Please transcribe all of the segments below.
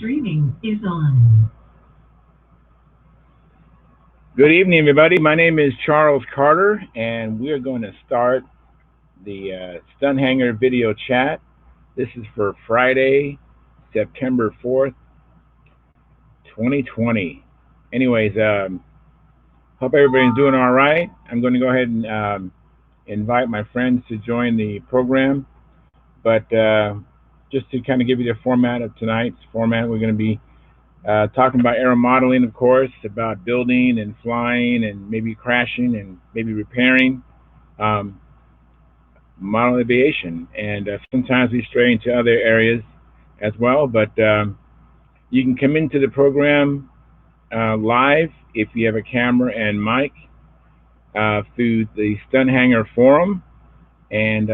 Streaming is on. Good evening, everybody. My name is Charles Carter, and we are going to start the Stunt Hangar video chat. This is for Friday, September 4th, 2020. Anyways, hope everybody's doing all right. I'm going to go ahead and invite my friends to join the program. But just to kind of give you the format of tonight's format, we're going to be talking about aero-modeling, of course, about building and flying and maybe crashing and maybe repairing um, model aviation. And sometimes we stray into other areas as well. But you can come into the program live if you have a camera and mic through the Stunt Hangar forum. And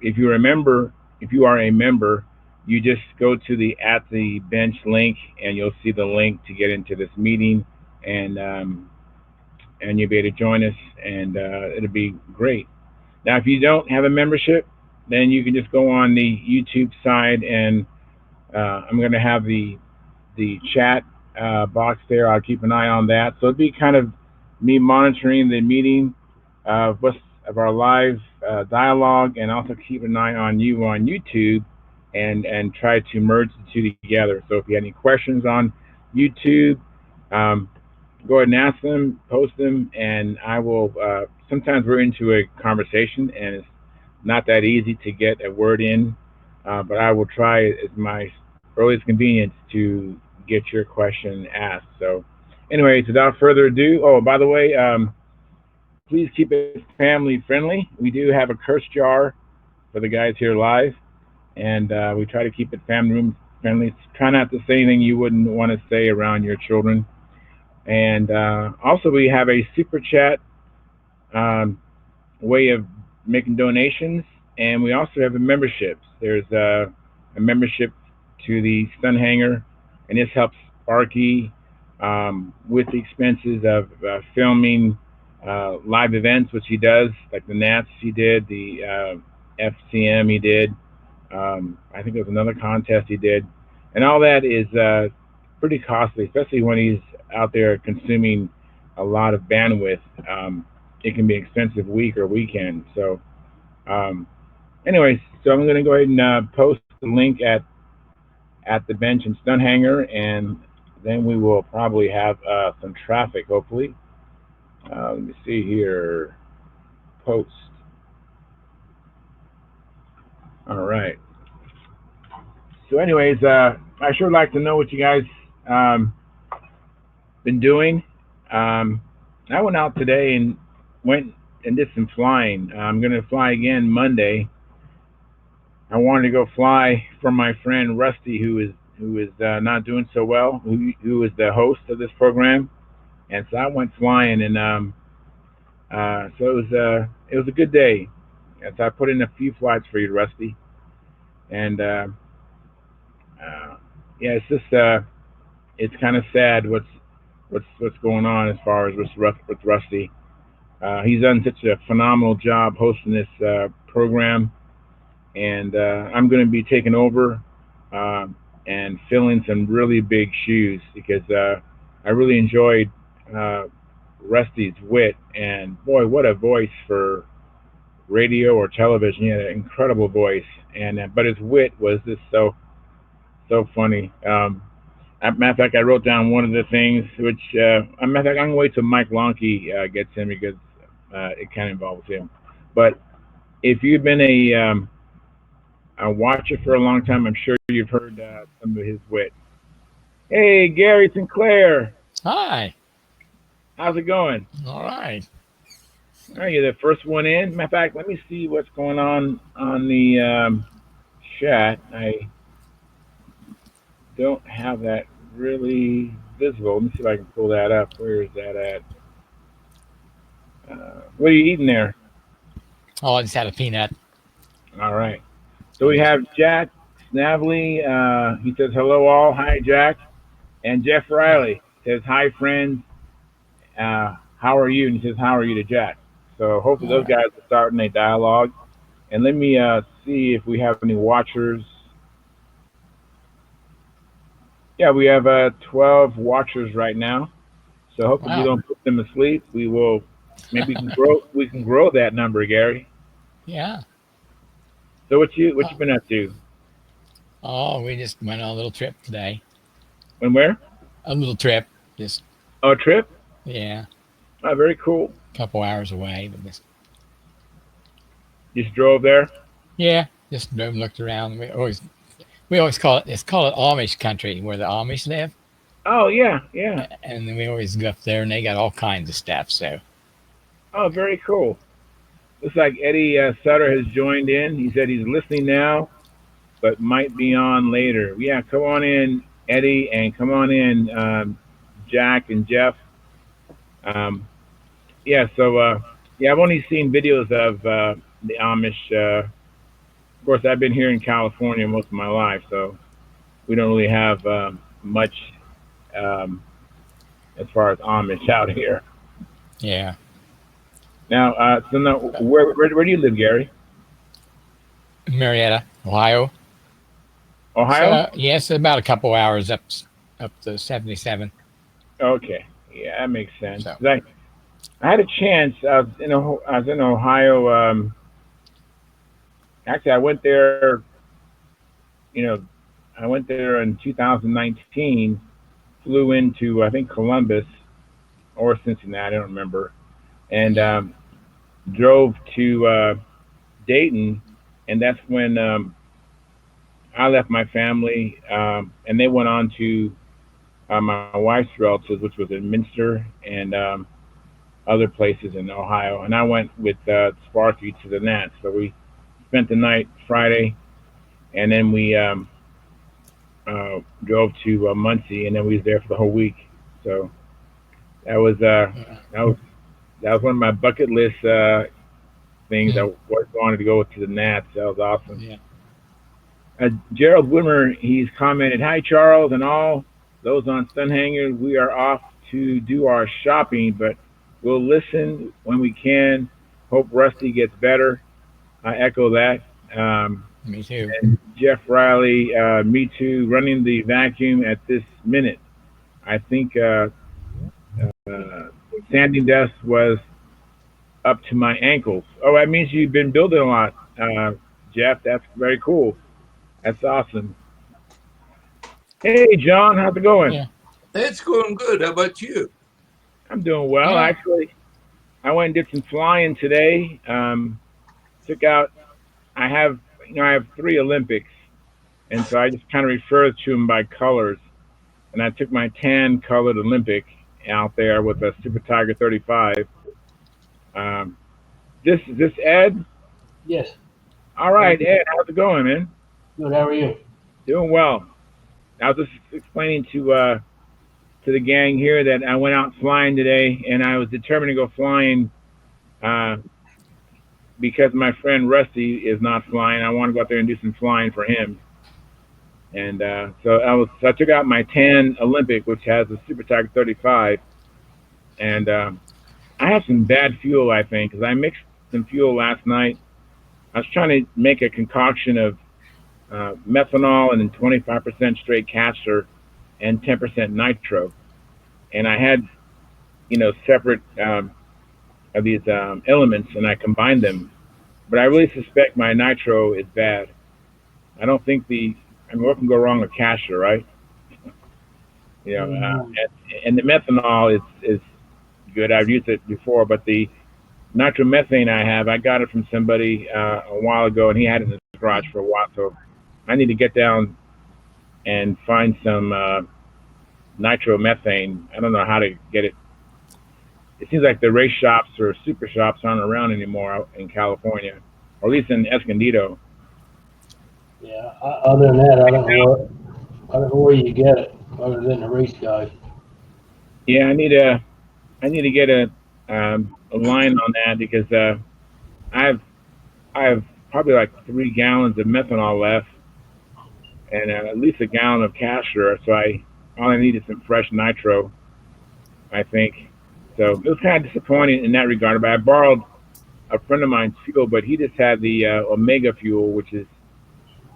if you are a member, you just go to the at the bench link, and you'll see the link to get into this meeting, and you'll be able to join us, and it'll be great. Now, if you don't have a membership, then you can just go on the YouTube side, and I'm going to have the chat box there. I'll keep an eye on that. So it'll be kind of me monitoring the meeting of our live dialogue, and also keep an eye on you on YouTube, and try to merge the two together. So if you have any questions on YouTube, um, go ahead and ask them, post them, and I will. Sometimes we're into a conversation, and it's not that easy to get a word in, but I will try at my earliest convenience to get your question asked. So, anyways, without further ado, oh, by the way, please keep it family friendly. We do have a curse jar for the guys here live, and we try to keep it family room friendly. Try not to say anything you wouldn't want to say around your children. And also, we have a super chat um, way of making donations, and we also have a memberships. There's a membership to the Stunt Hangar, and this helps Sparky with the expenses of filming live events, which he does, like the Nats he did, the FCM he did. I think there was another contest he did, and all that is pretty costly, especially when he's out there consuming a lot of bandwidth. It can be expensive week or weekend. So, um, anyways, so I'm going to go ahead and post the link at the bench in Stunt Hangar, and then we will probably have some traffic, hopefully. Let me see here. Post. All right. So, anyways, I sure like to know what you guys been doing. Um, I went out today and went and did some flying. I'm going to fly again Monday. I wanted to go fly for my friend Rusty, who is not doing so well, who is the host of this program, and so I went flying, and so it was a good day. And so I put in a few flights for you, Rusty, and uh, yeah, it's just it's kind of sad what's going on as far as with Rusty. He's done such a phenomenal job hosting this program, and I'm going to be taking over and filling some really big shoes, because I really enjoyed uh, Rusty's wit, and boy, what a voice for radio or television. He had an incredible voice, and but his wit was just so funny. Matter of fact, I wrote down one of the things, which matter of fact, I'm gonna wait till Mike Lonkey gets in, because it kind of involves him. But if you've been a watcher for a long time, I'm sure you've heard some of his wit. Hey, Gary Sinclair, Hi. how's it going? All right. Are you the first one in? Matter of fact, let me see what's going on the chat. I don't have that really visible. Let me see if I can pull that up. Where is that at? What are you eating there? Oh, I just had a peanut. All right. So we have Jack Snavely. He says, hello, all. Hi, Jack. And Jeff Riley says, hi, friends. How are you? And he says, how are you to Jack? So hopefully All those right. guys are starting a dialogue. And let me see if we have any watchers Yeah, we have 12 watchers right now. So hopefully we Wow. don't put them to sleep. We will maybe we can grow that number, Gary. Yeah. So what you Oh, been up to? oh, we just went on a little trip today. When where? A little trip. Just, Oh, a trip? yeah, Oh, very cool. a couple hours away. But just, Just drove there? yeah, just drove and looked around. We always call it Amish country where the Amish live. Oh, yeah, yeah. And then we always go up there and they got all kinds of stuff. So, Oh, very cool. Looks like Eddie Sutter has joined in. He said he's listening now, but might be on later. Yeah, come on in, Eddie, and come on in, Jack and Jeff. Um, yeah, so yeah, I've only seen videos of the Amish. Of course, I've been here in California most of my life, so we don't really have much um, as far as Amish out here. yeah. Now, so now, where do you live, Gary? Marietta, Ohio. Ohio? So, yes, about a couple hours up to 77. Okay, yeah, that makes sense. So, 'Cause I had a chance. I was in Ohio. Actually, I went there. You know, I went there in 2019. Flew into I think Columbus or Cincinnati. I don't remember. And yeah. drove to Dayton, and that's when I left my family, and they went on to my wife's relatives, which was in Minster and other places in Ohio. And I went with Sparky to the Nats. So we spent the night Friday, and then we drove to Muncie, and then we was there for the whole week. So that was Yeah. that was that was one of my bucket list things. I Hmm. always wanted to go to the Nats. That was awesome. Yeah. Gerald Wimmer, he's commented, "Hi Charles and all those on Stunt Hangar. We are off to do our shopping, but we'll listen when we can. Hope Rusty gets better." I echo that. Um, Me too. and Jeff Riley, me too. Running the vacuum at this minute. I think sanding dust was up to my ankles. Oh, that means you've been building a lot, Jeff. That's very cool. That's awesome. Hey, John, how's it going? Yeah. It's going good. How about you? I'm doing well. Yeah. Actually, I went and did some flying today. Took out. I have, I have three Olympics, and so I just kind of refer to them by colors. And I took my tan colored Olympic out there with a Super Tiger 35. Um, this Ed. Yes. All right, Ed, how's it going, man? Good. How are you? Doing well. I was just explaining to the gang here that I went out flying today, and I was determined to go flying uh, because my friend Rusty is not flying. I want to go out there and do some flying for him. And so I took out my tan Olympic, which has a Super Tiger 35, and I had some bad fuel, I think, because I mixed some fuel last night. I was trying to make a concoction of methanol and then 25% straight castor and 10% nitro, and I had separate of these elements, and I combined them. But I really suspect my nitro is bad. I don't think I mean, what can go wrong with castor, right? Mhm. And the methanol is good. I've used it before, but the nitromethane I got it from somebody a while ago, and he had it in his garage for a while. So I need to get down and find some nitromethane. I don't know how to get it. It seems like the race shops or super shops aren't around anymore out in California, or at least in Escondido. Yeah. Other than that, I don't know where you get it, other than the race guy. Yeah, I need to get a line on that because I have I have probably like 3 gallons of methanol left and at least a gallon of castor. So all I need is some fresh nitro, I think. So it was kind of disappointing in that regard. But I borrowed a friend of mine's fuel, but he just had the Omega fuel, which is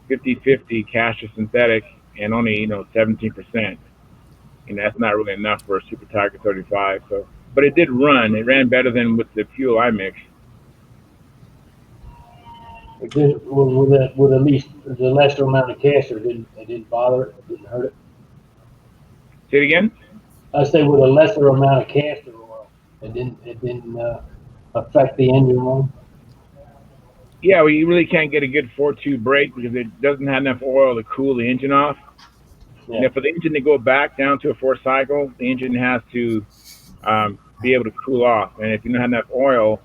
50/50 castor synthetic. and only 17%. That's not really enough for a Super Tiger 35. So, but it did run. It ran better than with the fuel I mixed. It did, with at least the lesser amount of caster, it didn't bother it, it didn't hurt it. Say it again. I say with a lesser amount of castor oil, it didn't affect the engine room. Yeah, well, you really can't get a good 4.2 brake because it doesn't have enough oil to cool the engine off. Yeah. For the engine to go back down to a 4 cycle, the engine has to be able to cool off. And if you don't have enough oil,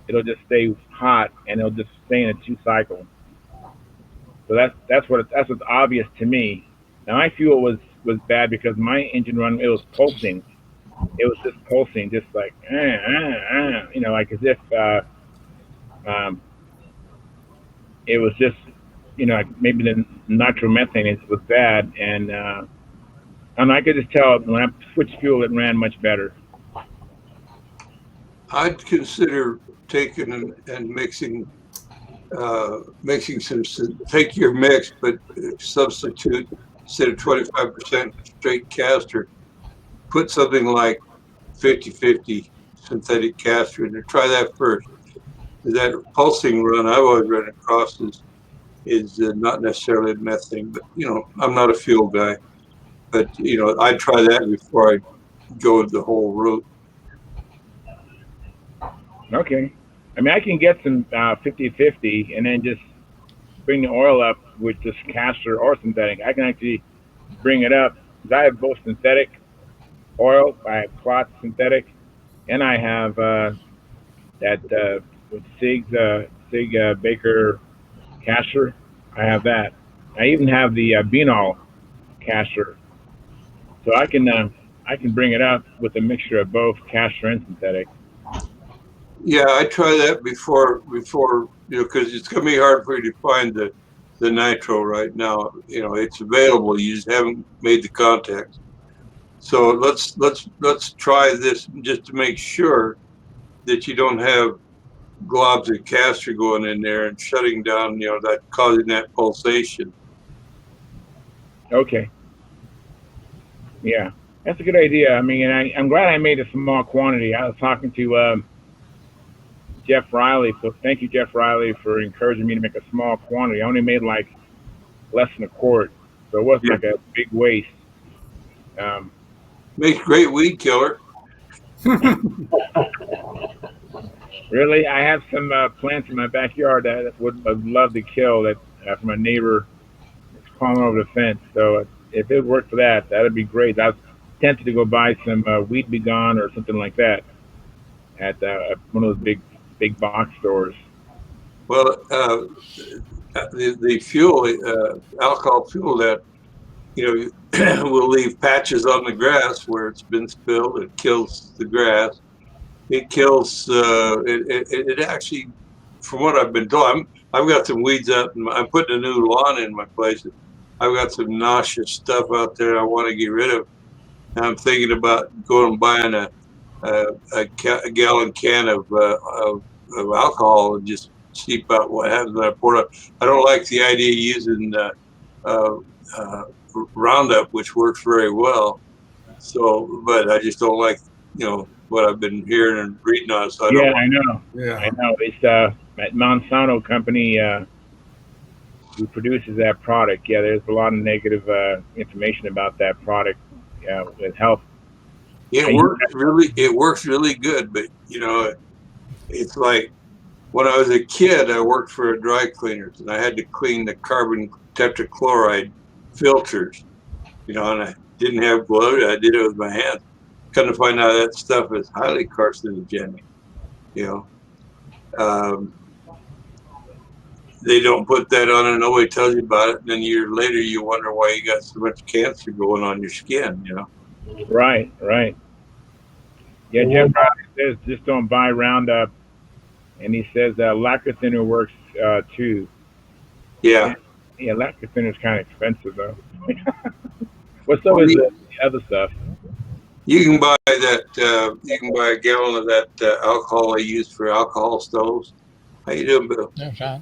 it'll just stay hot and it'll just stay in a 2 cycle. So that's what's obvious to me. Now my fuel was bad because my engine run, it was pulsing. It was just pulsing, just like like as if um, it was just like maybe the nitromethane was bad, and I could just tell when I switched fuel, it ran much better. I'd consider taking and mixing take your mix, but substitute instead of 25% straight caster, put something like 50-50 synthetic caster in there. Try that first. That pulsing run I've always run across is not necessarily a methane, but I'm not a fuel guy. But I'd try that before I go the whole route. Okay. I mean, I can get some 50-50 and then just bring the oil up with just caster or synthetic. I can actually bring it up because I have both synthetic oil, I have cloth synthetic, and I have that with Sig Baker caster. I have that. I even have the Benol caster, so I can bring it up with a mixture of both caster and synthetic. Yeah, I try that before because it's gonna be hard for you to find the nitro right now. It's available. You just haven't made the contact. So let's try this just to make sure that you don't have globs of caster going in there and shutting down. That causing that pulsation. Okay. Yeah, that's a good idea. I mean, and I'm glad I made a small quantity. I was talking to Jeff Riley, so thank you, Jeff Riley, for encouraging me to make a small quantity. I only made like less than a quart, so it wasn't Yeah. like a big waste. Um, Makes great weed killer. Really, I have some plants in my backyard that I'd love to kill that from a neighbor that's crawling over the fence. So if it worked for that, that'd be great. I was tempted to go buy some Weed Be Gone or something like that at one of those big box stores. Well, the fuel, alcohol fuel that will leave patches on the grass where it's been spilled. It kills the grass. It kills. It actually, from what I've been told, I've got some weeds out, and I'm putting a new lawn in my place. I've got some nauseous stuff out there I want to get rid of. And I'm thinking about going and buying a gallon can of alcohol and just seep out what happens when I pour it up. I don't like the idea of using uh, uh, Roundup, which works very well. So, but I just don't like what I've been hearing and reading on. So I don't. Yeah, I know. Yeah. I know. It's that Monsanto company who produces that product. Yeah, there's a lot of negative information about that product with health. It works really good, but it's like when I was a kid, I worked for a dry cleaners and I had to clean the carbon tetrachloride filters, and I didn't have gloves. I did it with my hands. Come to find out that stuff is highly carcinogenic. You know, um, they don't put that on and nobody tells you about it. And then a year later, you wonder why you got so much cancer going on your skin, Right, right. Yeah, Jeff Riley says just don't buy Roundup, and he says lacquer thinner works too. Yeah. Yeah, lacquer thinner is kind of expensive though. Well, so is the other stuff. You can buy that. You can buy a gallon of that alcohol they use for alcohol stoves. How you doing, Bill? That's right.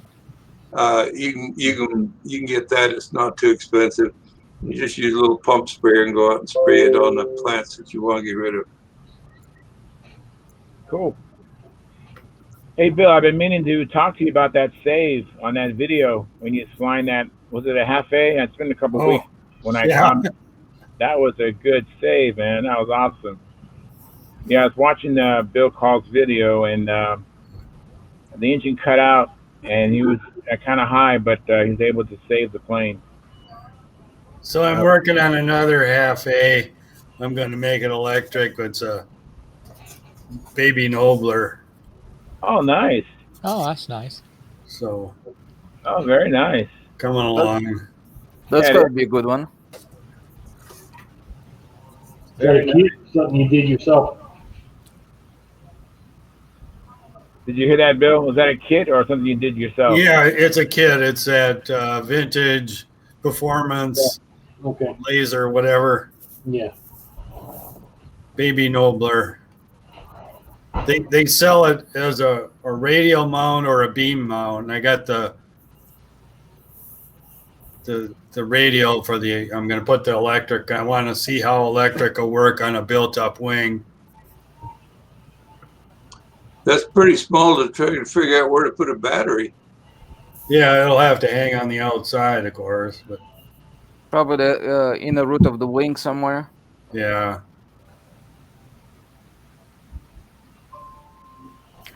You can get that. It's not too expensive. You just use a little pump sprayer and go out and spray it on the plants that you want to get rid of. Cool. Hey, Bill, I've been meaning to talk to you about that save on that video when you was flying that. Was it a half A? It's been a couple of weeks Oh, when I yeah. found that was a good save, man. That was awesome. Yeah, I was watching Bill Call's video, and the engine cut out, and he was kind of high, but he was able to save the plane. So I'm working on another half A. I'm going to make it electric. It's a baby Nobler. Oh, nice. Oh, that's nice. So Oh, very nice. coming along. That's Yeah, gotta be a good one. Is that a kit? Something you did yourself? Did you hear that, Bill? Was that a kit or something you did yourself? Yeah, it's a kit. It's that vintage performance Okay. laser, whatever. Yeah. Baby Nobler. They sell it as a radial mount or a beam mount. And I got the radial for the. I'm going to put the electric. I want to see how electric will work on a built-up wing. That's pretty small to try to figure out where to put a battery. Yeah, it'll have to hang on the outside, of course. But Probably the in the root of the wing somewhere. yeah.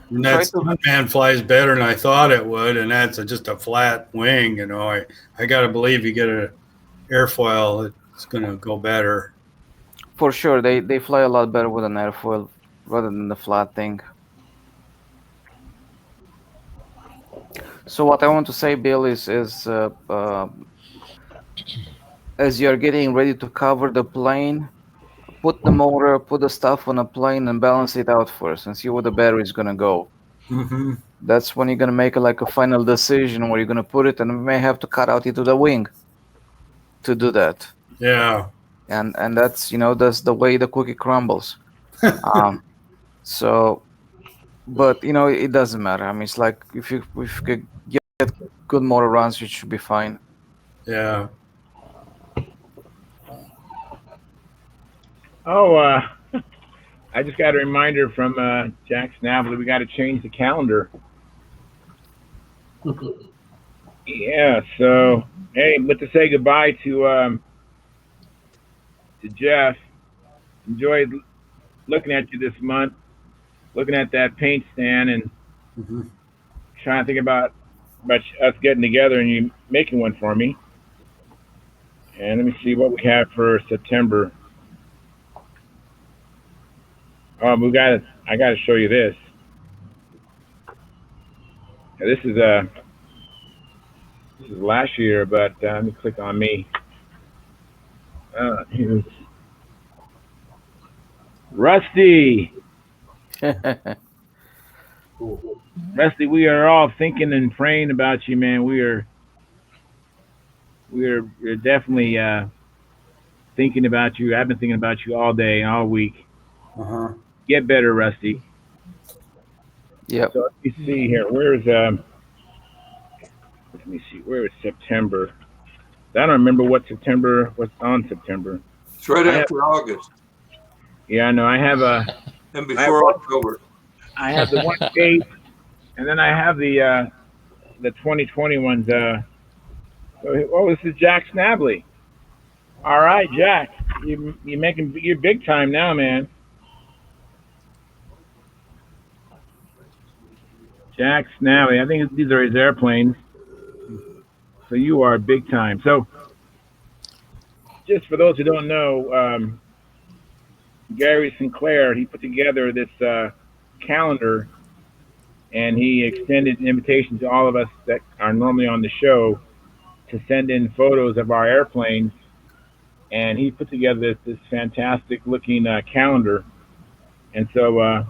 And that Stuntman flies better than I thought it would, and that's just a flat wing. You know, I got to believe you get an airfoil, it's going to go better. For sure, they fly a lot better with an airfoil rather than the flat thing. So what I want to say, Bill, is as you're getting ready to cover the plane, put the motor, put the stuff on a plane, and balance it out first, and see where the battery is gonna go. Mm-hmm. That's when you're gonna make like a final decision where you're gonna put it, and you may have to cut out into the wing to do that. Yeah. And that's that's the way the cookie crumbles. So, but it doesn't matter. I mean, it's like if you could get good motor runs, it should be fine. Yeah. Oh, I just got a reminder from Jack Snavely. We got to change the calendar. Yeah. So, hey, but to say goodbye to Jeff. Enjoyed looking at you this month. Looking at that paint stand and trying to think about us getting together and you making one for me. And let me see what we have for September. I got to show you this. Now, this is last year, but let me click on me. Here's Rusty. Rusty, we are all thinking and praying about you, man. We're definitely thinking about you. I've been thinking about you all day, all week. Get better, Rusty. Yep. So let me see here. Where is September? I don't remember what's on September. It's right after August. Yeah, I know. I have and before October. I have the one date, and then I have the 2020 ones. This is Jack Snavely. All right, Jack, you're big time now, man. Jack Snavely. I think these are his airplanes. So you are big time. So just for those who don't know, Gary Sinclair, he put together this calendar, and he extended an invitation to all of us that are normally on the show to send in photos of our airplanes. And he put together this fantastic looking calendar. And so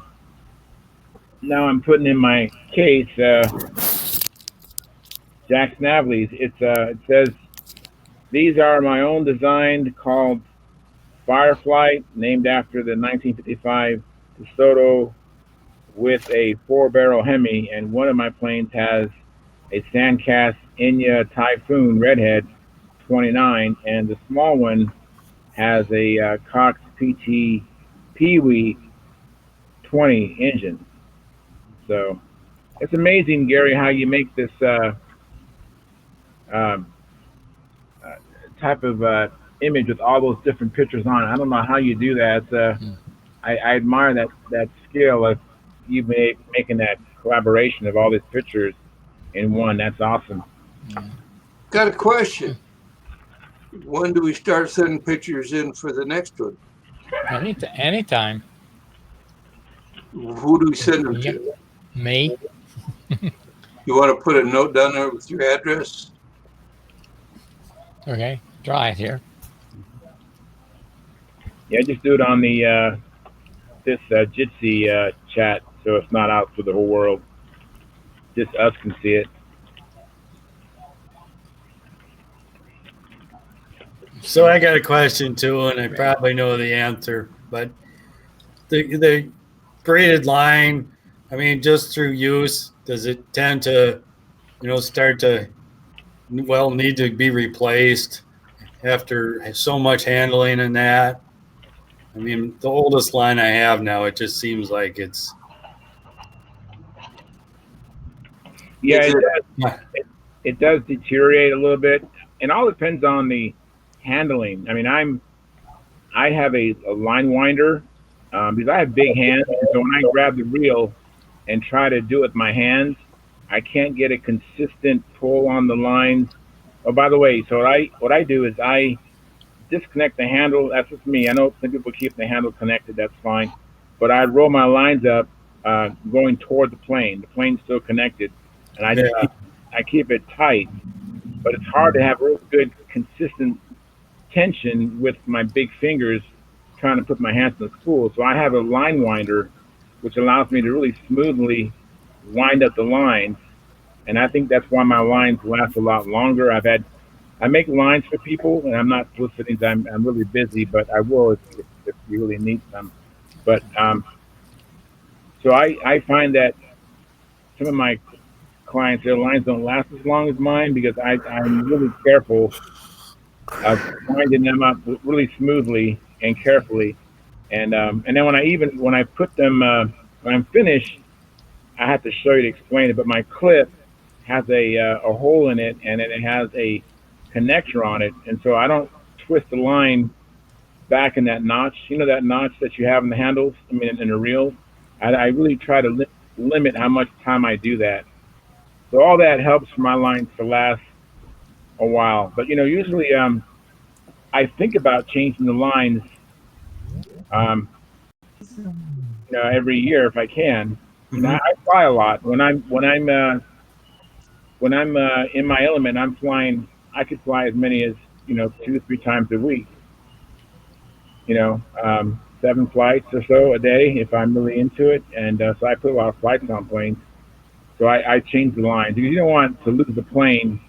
now I'm putting in my case Jack Snavely's. It says, these are my own designed, called Firefly, named after the 1955 DeSoto with a 4-barrel Hemi, and one of my planes has a Sandcast Enya Typhoon Redhead 29, and the small one has a Cox PT Peewee 20 engine. So it's amazing, Gary, how you make this um, uh, type of image with all those different pictures on it. I don't know how you do that. Mm. I admire that skill of you making that collaboration of all these pictures in one. That's awesome. Yeah. Got a question. When do we start sending pictures in for the next one? Anytime. Who do we send them Yeah. to? Me. You want to put a note down there with your address? Okay. Try it here. Yeah, just do it on the this Jitsi chat, so it's not out for the whole world. Just us can see it. So I got a question too, and I probably know the answer, but the braided line, I mean, just through use, does it tend to, start to, need to be replaced after so much handling and that? I mean, the oldest line I have now, it just seems like it's. Yeah, Is it it does. It does deteriorate a little bit, and all depends on the handling. I mean, I have a line winder because I have big hands, so when I grab the reel and try to do it with my hands, I can't get a consistent pull on the lines. Oh, by the way, so what I do is I disconnect the handle. That's just me. I know some people keep the handle connected. That's fine, but I roll my lines up going toward the plane. The plane's still connected, and Yeah. I keep it tight. But it's hard to have real good consistent tension with my big fingers trying to put my hands in the spool. So I have a line winder, which allows me to really smoothly wind up the lines. And I think that's why my lines last a lot longer. I make lines for people, and I'm not soliciting. I'm really busy, but I will if you really need some. But so I find that some of my clients, their lines don't last as long as mine because I'm really careful of winding them up really smoothly and carefully. And then when I put them when I'm finished, I have to show you to explain it. But my clip has a hole in it, and then it has a connector on it, and so I don't twist the line back in that notch. You know that notch that you have in the handles. I mean, in the reels. I really try to limit how much time I do that. So all that helps for my lines to last a while. But usually I think about changing the lines um, every year if I can. Mm-hmm. I fly a lot. When I'm in my element, I'm flying. I could fly as many as 2 3 times a week. 7 flights or so a day if I'm really into it, and so I put a lot of flights on planes. So I change the lines because you don't want to lose the plane,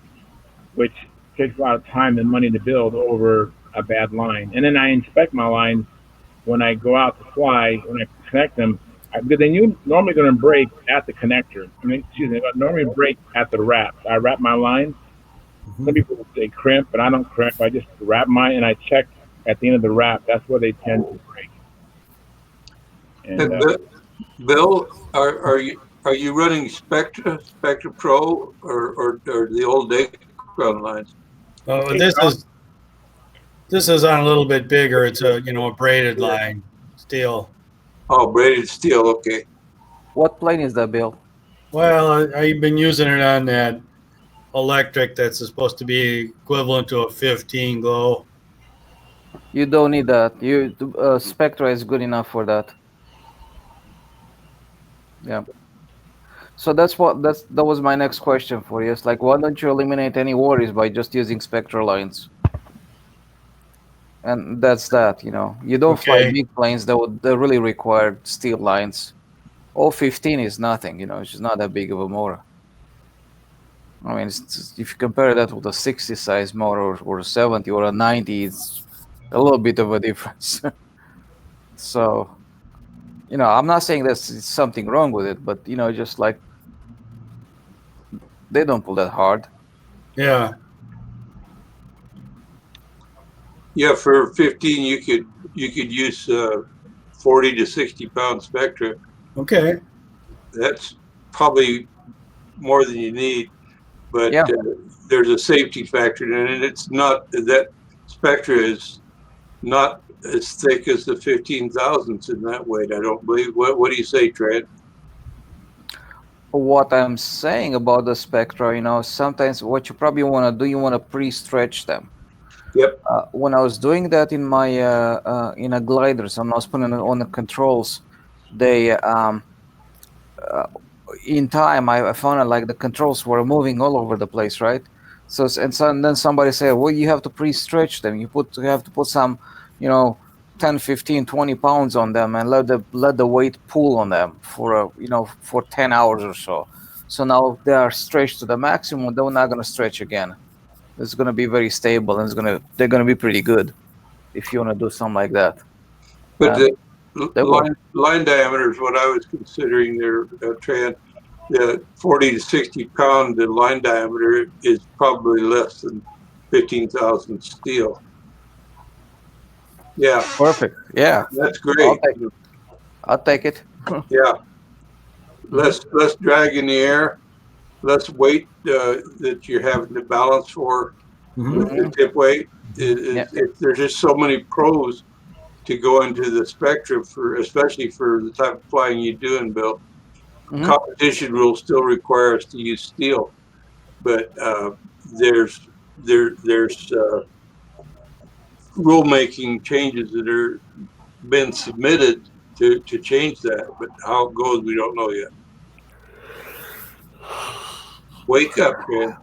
which takes a lot of time and money to build over a bad line. And then I inspect my lines when I go out to fly, when I connect them, because then you normally going to break at the connector. I mean, excuse me, but normally break at the wrap. I wrap my lines. Some Mm-hmm. people say crimp, but I don't crimp. I just wrap mine and I check at the end of the wrap. That's where they tend to break. And and Bill, are you running Spectra Pro or the old Dacron lines? Oh, this is on a little bit bigger. It's a braided line steel. Oh, braided steel. Okay. What plane is that, Bill? Well, I've been using it on that electric that's supposed to be equivalent to a 15 glow. You don't need that. Spectra is good enough for that. Yeah. So that was my next question for you. It's like, why don't you eliminate any worries by just using Spectra lines? And that's that. You don't fly Okay. big planes that really require steel lines. 015 is nothing. It's just not that big of a motor. I mean, if you compare that with a 60 size motor or a 70 or a 90, it's a little bit of a difference. So, I'm not saying there's something wrong with it, but just like they don't pull that hard. Yeah. Yeah, for 15, you could use 40 to 60 pound spectra. Okay. That's probably more than you need, but Yeah. there's a safety factor in it. It's not that spectra is not as thick as the 15,000s in that weight. I don't believe. What do you say, Trent? What I'm saying about the spectra, sometimes what you probably want to do, you want to pre-stretch them. Yep. When I was doing that in my in a gliders, and I was putting it on the controls, they in time I found out like the controls were moving all over the place, right? And then somebody said, well, you have to pre-stretch them. You have to put some, 10, 15, 20 pounds on them and let the weight pull on them for for 10 hours or so. So now they are stretched to the maximum. They're not going to stretch again. It's going to be very stable, and they're going to be pretty good if you want to do something like that. But And they work. line diameter is what I was considering there, Trent. The 40 to 60 pound line diameter is probably less than 15,000 steel. Yeah, Perfect. Yeah, that's great. I'll take it. Yeah, less drag in the air, less weight that you're having to balance for with the tip weight. There's just so many pros to go into the spectrum especially for the type of flying you do in Bill. Competition rules still require us to use steel, but there's rulemaking changes that are been submitted to change that, but how it goes, we don't know yet. Wake up, man.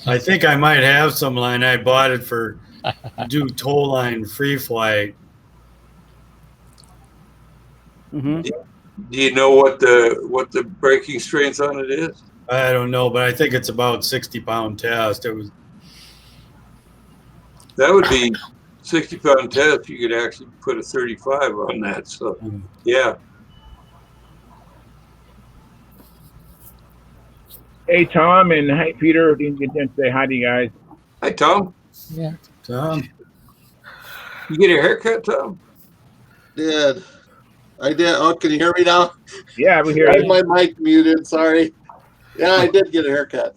I think I might have some line. I bought it for do tow line free flight. Do you know what the braking strength on it is? I don't know, but I think it's about 60-pound test. That would be 60-pound test. You could actually put a 35 on that. So, yeah. Hey, Tom, and hi, Peter. Didn't get to say hi to you guys. Hi, Tom. Yeah. Tom. You get a haircut, Tom? Did. I did. Oh, can you hear me now? Yeah, we hear I you. had my mic muted. Sorry. Yeah, I did get a haircut.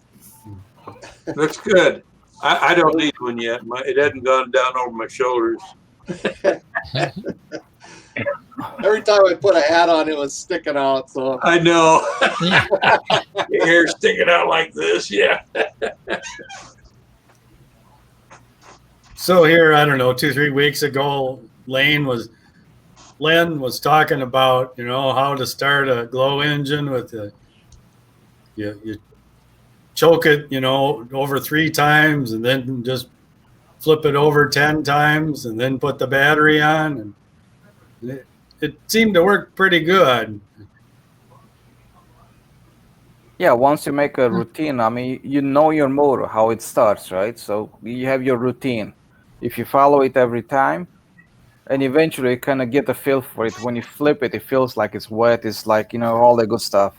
That's good. I don't need one yet. It hasn't gone down over my shoulders. Every time I put a hat on, it was sticking out. So I know. Your hair sticking out like this. Yeah. So here, I don't know, 2-3 weeks ago, Len was talking about, how to start a glow engine with you choke it, over 3 times and then just flip it over 10 times and then put the battery on. And it seemed to work pretty good. Yeah, once you make a routine, I mean, you know your motor, how it starts, right? So you have your routine. If you follow it every time, and eventually you kind of get a feel for it. When you flip it, it feels like it's wet. It's like, all the good stuff.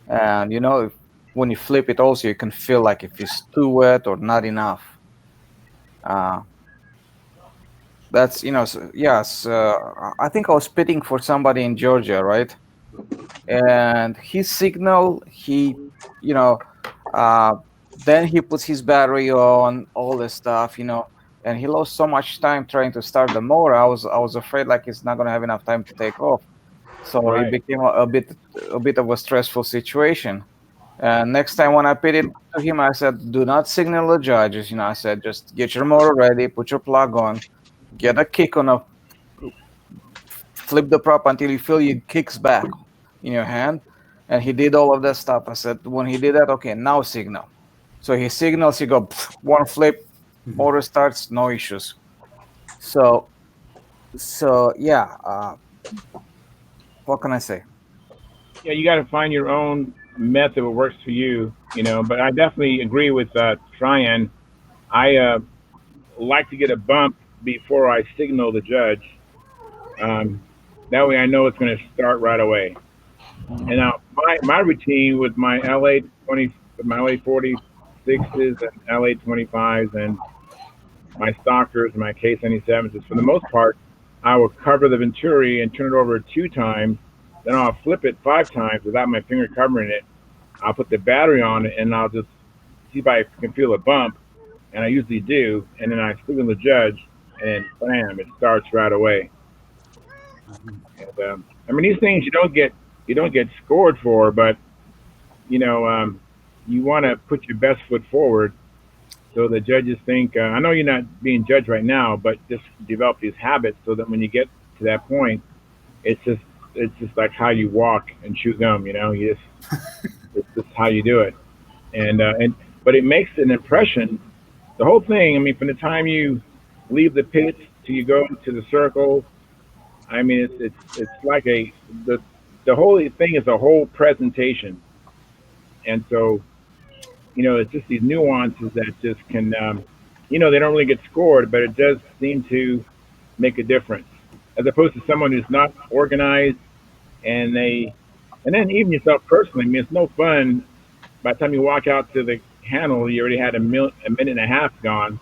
And, when you flip it also, you can feel like if it's too wet or not enough. That's, so, yes, I think I was pitting for somebody in Georgia, right? And his signal, then he puts his battery on, all this stuff, and he lost so much time trying to start the motor. I was afraid like he's not gonna have enough time to take off. So it became a bit of a stressful situation. And next time when I pitted to him, I said, do not signal the judges. I said, just get your motor ready, put your plug on, get a kick on flip the prop until you feel it kicks back in your hand. And he did all of that stuff. I said, when he did that, okay, now signal. So he signals, he go one flip, motor starts, no issues. So yeah, what can I say? Yeah, you got to find your own method that works for you, But I definitely agree with Tryon. I like to get a bump before I signal the judge. That way I know it's going to start right away. And now my routine with my LA 46s and LA 25s, and my Stalkers and my K-77s is for the most part, I will cover the Venturi and turn it over 2 times. Then I'll flip it 5 times without my finger covering it. I'll put the battery on it and I'll just see if I can feel a bump, and I usually do. And then I signal the judge, and bam, it starts right away. And, I mean, these things you don't get scored for, but you know, you want to put your best foot forward so the judges think. I know you're not being judged right now, but just develop these habits so that when you get to that point, it's just like how you walk and chew gum. You know, it's just how you do it, and but it makes an impression. The whole thing. I mean, from the time you leave the pits till you go into the circle, I mean, it's like the the whole thing is a whole presentation, and so it's just these nuances that just can, they don't really get scored, but it does seem to make a difference, as opposed to someone who's not organized and then even yourself personally. I mean, it's no fun. By the time you walk out to the handle, you already had a minute and a half gone,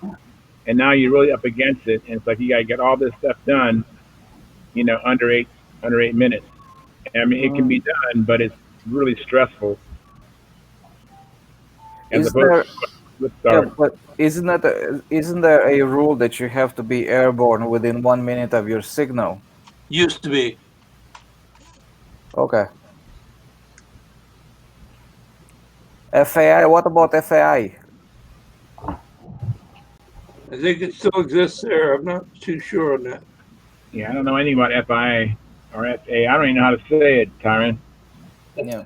and now you're really up against it, and it's like you got to get all this stuff done, under 8 minutes. I mean, it can be done, but it's really stressful. As Is opposed there? to let's Yeah, start. but isn't there a rule that you have to be airborne within 1 minute of your signal? Used to be. Okay. FAI. What about FAI? I think it still exists there. I'm not too sure on that. Yeah, I don't know anything about FIA or FA. I don't even know how to say it, Tyron. Yeah.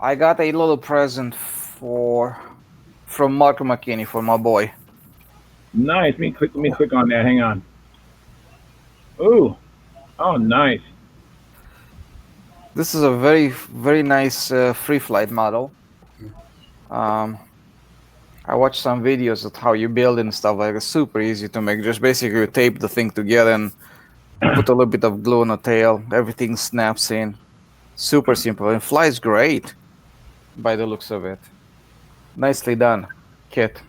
I got a little present from Mark McKinney for my boy. Nice. Let me click on that. Hang on. Ooh. Oh, nice. This is a very, very nice free flight model. I watched some videos of how you build and stuff. Like, it's super easy to make. Just basically you tape the thing together and put a little bit of glue on the tail. Everything snaps in. Super simple and flies great by the looks of it. Nicely done, Kit.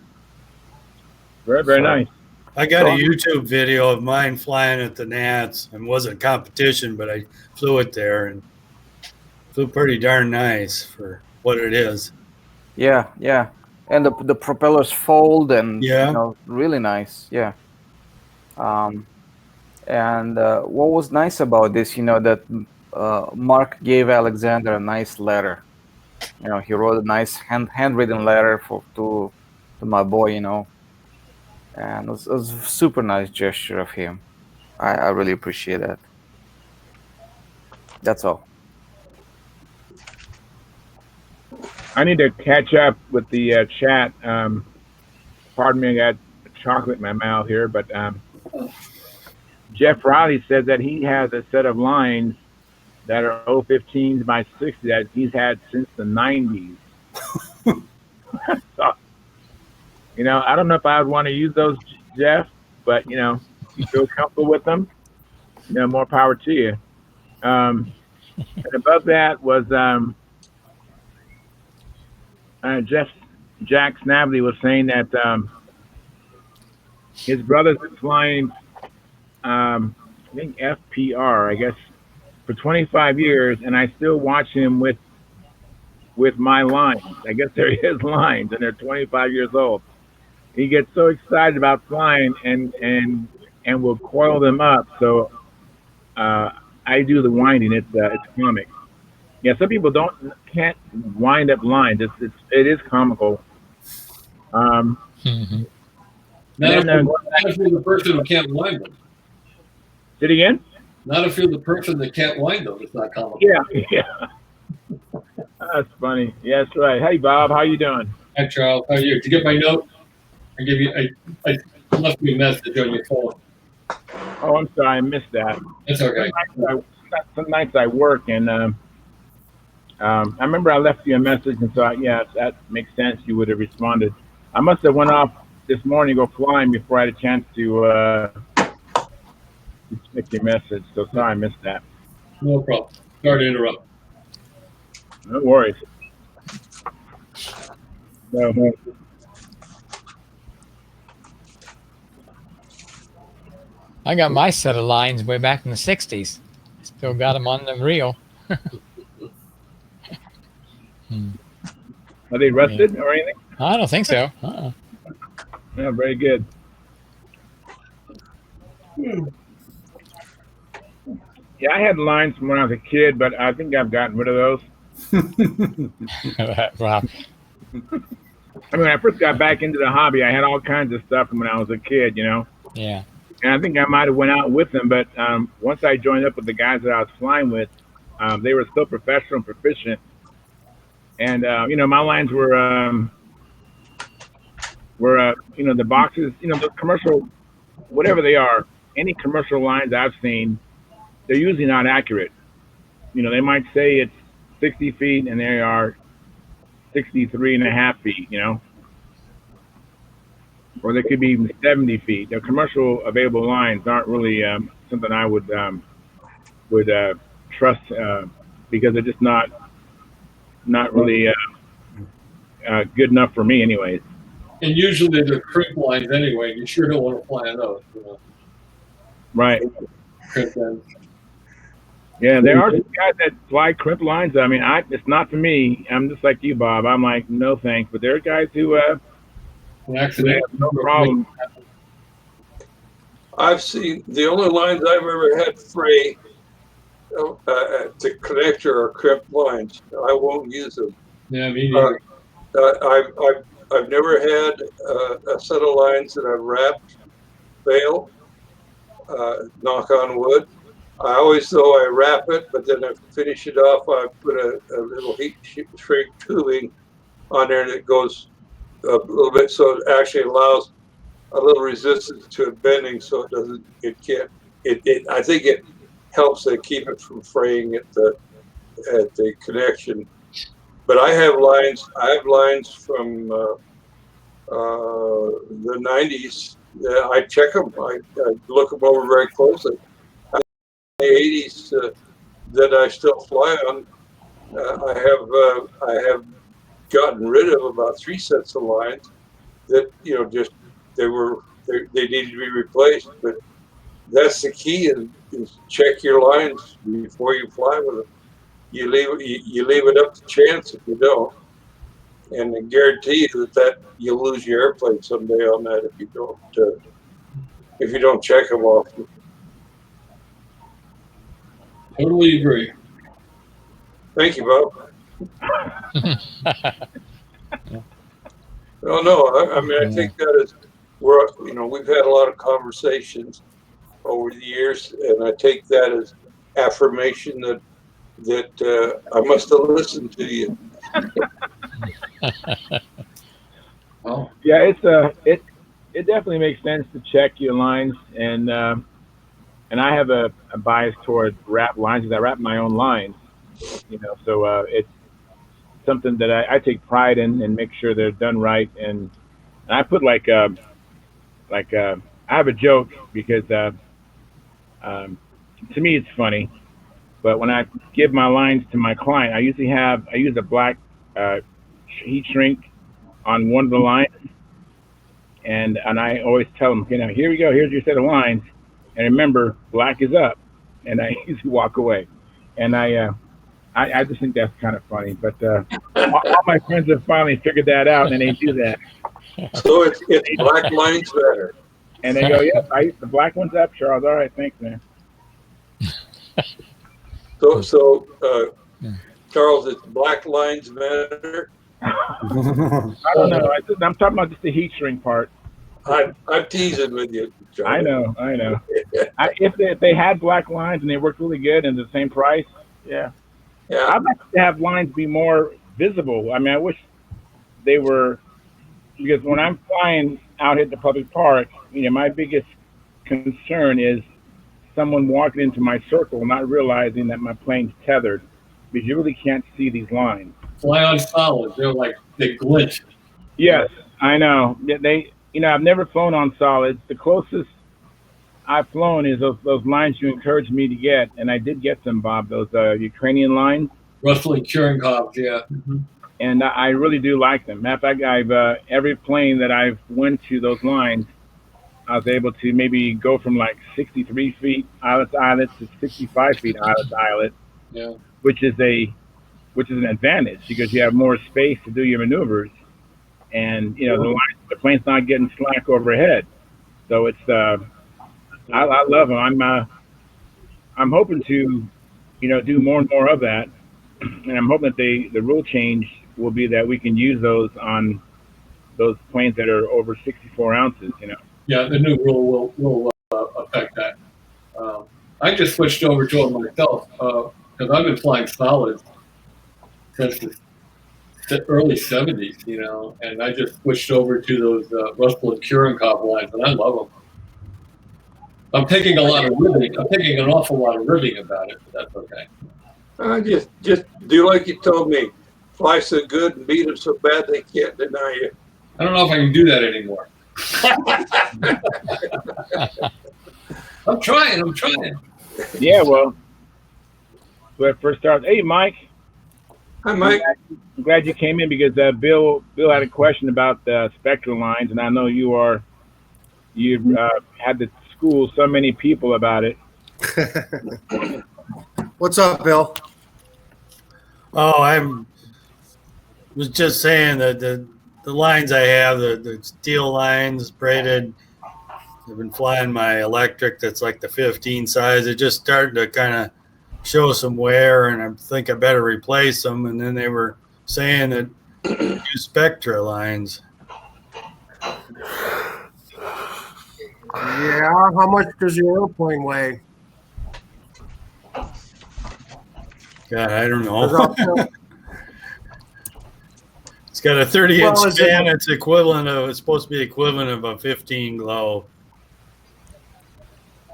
Very, very nice. I got a YouTube video of mine flying at the Nats, and wasn't a competition, but I flew it there and flew pretty darn nice for what it is. Yeah, yeah. And the propellers fold and Yeah. really nice. Yeah. And what was nice about this, that Mark gave Alexander a nice letter. He wrote a nice handwritten letter to my boy, and it was a super nice gesture of him. I really appreciate that. That's all. I need to catch up with the chat. Pardon me, I got chocolate in my mouth here, but Jeff Riley says that he has a set of lines that are 015s by 60 that he's had since the 90s. So, I don't know if I would want to use those, Jeff, but if you feel comfortable with them, more power to you. And above that was Jack Snavely was saying that his brother's been flying, I think FPR, I guess, for 25 years, and I still watch him with my lines. I guess they're his lines, and they're 25 years old. He gets so excited about flying and will coil them up. So I do the winding. It's comic. Yeah, some people can't wind up lines. It is comical. Not if you're the person who can't wind them. Say it again? Not if you're the person that can't wind them. It's not comical. Yeah. That's funny. Yeah, that's right. Hey, Bob, how you doing? Hi, Charles. How are you? Did you get my note? I left you a message on your phone. Oh, I'm sorry, I missed that. That's okay. Some nights I work, and I remember I left you a message, and so that makes sense. You would have responded. I must have went off this morning to go flying before I had a chance to check your message. So sorry I missed that. No problem. Sorry to interrupt. No worries. So, I got my set of lines way back in the 60s. Still got them on the reel. Are they rusted or anything? I don't think so. Yeah, very good. Yeah, I had lines from when I was a kid, but I think I've gotten rid of those. Wow. I mean, when I first got back into the hobby, I had all kinds of stuff from when I was a kid, you know. Yeah. And I think I might have went out with them, but once I joined up with the guys that I was flying with, they were so professional and proficient. And you know, my lines were you know, the boxes, you know, the commercial, whatever they are, any commercial lines I've seen, they're usually not accurate. You know, they might say it's 60 feet and they are 63 and a half feet, you know, or they could be even 70 feet. The commercial available lines aren't really something I would trust because they're just not really good enough for me, anyways. And usually they're crimp lines anyway. You sure don't want to fly on those. You know? Right. Crimp ends. Yeah, there are some guys that fly crimp lines. I mean, it's not for me. I'm just like you, Bob. I'm like, no thanks. But there are guys who An who accident. have no problem. I've seen the only lines I've ever had fray to connector or crimp lines. I won't use them. Yeah, me neither. I've never had a set of lines that I've wrapped fail. Knock on wood. I always, though, I wrap it, but then I finish it off. I put a little heat shrink tubing on there, and it goes a little bit, so it actually allows a little resistance to it bending, so it doesn't. It can't. I think it helps to keep it from fraying at the connection. But I have lines. I have lines from the 90s. I check them. I look them over very closely. The 80s that I still fly on, I have gotten rid of about 3 sets of lines that, you know, just they needed to be replaced. But that's the key is check your lines before you fly with them. You leave it up to chance if you don't, and I guarantee you that you'll lose your airplane someday on that if you don't check them often. Totally agree. Thank you, Bob. No, I mean, I think that is, we've had a lot of conversations over the years, and I take that as affirmation that I must have listened to you. Oh, Yeah, it definitely makes sense to check your lines, and I have a bias toward wrap lines because I wrap my own lines, you know. So it's something that I take pride in and make sure they're done right, and I put I have a joke because to me it's funny, but when I give my lines to my client, I use a black uh, heat shrink on one of the lines, and I always tell them, you know, here we go, here's your set of lines, and remember, black is up, and I usually walk away, and I just think that's kind of funny, but all my friends have finally figured that out, and they do that. So it's black lines better. And they go, yep, the black one's up, Charles. All right, thanks, man. So Charles, it's black lines matter. I don't know. I'm talking about just the heat shrink part. I'm teasing with you, Charles. I know. If they had black lines and they worked really good and the same price, yeah. I'd like to have lines be more visible. I mean, I wish they were, because when I'm flying out at the public park, you know, my biggest concern is someone walking into my circle not realizing that my plane's tethered, because you really can't see these lines. fly on solid. They're like, they glitch. Yes, I know. You know, I've never flown on solids. The closest I've flown is those lines you encouraged me to get, and I did get them, Bob. Those Ukrainian lines. Roughly Cherenkov, yeah. Mm-hmm. And I really do like them. Matter of fact, I've every plane that I've went to those lines, I was able to maybe go from like 63 feet islet to islet to 65 feet islet to islet, Yeah. which is a which is an advantage because you have more space to do your maneuvers, and the plane's not getting slack overhead. So it's I love them. I'm hoping to do more and more of that, and I'm hoping that the rule change will be that we can use those on those planes that are over 64 ounces. Yeah, the new rule will affect that. I just switched over to it myself because I've been flying solids since the early 70s, and I just switched over to those Russell and Kurenkov lines, and I love them. I'm taking a lot of ribbing. I'm taking an awful lot of ribbing about it, but that's okay. Just do like you told me. Fly so good and beat them so bad they can't deny you. I don't know if I can do that anymore. I'm trying. Yeah, well, first start. Hey, Mike. Hi, Mike. I'm glad you came in because Bill had a question about the spectral lines, and I know you've had to school so many people about it. What's up, Bill? Oh, was just saying that the lines I have, the steel lines, braided. I've been flying my electric that's like the 15 size. It just started to kind of show some wear, and I think I better replace them. And then they were saying that use Spectra lines. Yeah, how much does your airplane weigh? God, I don't know. It's got a 30-inch Well, span. It's supposed to be equivalent of a 15 glow.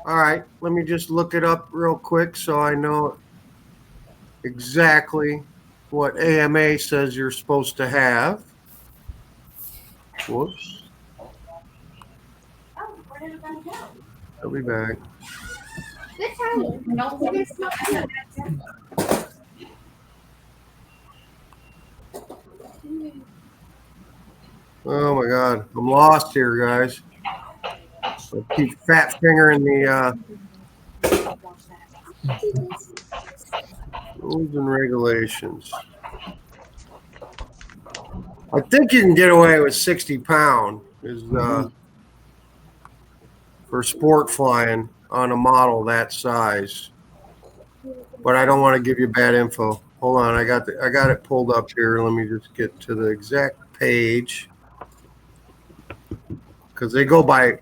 All right, let me just look it up real quick so I know exactly what AMA says you're supposed to have. Whoops. I'll be back. Oh my God, I'm lost here, guys. I keep fat fingering the rules and regulations. I think you can get away with 60 pound for sport flying on a model that size. But I don't want to give you bad info. Hold on, I got it pulled up here. Let me just get to the exact page because they go by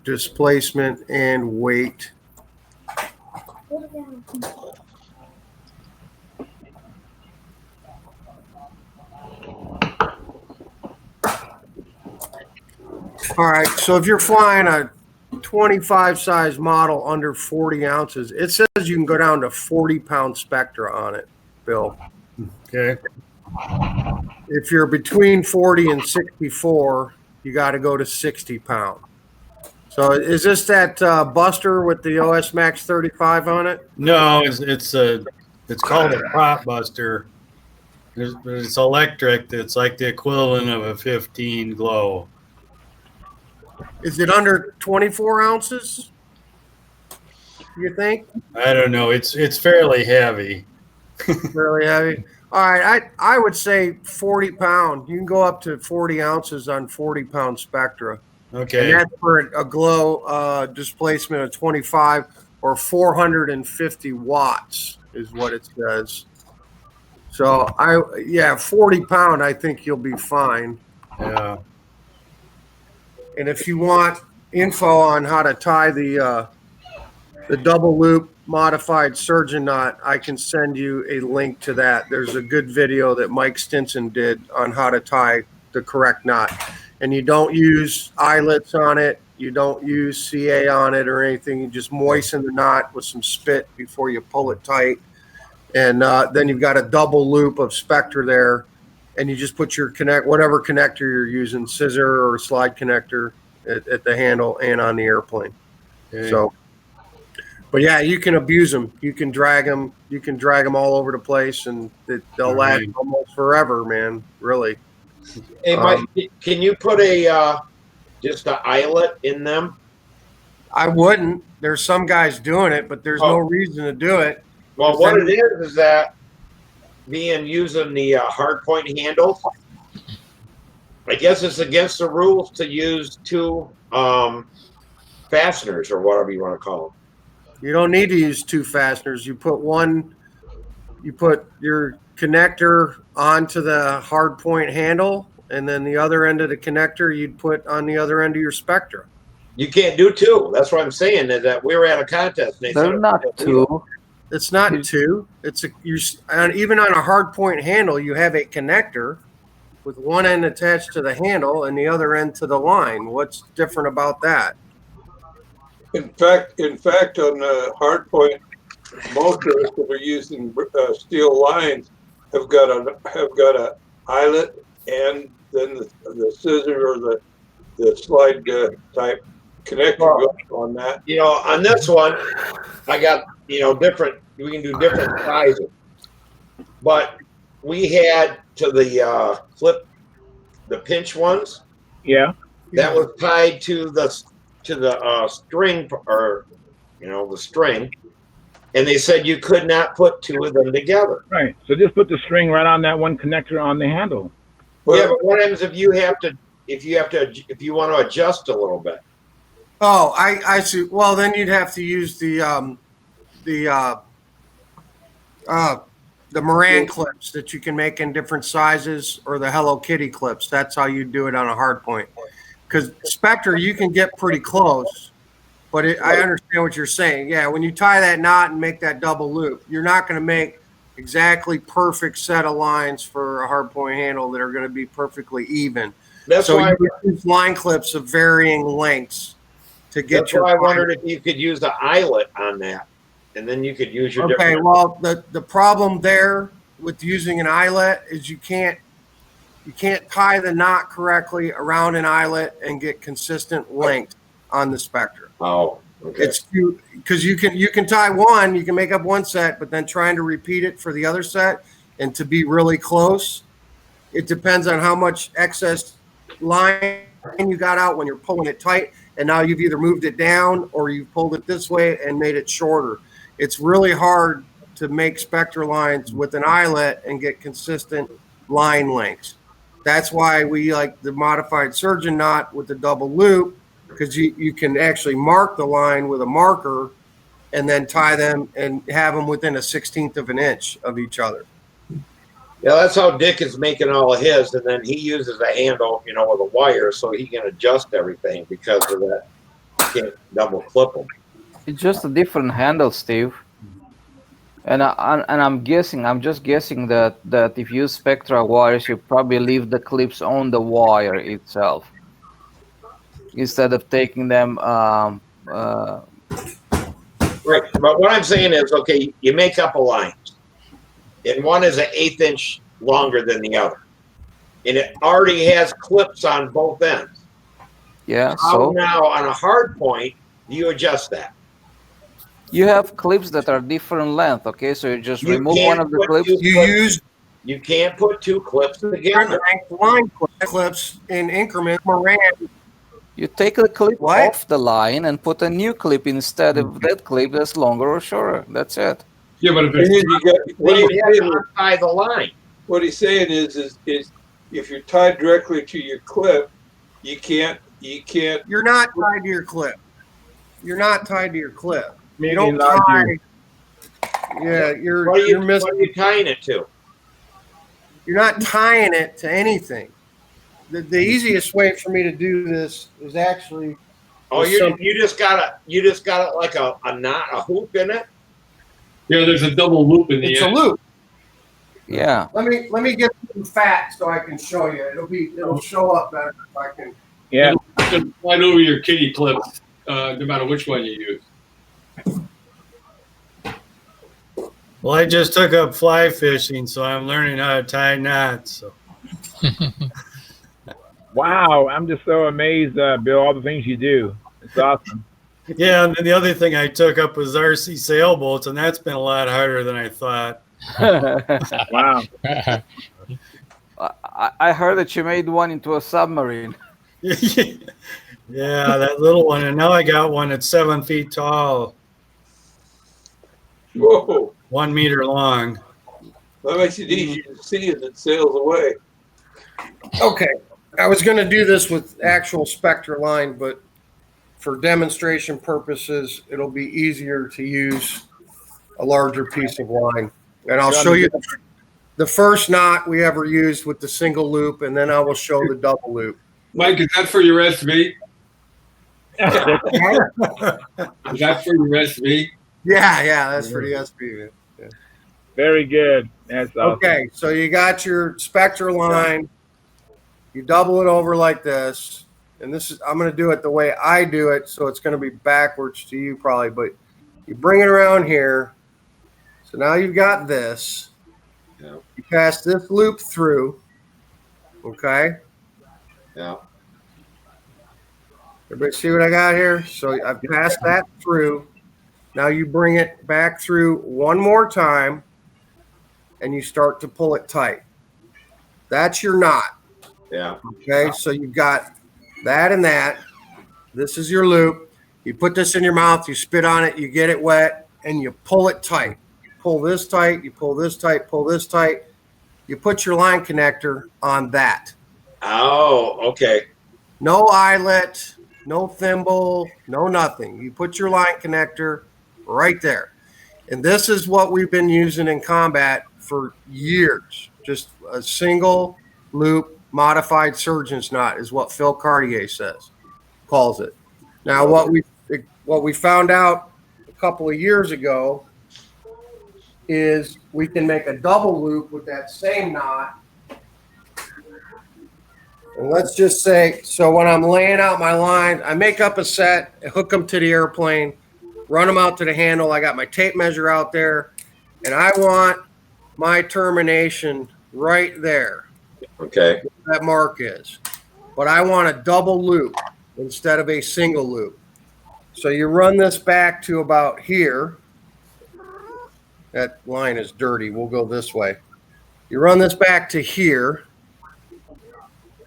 displacement and weight. All right, so if you're flying a 25 size model under 40 ounces, it says you can go down to 40 pound Spectra on it, Bill. Okay. If you're between 40 and 64, you got to go to 60 pound. So is this that Buster with the OS Max 35 on it? No, it's called a prop buster. It's electric. It's like the equivalent of a 15 glow. Is it under 24 ounces? You think? I don't know. It's fairly heavy. Fairly heavy. All right, I would say 40 pound. You can go up to 40 ounces on 40 pound Spectra. Okay. And that's for a glow displacement of 25 or 450 watts is what it says. So 40 pound, I think you'll be fine. Yeah. And if you want info on how to tie the double loop modified surgeon knot, I can send you a link to that. There's a good video that Mike Stinson did on how to tie the correct knot. And you don't use eyelets on it. You don't use CA on it or anything. You just moisten the knot with some spit before you pull it tight. And then you've got a double loop of Spectra there. And you just put your whatever connector you're using, scissor or slide connector at the handle and on the airplane. Okay. So, but yeah, you can abuse them. You can drag them. You can drag them all over the place, and they'll last almost forever, man. Really. Hey, Mike, can you put a just the eyelet in them? I wouldn't. There's some guys doing it, but there's no reason to do it. Well, what it is that using the hard point handles, I guess it's against the rules to use two fasteners or whatever you want to call them. You don't need to use two fasteners. You put your connector onto the hard point handle, and then the other end of the connector you'd put on the other end of your Spectra. You can't do two. That's what I'm saying. Is that we were at a contest. And They're not two. It's not two. It's even on a hard point handle, you have a connector with one end attached to the handle and the other end to the line. What's different about that? In fact, on the hard point, most of us that are using steel lines have got a eyelet and then the scissor or the slide type connector goes on that. You know, on this one, I got different. We can do different sizes, but we had to the clip, the pinch ones. Yeah. That was tied to the string, or the string, and they said you could not put two of them together. Right. So just put the string right on that one connector on the handle. Well, yeah, but what happens if you want to adjust a little bit? Oh, I see. Well, then you'd have to use the Moran clips that you can make in different sizes, or the Hello Kitty clips. That's how you do it on a hard point. Because Spectra, you can get pretty close, but I understand what you're saying. Yeah, when you tie that knot and make that double loop, you're not going to make exactly perfect set of lines for a hard point handle that are going to be perfectly even. That's why you use line clips of varying lengths to get that's why I wondered if you could use the eyelet on that, and then you could use your different. Well, the problem there with using an eyelet is you can't tie the knot correctly around an eyelet and get consistent length on the Spectra. Oh, okay. It's because you can tie one, you can make up one set, but then trying to repeat it for the other set and to be really close, it depends on how much excess line you got out when you're pulling it tight, and now you've either moved it down or you've pulled it this way and made it shorter. It's really hard to make Spectra lines with an eyelet and get consistent line lengths. That's why we like the modified surgeon knot with the double loop, because you can actually mark the line with a marker and then tie them and have them within a 1/16 of an inch of each other. Yeah, that's how Dick is making all of his, and then he uses a handle, with a wire, so he can adjust everything because of that. You can't double clip them. It's just a different handle, Steve. And I'm just guessing that if you use Spectra wires, you probably leave the clips on the wire itself instead of taking them. Right, but what I'm saying is, okay, you make up a line, and one is an 1/8 inch longer than the other, and it already has clips on both ends. Yeah. How now on a hard point do you adjust that? You have clips that are different length, okay? So you just remove one of the clips. You can't put two clips together. Line clips in increments. Moran. You take the clip off the line and put a new clip instead of that clip that's longer or shorter. That's it. Yeah, but if tie the line. What he's saying is if you're tied directly to your clip, you can't. You're not tied to your clip. You're not tied to your clip. You Maybe don't tie. Yeah, What you're missing. are you tying it to? You're not tying it to anything. The easiest way for me to do this is actually. Oh, you just got it like a knot, a hoop in it. Yeah, there's a double loop in the It's end. a loop. Yeah. Let me get some facts so I can show you. It'll show up better if I can. Yeah. Just slide over your kitty clips, no matter which one you use. Well, I just took up fly fishing, so I'm learning how to tie knots. So. Wow, I'm just so amazed, Bill, all the things you do. It's awesome. Yeah, and then the other thing I took up was RC sailboats, and that's been a lot harder than I thought. Wow. I heard that you made one into a submarine. Yeah, that little one. And now I got one that's 7 feet tall, Whoa, 1 meter long. that makes it easy to see as it sails away. Okay, I was going to do this with actual Spectre line, but for demonstration purposes, it'll be easier to use a larger piece of line. And I'll show you the first knot we ever used with the single loop, and then I will show the double loop. Mike, is that for your SV? Is that for your SV? Yeah, that's for the SP. Yeah. Very good. That's awesome. Okay, so you got your Spectre line. You double it over like this. And this is, I'm going to do it the way I do it, so it's going to be backwards to you probably, but you bring it around here. So now you've got this. Yeah. You pass this loop through. Okay. Yeah. Everybody see what I got here? So I've passed that through. Now you bring it back through one more time and you start to pull it tight. That's your knot. Yeah. Okay. So you've got that and that. This is your loop. You put this in your mouth, you spit on it, you get it wet, and you pull it tight. You pull this tight, you pull this tight, pull this tight. You put your line connector on that. Oh, okay. No eyelet, no thimble, no nothing. You put your line connector right there. And this is what we've been using in combat for years. Just a single loop modified surgeon's knot is what Phil Cartier calls it. Now, what we found out a couple of years ago is we can make a double loop with that same knot. And let's just say, so when I'm laying out my line, I make up a set, hook them to the airplane, run them out to the handle. I got my tape measure out there, and I want my termination right there. Okay. That mark is. But I want a double loop instead of a single loop. So you run this back to about here. That line is dirty. We'll go this way. You run this back to here.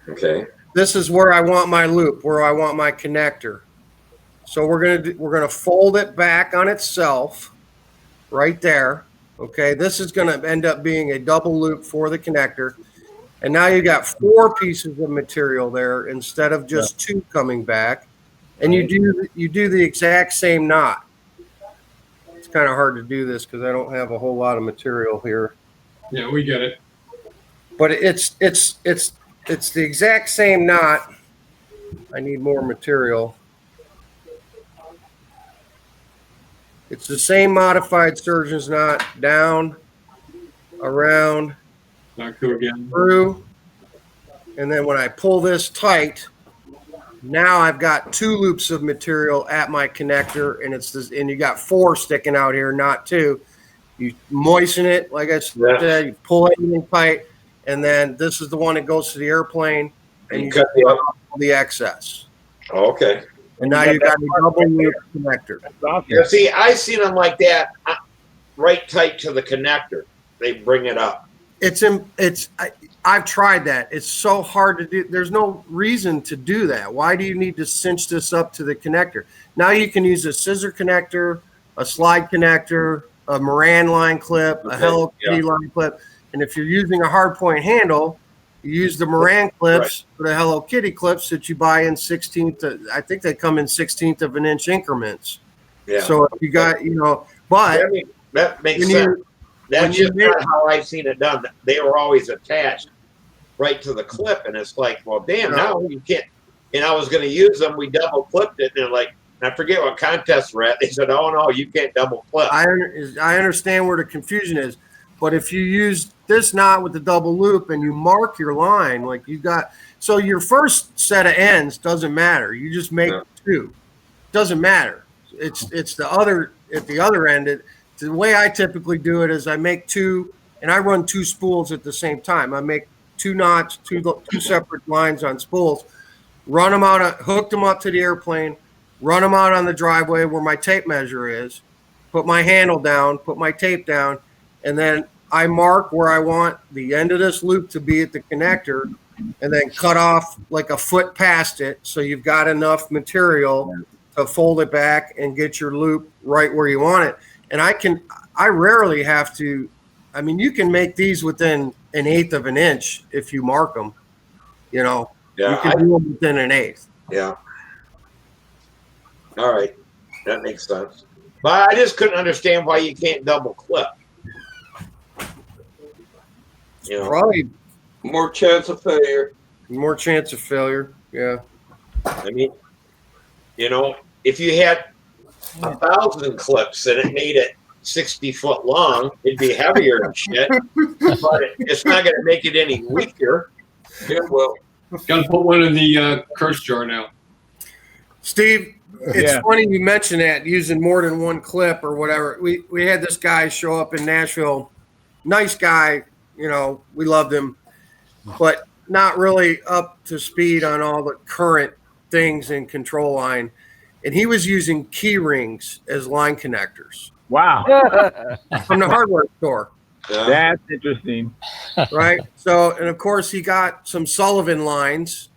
Okay. This is where I want my loop, where I want my connector. So we're gonna fold it back on itself, right there. Okay, this is gonna end up being a double loop for the connector, and now you got 4 pieces of material there instead of just 2 coming back, and you do the exact same knot. It's kind of hard to do this because I don't have a whole lot of material here. Yeah, we get it. But it's the exact same knot. I need more material. It's the same modified surgeon's knot, down, around, Back to again. through, and then when I pull this tight, now I've got 2 loops of material at my connector, and and you got 4 sticking out here, not 2. You moisten it, like I said, you pull everything tight, and then this is the one that goes to the airplane, and you cut the excess. Okay. And now you got a double loop connector. That's awesome. Yeah, see, I seen them like that, right tight to the connector. They bring it up. I've tried that. It's so hard to do. There's no reason to do that. Why do you need to cinch this up to the connector? Now you can use a scissor connector, a slide connector, a Moran line clip, a Hello Kitty line clip. And if you're using a hard point handle, you use the Moran clips or the Hello Kitty clips that you buy in 16th. I think they come in 16th of an inch increments. Yeah. So if you got, but that makes sense. That's just not how I've seen it done. They were always attached right to the clip, and it's like, well, damn, now you can't. And I was going to use them. We double clipped it, and they're like, I forget what contest we're at. They said, oh no, you can't double clip. I understand where the confusion is, but if you use this knot with the double loop and you mark your line, like you got, so your first set of ends doesn't matter. You just make 2. Doesn't matter. It's the other at the other end. The way I typically do it is I make 2, and I run 2 spools at the same time. I make 2 knots, 2 separate lines on spools, run them out, hook them up to the airplane, run them out on the driveway where my tape measure is, put my handle down, put my tape down, and then I mark where I want the end of this loop to be at the connector, and then cut off like a foot past it, so you've got enough material to fold it back and get your loop right where you want it. And I rarely have to. I mean, you can make these within 1/8 of an inch if you mark them. You know, Yeah, you can do them within 1/8. Yeah. All right, that makes sense. But I just couldn't understand why you can't double clip. You know, Probably More chance of failure. more chance of failure. Yeah. I mean, you know, if you had 1,000 clips and it made it 60 foot long, it'd be heavier and shit. But it's not going to make it any weaker. Yeah, well, Got to put one in the curse jar now. Steve, it's Yeah. funny you mentioned that, using more than one clip or whatever. We had this guy show up in Nashville. Nice guy, you know, we loved him, but not really up to speed on all the current things in control line. And he was using key rings as line connectors Wow, from the hardware store, that's interesting. right? So, and of course, he got some Sullivan lines,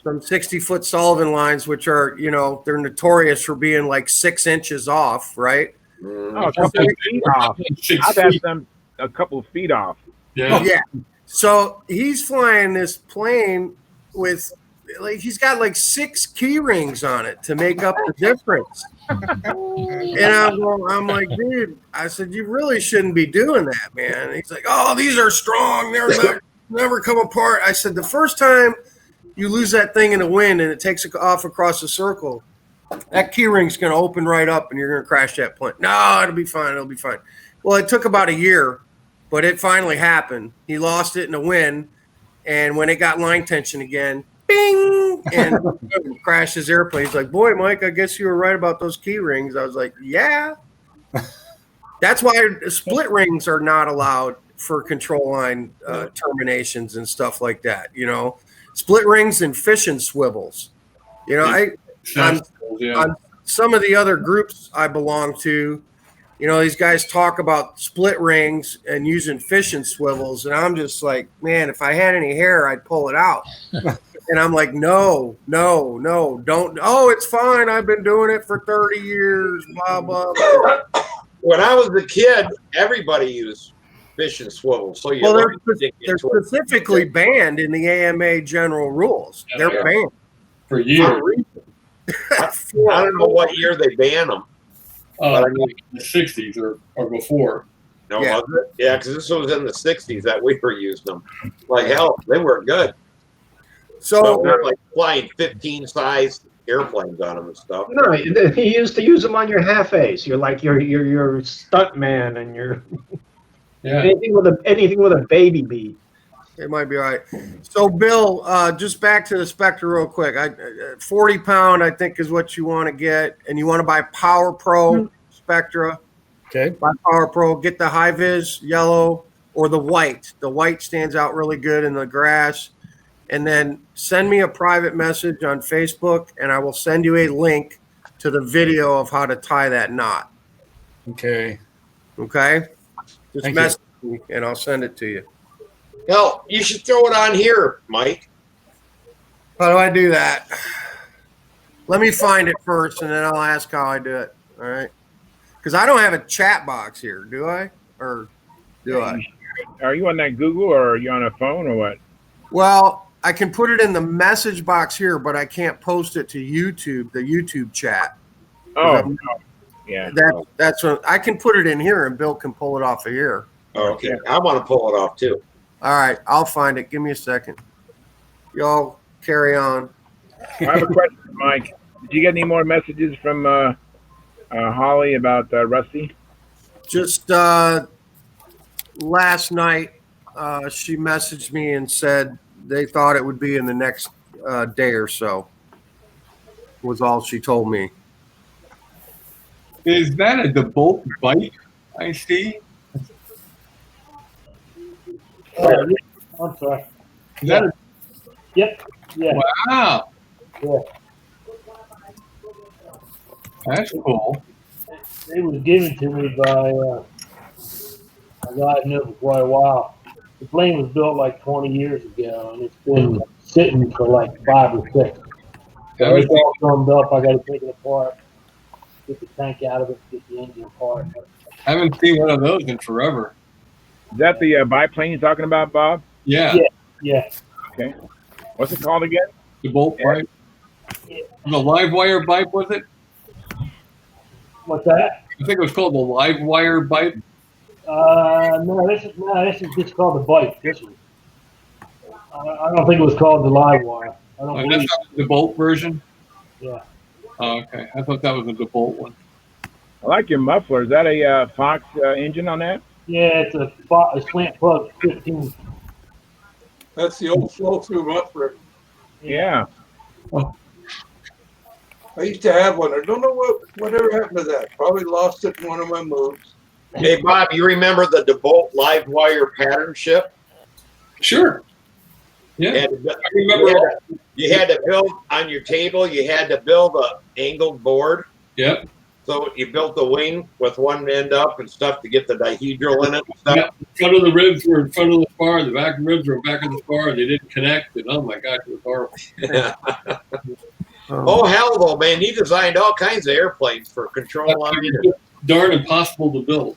some 60-foot Sullivan lines, which are, you know, they're notorious for being like 6 inches off, right? Oh, a couple of feet off. I've had them a couple of feet off. Yeah. Yeah. So he's flying this plane with, like, he's got like 6 key rings on it to make up the difference. And I'm like, dude, I said, you really shouldn't be doing that, man. And he's like, oh, these are strong. They're never come apart. I said, the first time you lose that thing in the wind and it takes it off across the circle, that key ring's going to open right up and you're going to crash that plane. No, it'll be fine. It'll be fine. Well, it took about a year, but it finally happened. He lost it in the wind. And when it got line tension again, bing, and crashed his airplane. He's like, boy, Mike, I guess you were right about those key rings. I was like, yeah. That's why split rings are not allowed for control line terminations and stuff like that. You know, split rings and fishing swivels. You know, on some of the other groups I belong to, you know, these guys talk about split rings and using fishing swivels. And I'm just like, man, if I had any hair, I'd pull it out. And I'm like, no, don't. Oh, it's fine. I've been doing it for 30 years, blah, blah, blah. when I was a kid, everybody used fishing swivels. So they're specifically banned in the AMA general rules. They're banned. For years. I don't know what year they banned them. I mean, the 60s or before. No, was it? Yeah, because this was in the 60s that we were using them. Like, hell, they were good. So we were like flying 15 size airplanes on them and stuff. No, he used to use them on your half A's. You're like your stunt man and your anything with a baby beat. It might be all right. So, Bill, just back to the Spectre real quick. 40 pound, I think, is what you want to get, and you want to buy Power Pro Spectra. Okay. Buy Power Pro. Get the high vis yellow or the white. The white stands out really good in the grass. And then send me a private message on Facebook, and I will send you a link to the video of how to tie that knot. Okay. Okay? Just Thank message me, and I'll send it to you. Hell, you should throw it on here, Mike. How do I do that? Let me find it first, and then I'll ask how I do it. All right? Because I don't have a chat box here, do I? Or do I? Are you on that Google, or are you on a phone, or what? Well, I can put it in the message box here, but I can't post it to YouTube, the YouTube chat. Oh, no. Yeah. That's what I can put it in here, and Bill can pull it off of here. Okay, I want to pull it off too. All right, I'll find it. Give me a second. Y'all carry on. I have a question, Mike. Did you get any more messages from Holly about Rusty? Just last night, she messaged me and said they thought it would be in the next day or so. Was all she told me. Is that a debolt bite I see? I'm sorry. Is that Yep. Yeah. Wow. Yeah. That's cool. It was given to me by a guy I knew for quite a while. The plane was built like 20 years ago, and it's been sitting for like 5 or 6. So it's all gummed up. I got to take it apart, get the tank out of it, get the engine apart. I haven't seen one of those in forever. Is that the biplane you're talking about, Bob? Yeah. Yeah. Okay. What's it called again? The bolt pipe. Yeah. The live wire pipe, was it? What's that? I think it was called the live wire pipe. No, this is just called the bike. This one. I don't think it was called the live wire. I don't believe. That's not the bolt version? Yeah. Oh, okay. I thought that was the bolt one. I like your muffler. Is that a Fox engine on that? Yeah, it's a slant plug 15. That's the old flow-through muffler. Yeah. I used to have one. I don't know whatever happened to that. Probably lost it in one of my moves. Hey, Bob, you remember the DeBolt live wire pattern ship? Sure. Yeah. I remember. You had to build on your table. You had to build a angled board. Yep. So you built the wing with one end up and stuff to get the dihedral in it and stuff. Yeah. The front of the ribs were in front of the spar. The back ribs were back of the spar. They didn't connect. And oh my gosh, it was horrible. Yeah. Oh hell, though, man! He designed all kinds of airplanes for control on it. Darn impossible to build.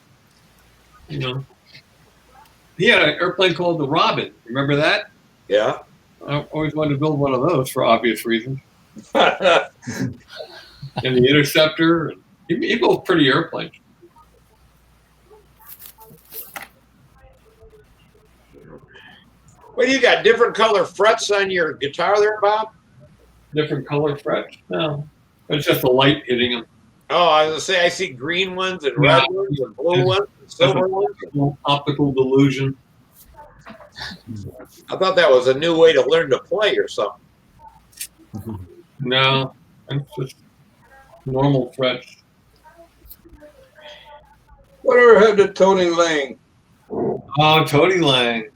You know. He had an airplane called the Robin. Remember that? Yeah. I always wanted to build one of those for obvious reasons. And the Interceptor. And he built pretty airplanes. Well, you got different color frets on your guitar there, Bob? Different color frets? No. It's just the light hitting them. Oh, I was going to say, I see green ones and red ones and blue ones and silver ones. Optical delusion. I thought that was a new way to learn to play or something. No. It's just normal frets. Whatever happened to Tony Lang? Oh, Tony Lang.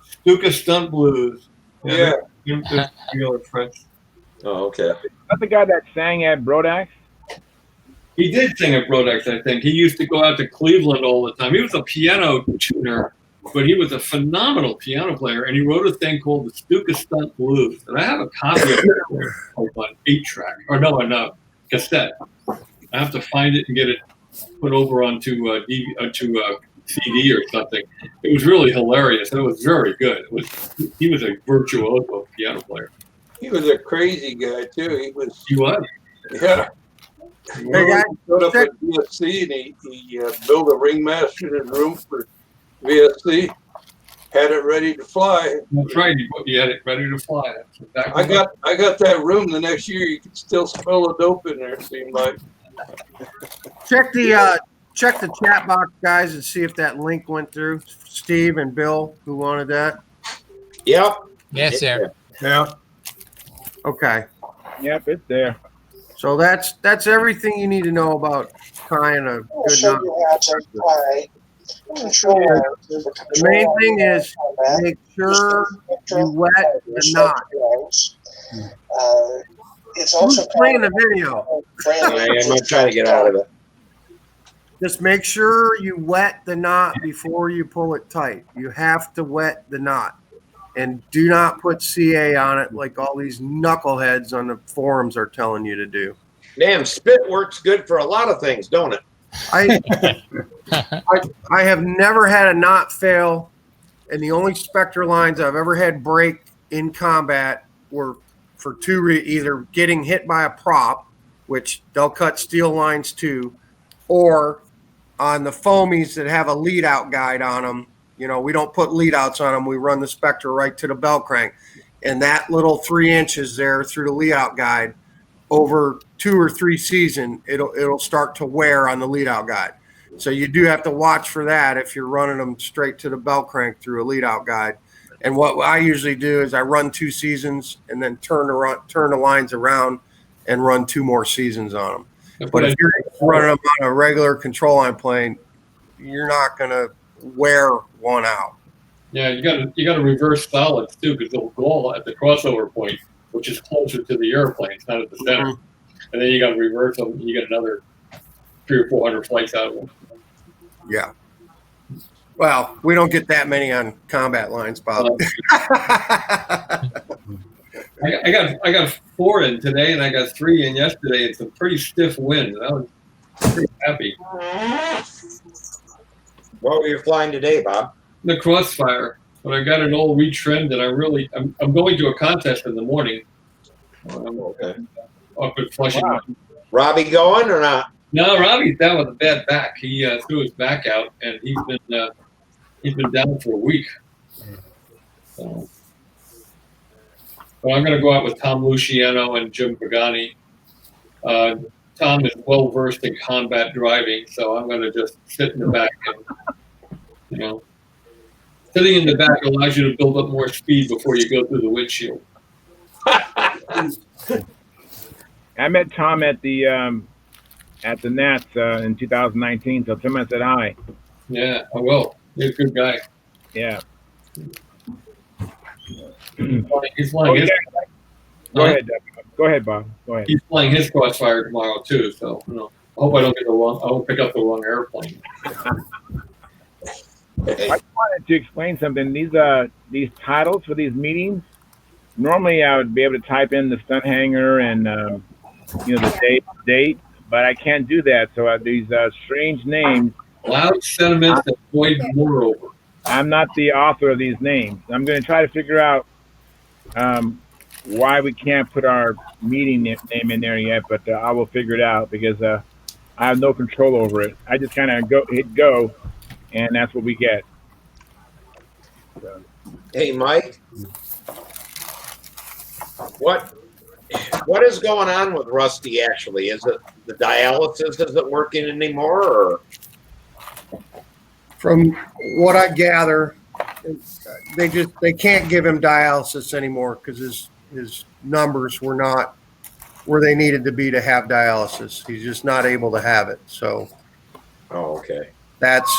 Stuka Stunt Blues. Yeah. Regular frets. Oh, okay. That's the guy that sang at Brodax? He did sing at Brodax, I think. He used to go out to Cleveland all the time. He was a piano tuner, but he was a phenomenal piano player, and he wrote a thing called the Stuka Stunt Blues. And I have a copy of it on 8-track. Or no, cassette. I have to find it and get it put over onto CD or something. It was really hilarious, and it was very good. He was a virtuoso piano player. He was a crazy guy too. He was. Yeah. He showed up at VSC and he built a ringmaster in his room for VSC. Had it ready to fly. That's right. He had it ready to fly. I got that room the next year. You could still smell the dope in there. It seemed like. Check the chat box, guys, and see if that link went through. Steve and Bill, who wanted that? Yep. Yes, sir. Yeah. Okay. Yep, it's there. So that's everything you need to know about tying a good knot. The main thing is make sure you wet the knot. Who's playing the video? I'm not trying to get out of it. Just make sure you wet the knot before you pull it tight. You have to wet the knot. And do not put CA on it like all these knuckleheads on the forums are telling you to do. Damn, spit works good for a lot of things, don't it? I have never had a knot fail, and the only Spectre lines I've ever had break in combat were for either getting hit by a prop, which they'll cut steel lines too, or on the foamies that have a lead out guide on them. You know, we don't put lead outs on them. We run the Spectre right to the bell crank. And that little 3 inches there through the lead out guide, over 2 or 3 seasons, it'll start to wear on the lead out guide. So you do have to watch for that if you're running them straight to the bell crank through a lead out guide. And what I usually do is I run 2 seasons and then turn the lines around and run 2 more seasons on them. But if you're running them on a regular control line plane, you're not going to wear one out. Yeah, you got to reverse solids too, because they'll go at the crossover point, which is closer to the airplane, it's not at the center. And then you got to reverse them, and you get another 300 or 400 flights out of them. Yeah. Well, we don't get that many on combat lines, Bob. I got 4 in today, and I got 3 in yesterday. It's a pretty stiff wind. I was pretty happy. What were you flying today, Bob? The Crossfire, but I got it all retrimmed, and I'm going to a contest in the morning. Okay. Up at Flushing. Wow. Robbie going or not? No, Robbie's down with a bad back. He threw his back out, and he's been down for a week. So, but I'm going to go out with Tom Luciano and Jim Pagani. Tom is well versed in combat driving, so I'm going to just sit in the back. And, sitting in the back allows you to build up more speed before you go through the windshield. I met Tom at the Nats in 2019. So Tim, I said hi. Yeah, I will. He's a good guy. Yeah. He's flying his. Go ahead, Go ahead, Bob. Go ahead. He's flying his Crossfire tomorrow too. So I hope I don't get I won't pick up the wrong airplane. I just wanted to explain something. These titles for these meetings. Normally, I would be able to type in the Stunt Hangar and the date, but I can't do that. So these strange names. Loud sentiments that void moreover. I'm not the author of these names. I'm going to try to figure out why we can't put our meeting name in there yet, but I will figure it out because I have no control over it. I just kind of hit go, and that's what we get. So. Hey, Mike. What is going on with Rusty? Actually, is it the dialysis isn't working anymore, or? From what I gather, they can't give him dialysis anymore because his numbers were not where they needed to be to have dialysis. He's just not able to have it. So, oh, okay. That's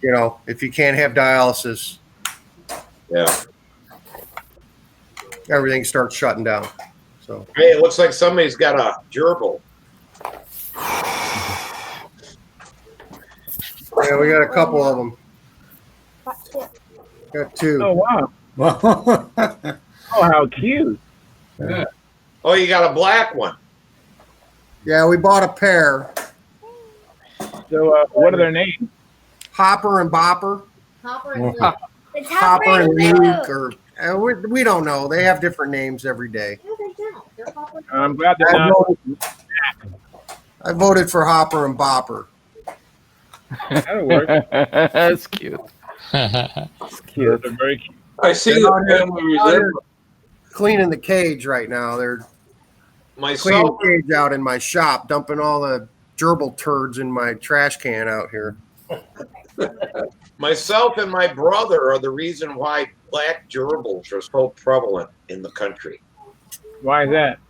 if you can't have dialysis, yeah, everything starts shutting down. So hey, it looks like somebody's got a gerbil. Yeah, we got a couple of them. Got 2. Oh wow! Oh, how cute! Yeah. Oh, you got a black one. Yeah, we bought a pair. So, what are their names? Hopper and Bopper. Hopper and Luke. It's Hopper and Luke, or we don't know. They have different names every day. No, they don't. They're Hopper. I'm glad they're not. I voted for Hopper and Bopper. That'll work. That's cute. It's cute. They're very cute. I see the family resemblance. Cleaning the cage right now. They're cleaning the cage out in my shop, dumping all the gerbil turds in my trash can out here. Myself and my brother are the reason why black gerbils are so prevalent in the country. Why is that?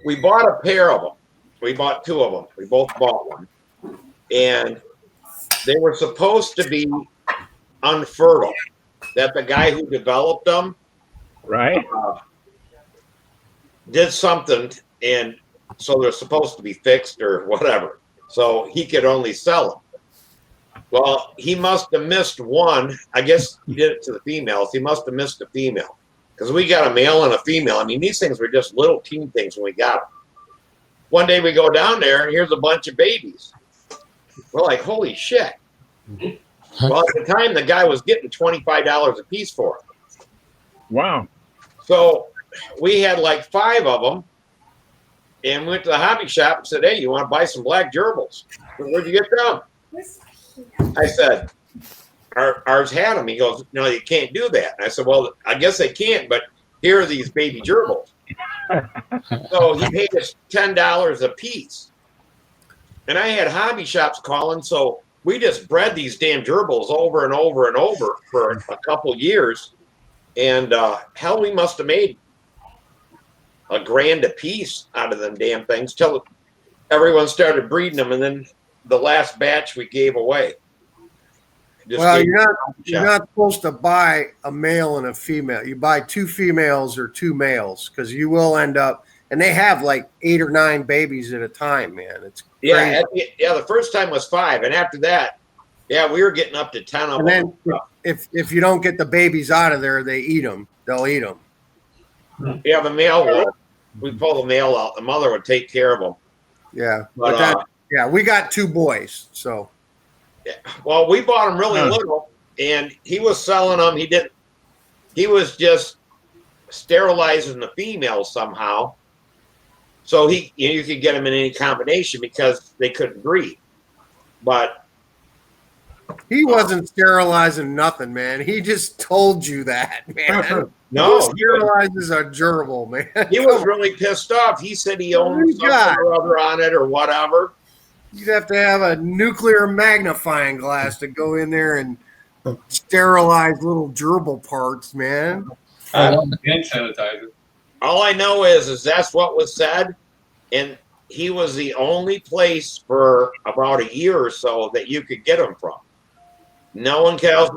We bought a pair of them. We bought 2 of them. We both bought one. And they were supposed to be unfertile. That the guy who developed them, right, did something, and so they're supposed to be fixed or whatever. So he could only sell them. Well, he must have missed one. I guess he did it to the females. He must have missed a female because we got a male and a female. I mean, these things were just little teen things when we got them. One day we go down there and here's a bunch of babies. We're like, holy shit. Well, at the time, the guy was getting $25 a piece for it. Wow. So we had like 5 of them and went to the hobby shop and said, hey, you want to buy some black gerbils? Where'd you get them? I said, ours had them. He goes, no, you can't do that. And I said, well, I guess they can't, but here are these baby gerbils. So he paid us $10 a piece. And I had hobby shops calling, so we just bred these damn gerbils over and over and over for a couple years. And hell, we must have made $1,000 a piece out of them damn things till everyone started breeding them. And then the last batch we gave away. Well, you're not supposed to buy a male and a female. You buy 2 females or 2 males because you will end up, and they have like 8 or 9 babies at a time, man. It's crazy. Yeah. The first time was 5, and after that, Yeah, we were getting up to 10 of And them. then if you don't get the babies out of there, they eat them. They'll eat them. Yeah, the male will. We pull the male out. The mother would take care of them. Yeah, But, yeah, we got 2 boys, so. Well, we bought them really little, and he was selling them. He was just sterilizing the females somehow. So you could get them in any combination because they couldn't breed. But he wasn't sterilizing nothing, man. He just told you that, man. No, who sterilizes a gerbil, man? He was really pissed off. He said he owned something or other on it or whatever. You'd have to have a nuclear magnifying glass to go in there and sterilize little gerbil parts, man. Hand sanitizer. All I know is that's what was said, and he was the only place for about a year or so that you could get them from. No one else,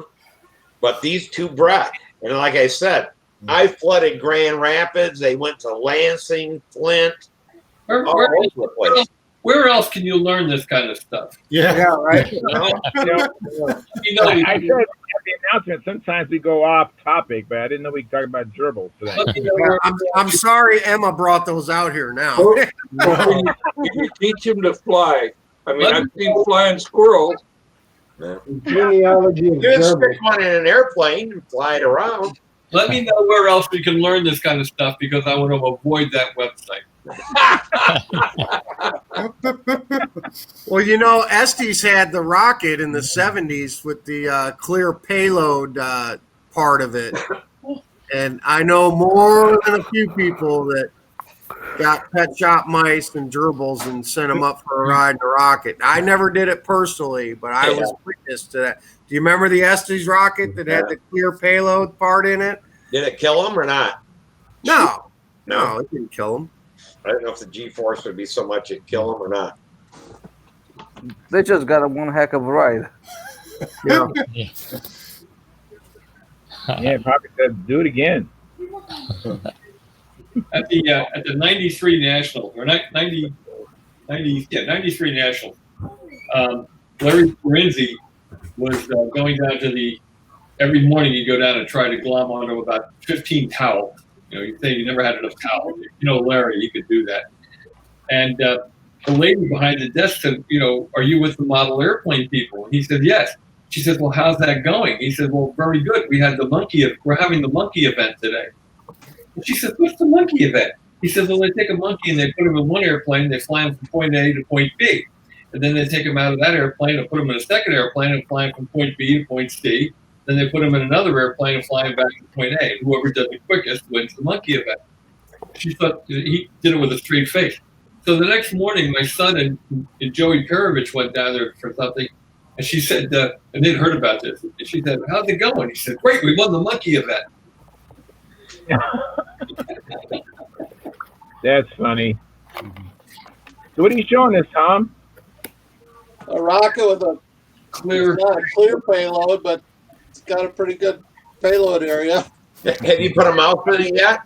but these 2 bred. And like I said, I flooded Grand Rapids. They went to Lansing, Flint, all over the place. Where else can you learn this kind of stuff? Yeah, right. I said at the announcement, sometimes we go off topic, but I didn't know we could talk about gerbils today. I'm sorry Emma brought those out here now. You teach him to fly. I mean, I've seen flying squirrels. Genealogy of You just gerbils. stick one in an airplane and fly it around. Let me know where else we can learn this kind of stuff because I want to avoid that website. Well, you know, Estes had the rocket in the 70s with the clear payload part of it. And I know more than a few people that got pet shop mice and gerbils and sent them up for a ride in a rocket. I never did it personally, but I was witness to that. Do you remember the Estes rocket that had the clear payload part in it? Did it kill them or not? No, it didn't kill them. I don't know if the G-force would be so much it'd kill them or not. They just got one heck of a ride. Yeah. Yeah, probably said do it again. At the 93 National, or 93 National, Larry Ferenzi was going down to every morning he'd go down and try to glom onto about 15 towels. You know, you say you never had enough towels. You know, Larry, you could do that. And the lady behind the desk said, you know, are you with the model airplane people? And he said, yes. She said, well, how's that going? He said, well, very good. We're having the monkey event today. And she said, what's the monkey event? He said, well, they take a monkey and they put him in one airplane, they fly him from point A to point B. And then they take him out of that airplane and put him in a second airplane and fly him from point B to point C. Then they put him in another airplane and fly him back to point A. Whoever does it quickest wins the monkey event. She thought he did it with a straight face. So the next morning, my son and Joey Perovich went down there for something. And she said, and they'd heard about this. And she said, how's it going? He said, great, we won the monkey event. That's funny. So what are you showing us, Tom? A rocket with a clear payload, but it's got a pretty good payload area. Have you put a mouse in it yet?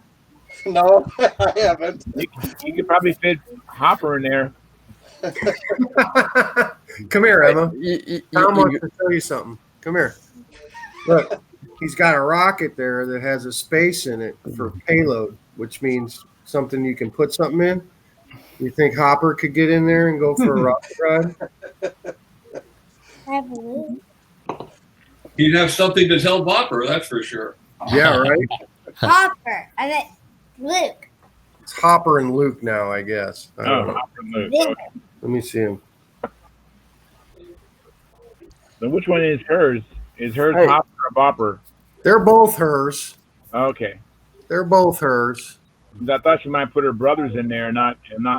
No, I haven't. You could probably fit Hopper in there. Come here, Emma. Tom wants to show you something. Come here. Look, he's got a rocket there that has a space in it for payload, which means something you can put something in. You think Hopper could get in there and go for a rocket ride? He'd have something to tell Hopper, that's for sure. Yeah, right? Hopper. I meant Luke. It's Hopper and Luke now, I guess. I don't know. Hopper and Luke. Okay. Let me see him. So which one is hers? Is hers Hey. Hopper or Bopper? They're both hers. Okay. They're both hers. I thought she might put her brothers in there and not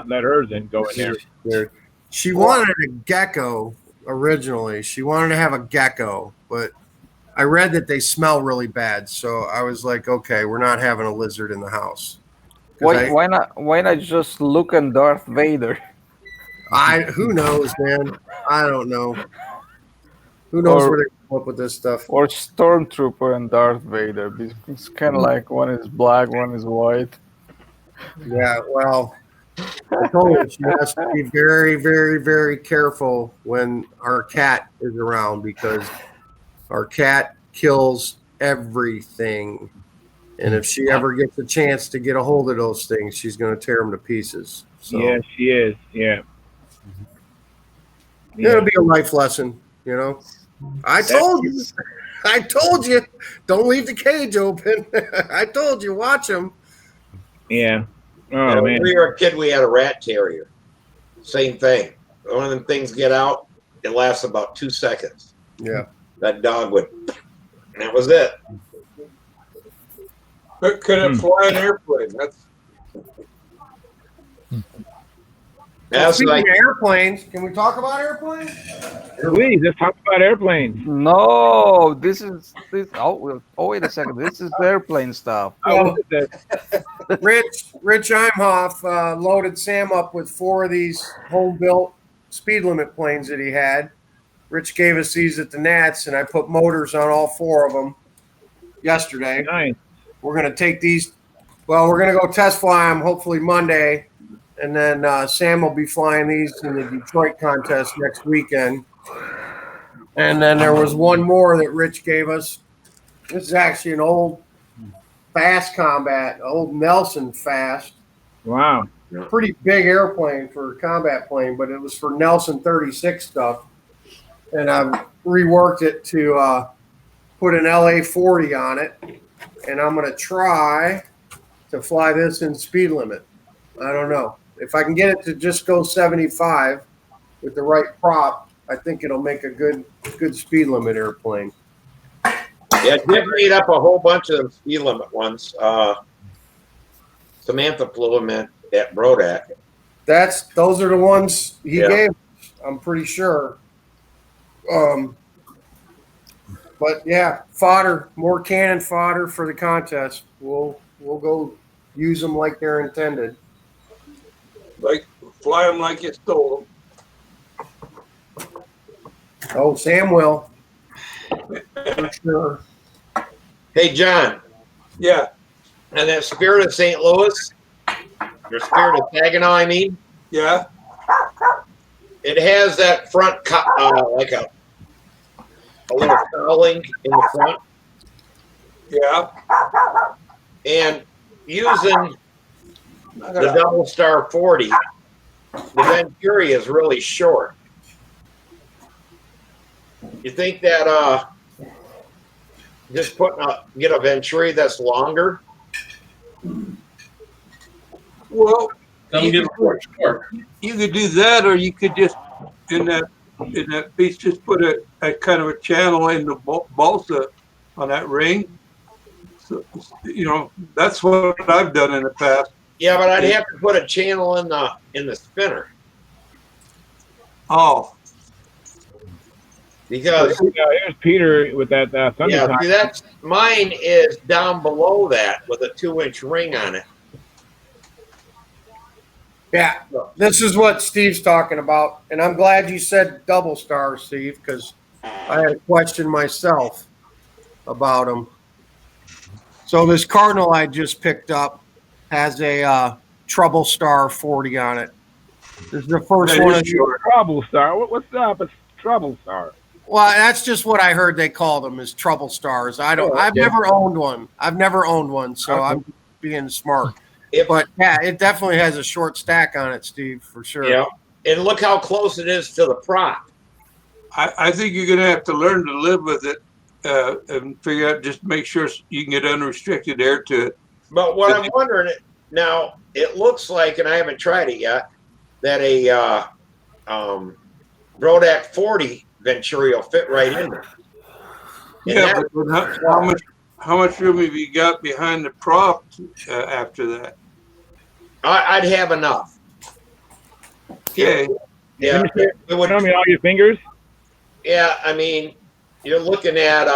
let hers in go in there. She wanted a gecko originally. She wanted to have a gecko, but I read that they smell really bad. So I was like, okay, we're not having a lizard in the house. Why not just Luke and Darth Vader? Who knows, man? I don't know. Who knows where they come up with this stuff? Or Stormtrooper and Darth Vader. It's kind of like one is black, one is white. Yeah, well, I told her she has to be very, very, very careful when our cat is around because our cat kills everything. And if she ever gets a chance to get a hold of those things, she's going to tear them to pieces. So Yes, she is. Yeah. it'll be a life lesson, you know. I told you. I told you. Don't leave the cage open. I told you. Watch them. Yeah. Oh, And man. when we were a kid, we had a rat terrier. Same thing. One of them things get out, it lasts about 2 seconds. Yeah. That dog would, and that was it. But could it fly an airplane? That's Speaking like of airplanes, can we talk about airplanes? Please, let's talk about airplanes. No, this. Oh, wait a second. This is airplane stuff. Well, Rich Imhoff loaded Sam up with 4 of these home-built speed limit planes that he had. Rich gave us these at the Nats, and I put motors on all 4 of them yesterday. Nice. We're going to take these. Well, we're going to go test fly them hopefully Monday, and then Sam will be flying these in the Detroit contest next weekend. And then there was one more that Rich gave us. This is actually an old Fast Combat, old Nelson Fast. Wow. Pretty big airplane for a combat plane, but it was for Nelson 36 stuff. And I've reworked it to put an LA 40 on it. And I'm going to try to fly this in speed limit. I don't know. If I can get it to just go 75 with the right prop, I think it'll make a good speed limit airplane. Yeah, Jim made up a whole bunch of them speed limit ones. Samantha flew them at Brodak. Those are the ones he Yeah. gave us, I'm pretty sure. But yeah, more cannon fodder for the contest. We'll go use them like they're intended. Like fly them like you stole Oh, Sam will. For sure. Hey, John. Yeah. And that Spirit of St. Louis, or Spirit of Saginaw, I mean. Yeah. It has that front, like a little cowling in the front. Yeah. And using the Double Star 40, the Venturi is really short. You think that just get a Venturi that's longer? Well, you could do that, or you could just in that piece just put a kind of a channel in the balsa on that ring. So, that's what I've done in the past. Yeah, but I'd have to put a channel in the spinner. Oh. Because here's Peter with that see, that's mine is down below that with a 2-inch ring on it. Yeah, this is what Steve's talking about, and I'm glad you said Double Star, Steve, because I had a question myself about them. So this Cardinal I just picked up has a Trouble Star 40 on it. This is the first one. Trouble Star. What's up? It's Trouble Star. Well, that's just what I heard they call them is Trouble Stars. I've never owned one, so I'm being smart. But yeah, it definitely has a short stack on it, Steve, for sure. Yeah, and look how close it is to the prop. I think you're going to have to learn to live with it and figure out, just make sure you can get unrestricted air to it. But what I'm wondering now, it looks like, and I haven't tried it yet, that a Brodak 40 Venturi will fit right in there. Yeah, but how much room have you got behind the prop after that? I'd have enough. Okay. Yeah. Show me all your fingers. Yeah, I mean, you're looking at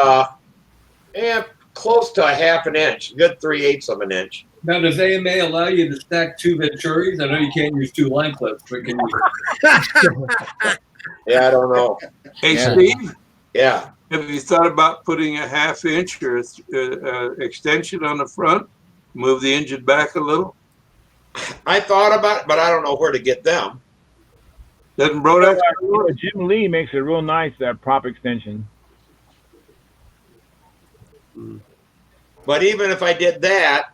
close to a half an inch, good 3/8 of an inch. Now, does AMA allow you to stack 2 Venturis? I know you can't use 2 line clips, but can you? Yeah, I don't know. Hey, Steve? Yeah. Have you thought about putting a 1/2 inch or extension on the front? Move the engine back a little? I thought about it, but I don't know where to get them. Doesn't Brodex? Jim Lee makes a real nice prop extension. But even if I did that,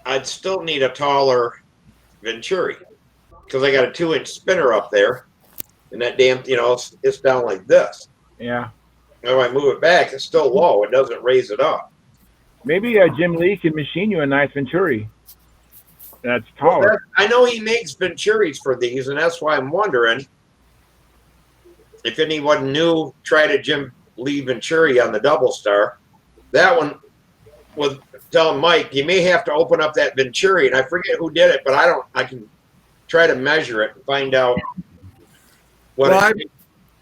I'd still need a taller Venturi because I got a 2-inch spinner up there, and that damn, it's down like this. Yeah. Now if I move it back, it's still low. It doesn't raise it up. Maybe Jim Lee can machine you a nice Venturi. That's taller. Well, I know he makes Venturis for these, and that's why I'm wondering if anyone new tried a Jim Lee Venturi on the Double Star. That one was telling Mike, you may have to open up that Venturi, and I forget who did it, but I can try to measure it and find out what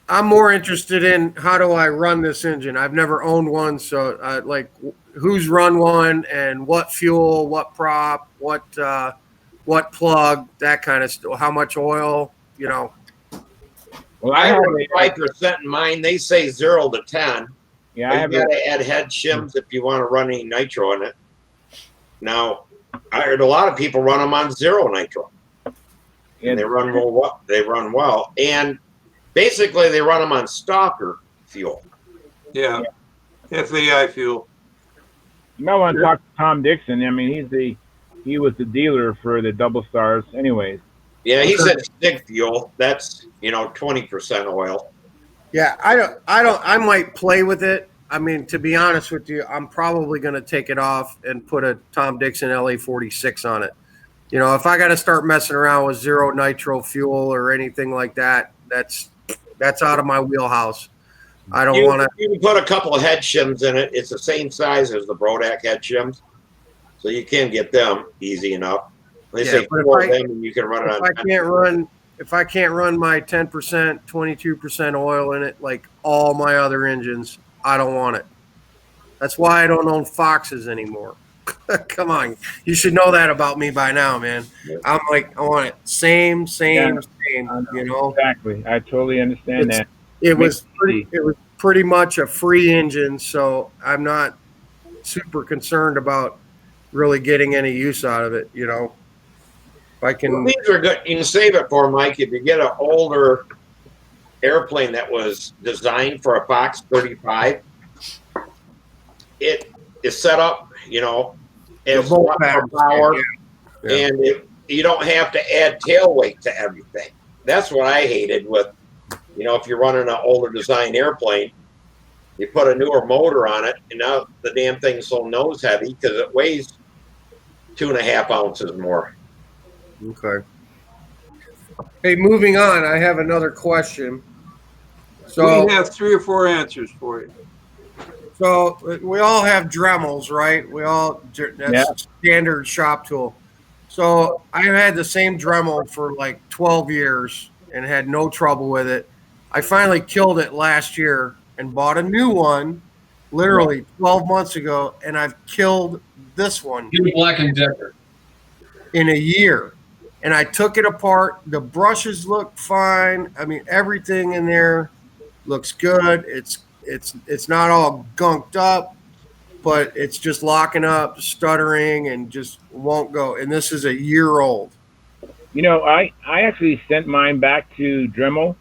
I'm more interested in how do I run this engine. I've never owned one, so like who's run one and what fuel, what prop, what plug, that kind of stuff. How much oil, Well, I have 5% in mine. They say 0 to 10. Yeah, you got to add head shims if you want to run any nitro in it. Now, I heard a lot of people run them on 0 nitro, and they run well. They run well, and basically they run them on stalker fuel. Yeah, FAI fuel. You might want to talk to Tom Dixon. I mean, he was the dealer for the Double Stars, anyways. Yeah, he said stick fuel. That's 20% oil. Yeah, I might play with it. I mean, to be honest with you, I'm probably going to take it off and put a Tom Dixon LA46 on it. If I got to start messing around with 0 nitro fuel or anything like that, that's out of my wheelhouse. I don't want to. You can put a couple of head shims in it. It's the same size as the Brodak head shims, so you can get them easy enough. They say 4 of them, and you can run it on. If I can't run my 10%, 22% oil in it, like all my other engines, I don't want it. That's why I don't own Foxes anymore. Come on. You should know that about me by now, man. I'm like, I want it same, Exactly. I totally understand that. It was pretty much a free engine, so I'm not super concerned about really getting any use out of it, If I can. Well, these are good. You can save it for Mike if you get an older airplane that was designed for a Fox 35. It is set up, it's a lot more power, and you don't have to add tail weight to everything. That's what I hated with, if you're running an older design airplane, you put a newer motor on it, and now the damn thing's so nose heavy because it weighs 2.5 ounces more. Okay. Hey, moving on, I have another question. So we have 3 or 4 answers for you. So we all have Dremels, right? That's standard shop tool. So I had the same Dremel for like 12 years and had no trouble with it. I finally killed it last year and bought a new one, literally 12 months ago, and I've killed this one. Get a Black & Decker. In a year. And I took it apart. The brushes look fine. I mean, everything in there looks good. It's not all gunked up, but it's just locking up, stuttering, and just won't go. And this is a year old. I actually sent mine back to Dremel,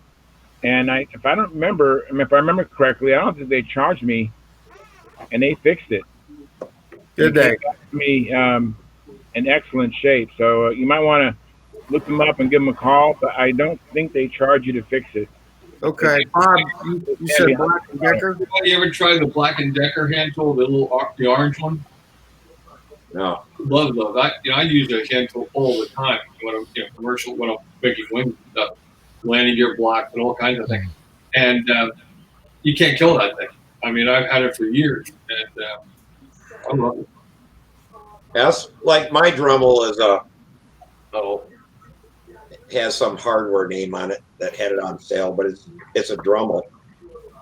and if I remember correctly, I don't think they charged me, and they fixed it. Did they? Me in excellent shape. So you might want to look them up and give them a call, but I don't think they charge you to fix it. Okay, Bob, you said Black & Decker? You ever tried the Black & Decker hand tool, the orange one? No. Love those. I use a hand tool all the time when I'm commercial, when I'm making wings and stuff, landing gear blocks and all kinds of things. And you can't kill that thing. I mean, I've had it for years, and I love it. That's like my Dremel is has some hardware name on it that had it on sale, but it's a Dremel.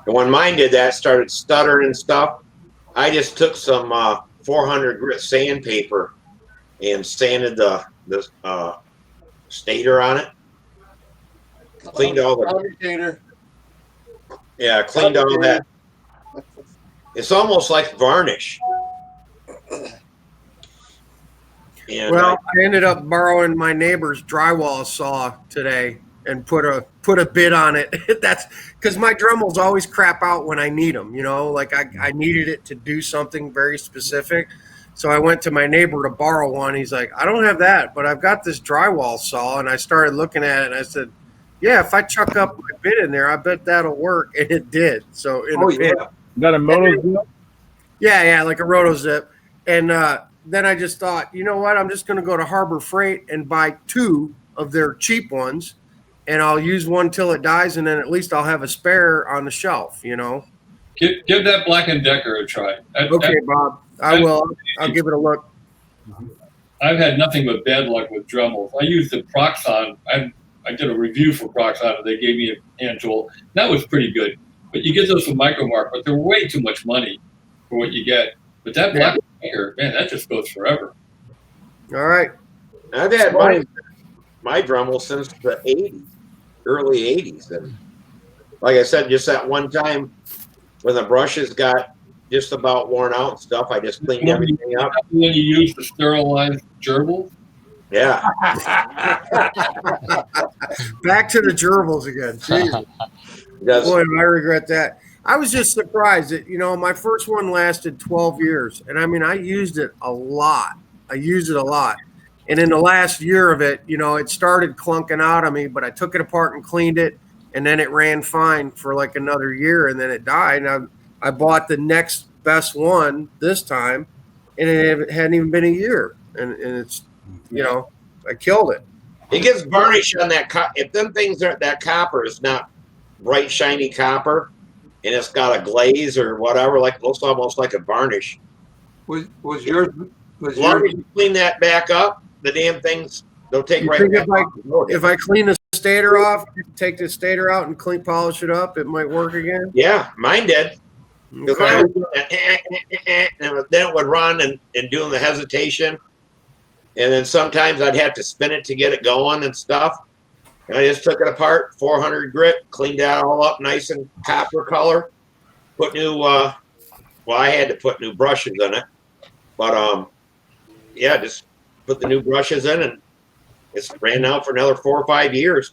And when mine did that, started stuttering and stuff, I just took some 400 grit sandpaper and sanded the stator on it. Cleaned all the cleaned all that. It's almost like varnish. And Well, I ended up borrowing my neighbor's drywall saw today and put a bit on it. That's because my Dremels always crap out when I need them. Like I needed it to do something very specific. So I went to my neighbor to borrow one. He's like, I don't have that, but I've got this drywall saw. And I started looking at it and I said, yeah, if I chuck up my bit in there, I bet that'll work. And it did. So in a bit. Is that a moto zip? Yeah, like a roto zip. And then I just thought, you know what? I'm just going to go to Harbor Freight and buy 2 of their cheap ones, and I'll use one till it dies, and then at least I'll have a spare on the shelf. Give that Black & Decker a try. Okay, Bob. I will. I'll give it a look. I've had nothing but bad luck with Dremels. I used the Proxon. I did a review for Proxon, and they gave me a hand tool. That was pretty good. But you get those from Micromark, but they're way too much money for what you get. But that Black & Decker, man, that just goes forever. All right. I've had my Dremel since the 80s, early 80s. And like I said, just that one time when the brushes got just about worn out and stuff, I just cleaned everything up. When you use the sterilized gerbils? Yeah. Back to the gerbils again. Jesus. Boy, I regret that. I was just surprised that, my first one lasted 12 years. And I mean, I used it a lot. And in the last year of it, it started clunking out on me, but I took it apart and cleaned it. And then it ran fine for like another year, and then it died. And I bought the next best one this time, and it hadn't even been a year. And it's, I killed it. It gets varnish on that. If them things aren't, that copper is not bright, shiny copper, and it's got a glaze or whatever, looks almost like a varnish. Was yours? As long as you clean that back up, the damn things they'll take right back off. If I clean the stator off, take the stator out and polish it up, it might work again. Yeah, mine did. Okay. And then it would run and doing the hesitation. And then sometimes I'd have to spin it to get it going and stuff. And I just took it apart, 400 grit, cleaned that all up nice and copper color. Put new, I had to put new brushes in it. But, just put the new brushes in, and it's ran now for another 4 or 5 years.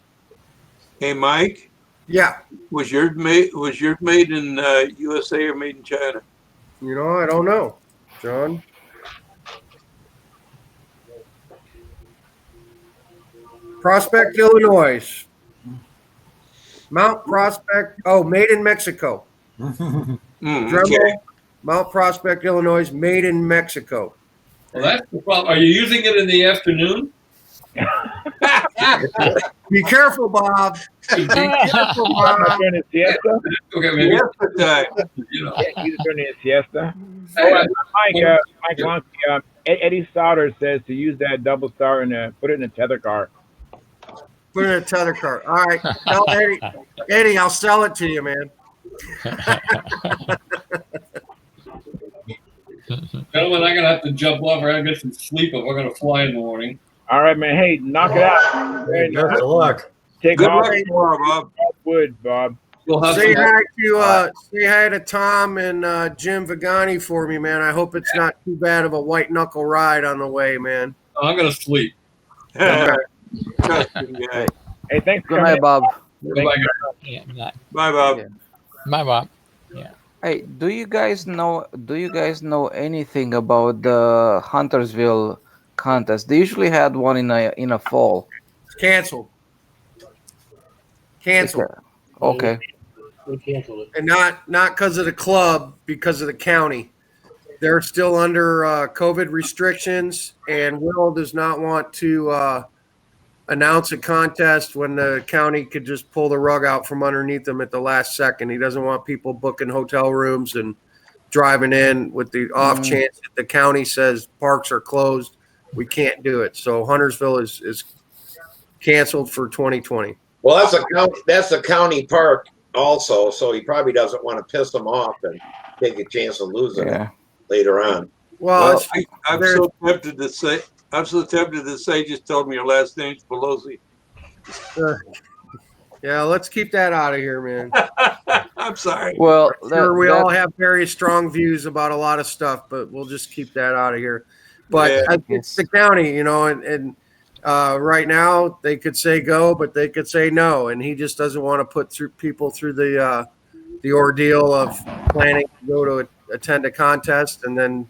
Hey, Mike. Yeah. Was yours made in USA or made in China? I don't know, John. Prospect, Illinois. Mount Prospect. Oh, made in Mexico. Dremel, Mount Prospect, Illinois, made in Mexico. Well, that's the problem. Are you using it in the afternoon? Be careful, Bob. Be careful, Bob. Okay, maybe. Yeah, he's turning a siesta. Mike Lonsky, Eddie Sauter says to use that double star and put it in a tether car. Put it in a tether car. All right. Tell Eddie, I'll sell it to you, man. Gentlemen, I'm going to have to jump off. We're going to get some sleep if we're going to fly in the morning. All right, man. Hey, knock it out. Best of luck. Take Good off luck tomorrow, Bob. wood, Bob. We'll have Say some hi to Tom and Jim Vigani for me, man. I hope it's not too bad of a white knuckle ride on the way, man. I'm going to sleep. Okay. Hey, thanks. Good night, Bob. Bye, Yeah, Bye, Bob. Yeah. my Bob. Yeah. Hey, do you guys know anything about the Huntersville contest? They usually had one in a fall. It's canceled. Okay. We canceled it. And not because of the club, because of the county. They're still under COVID restrictions, and Will does not want to announce a contest when the county could just pull the rug out from underneath them at the last second. He doesn't want people booking hotel rooms and driving in with the off chance that the county says parks are closed. We can't do it. So Huntersville is canceled for 2020. Well, that's a county park also, so he probably doesn't want to piss them off and take a chance of losing it later on. Well, I'm so tempted to say, just tell me your last name's Pelosi. Yeah, let's keep that out of here, man. I'm sorry. Well, we all have very strong views about a lot of stuff, but we'll just keep that out of here. But Yeah. it's the county, and right now they could say go, but they could say no, and he just doesn't want to put people through the ordeal of planning to go to attend a contest, and then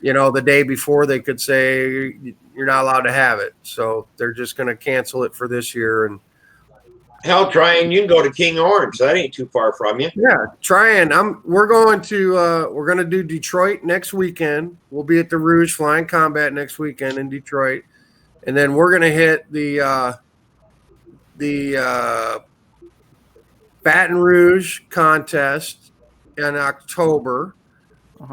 the day before they could say you're not allowed to have it. So they're just going to cancel it for this year. And Hell, trying you can go to King Orange. That ain't too far from you. yeah, trying. We're going to do Detroit next weekend. We'll be at the Rouge Flying Combat next weekend in Detroit, and then we're going to hit the Baton Rouge contest in October,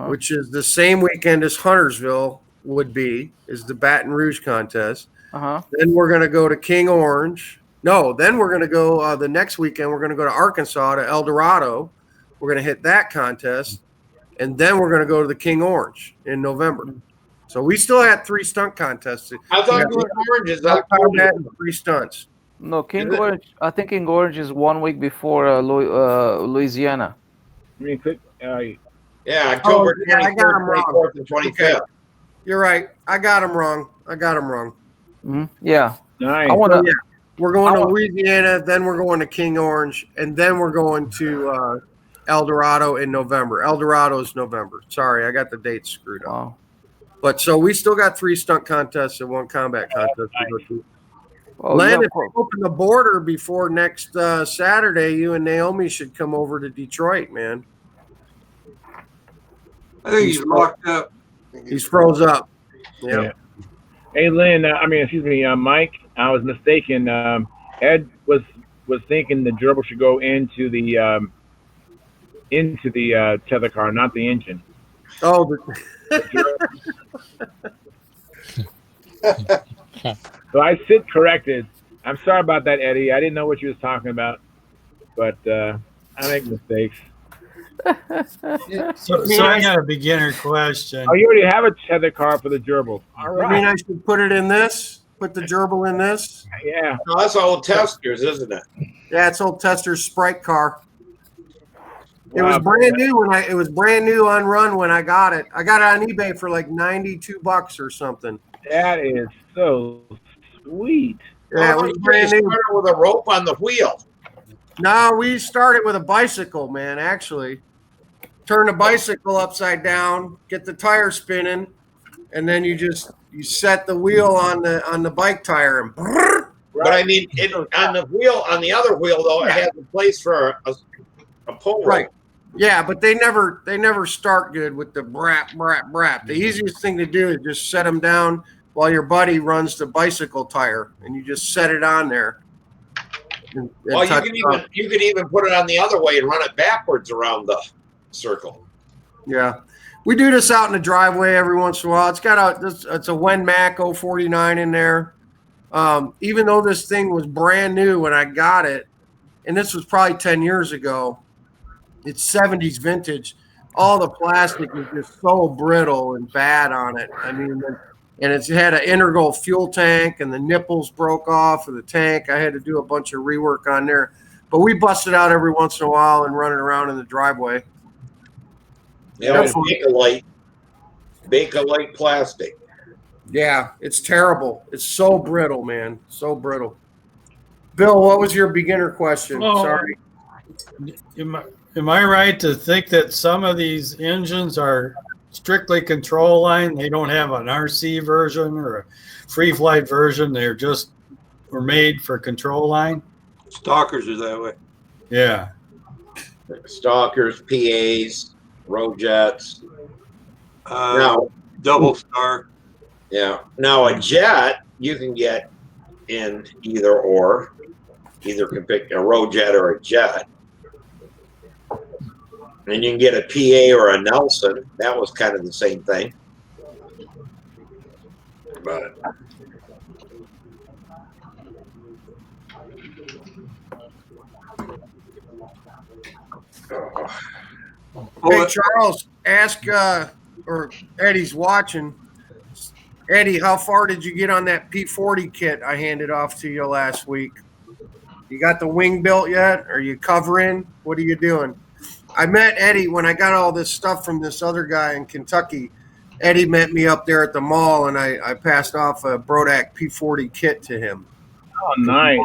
which is the same weekend as Huntersville would be, is the Baton Rouge contest. Then we're going to go to King Orange. No, then we're going to go the next weekend. We're going to go to Arkansas to El Dorado. We're going to hit that contest. And then we're going to go to the King Orange in November. So we still had 3 stunt contests. I thought King Orange is October. And 3 stunts. No, King Orange. I think King Orange is 1 week before Louisiana. Yeah, October 24th, 24th, and 25th. Okay. You're right. I got them wrong. Yeah. Nice. We're going to Louisiana, then we're going to King Orange, and then we're going to El Dorado in November. El Dorado is November. Sorry, I got the dates screwed up. Wow. But so we still got 3 stunt contests and 1 combat contest to go to. Oh, Len, yeah, if you open the border before next Saturday, you and Naomi should come over to Detroit, man. I think he's locked up. He's froze up. Yeah. Hey, Lynn. Mike. I was mistaken. Ed was thinking the gerbil should go into the tether car, not the engine. Oh. So I sit corrected. I'm sorry about that, Eddie. I didn't know what you was talking about, but I make mistakes. So I got a beginner question. Oh, you already have a tether car for the gerbil. All right. I mean, I should put it in this. Put the gerbil in this. Yeah. No, that's old Testers, isn't it? Yeah, it's old Tester's Sprite car. It was brand new it was brand new unrun when I got it. I got it on eBay for like $92 or something. That is so sweet. Yeah, it was brand new. Started with a rope on the wheel. No, we started with a bicycle, man. Actually, turn the bicycle upside down, get the tire spinning, and then you set the wheel on the bike tire and. But I mean, on the other wheel though, it has a place for a pole. Right. Yeah, but they never start good with the brap, brap, brap. The easiest thing to do is just set them down while your buddy runs the bicycle tire, and you just set it on there. Well, you can even put it on the other way and run it backwards around the circle. Yeah, we do this out in the driveway every once in a while. It's got it's a Wenmac 049 in there. Even though this thing was brand new when I got it, and this was probably 10 years ago. It's 70s vintage. All the plastic is just so brittle and bad on it. I mean, and it's had an integral fuel tank, and the nipples broke off of the tank. I had to do a bunch of rework on there. But we bust it out every once in a while and run it around in the driveway. Yeah, Bakelite plastic. Yeah, it's terrible. It's so brittle, man. So brittle. Bill, what was your beginner question? Sorry. Am I right to think that some of these engines are strictly control line? They don't have an RC version or a free flight version. They're just were made for control line. Stalkers are that way. Yeah. Stalkers, PAs, road jets. Now, double star. Yeah. Now a jet you can get in either or. Either can pick a road jet or a jet. And you can get a PA or a Nelson. That was kind of the same thing. But hey, Charles, ask or Eddie's watching. Eddie, how far did you get on that P40 kit I handed off to you last week? You got the wing built yet? Are you covering? What are you doing? I met Eddie when I got all this stuff from this other guy in Kentucky. Eddie met me up there at the mall, and I passed off a Brodak P40 kit to him. Oh, nice.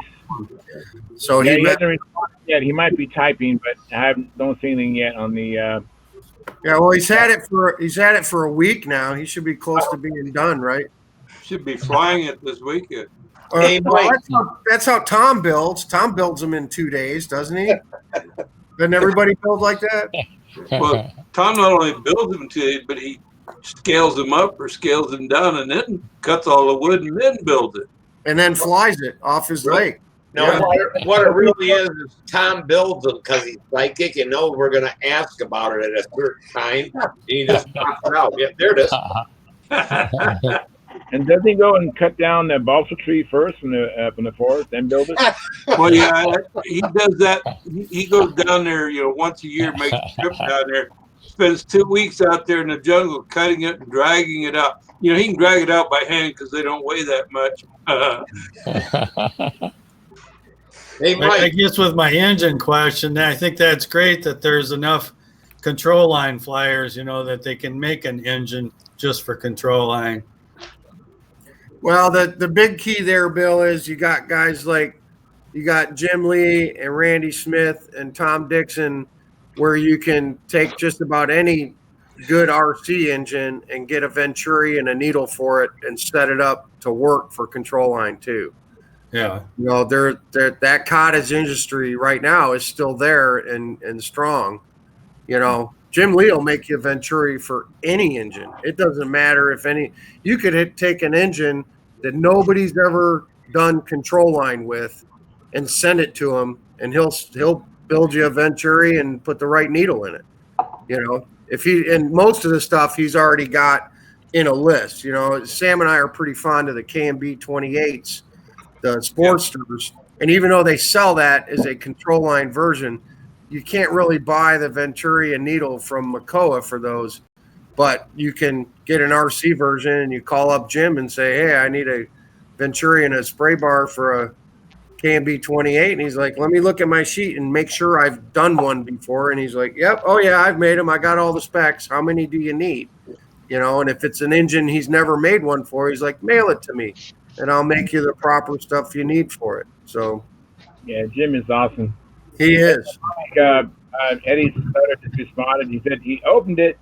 So yeah, he he met. hasn't responded yet. He might be typing, but don't see anything yet on the. Yeah, well, he's had it for a week now. He should be close to being done, right? Should be flying it this weekend. Hey, Well, Mike. that's how Tom builds. Tom builds them in 2 days, doesn't he? Doesn't everybody build like that? Well, Tom not only builds them today, but he scales them up or scales them down and then cuts all the wood and then builds it. And then flies it off his lake. No, Yeah. what it really is Tom builds them because he's psychic and knows we're going to ask about it at a certain time. And he just pops it out. Yeah, there it is. And doesn't he go and cut down the balsam tree first from the forest, then build it? Well, yeah, he does that. He goes down there, once a year, makes a trip down there, spends 2 weeks out there in the jungle cutting it and dragging it out. He can drag it out by hand because they don't weigh that much. Hey, Mike. I guess with my engine question, I think that's great that there's enough control line flyers, that they can make an engine just for control line. Well, the big key there, Bill, is you got guys like Jim Lee and Randy Smith and Tom Dixon, where you can take just about any good RC engine and get a Venturi and a needle for it and set it up to work for control line too. Yeah. That cottage industry right now is still there and strong. Jim Lee will make you a Venturi for any engine. It doesn't matter if you could take an engine that nobody's ever done control line with and send it to him, and he'll build you a Venturi and put the right needle in it. And most of the stuff he's already got in a list. Sam and I are pretty fond of the KMB 28s, the Sportsters, and even though they sell that as a control line version, you can't really buy the Venturi and needle from Makoa for those, but you can get an RC version and you call up Jim and say, hey, I need a Venturi and a spray bar for a KMB 28. And he's like, let me look at my sheet and make sure I've done one before. And he's like, yep. Oh yeah, I've made them. I got all the specs. How many do you need? And if it's an engine he's never made one for, he's like, mail it to me and I'll make you the proper stuff you need for it. So yeah, Jim is awesome. He is. Eddie Sutter just responded. He said he opened it.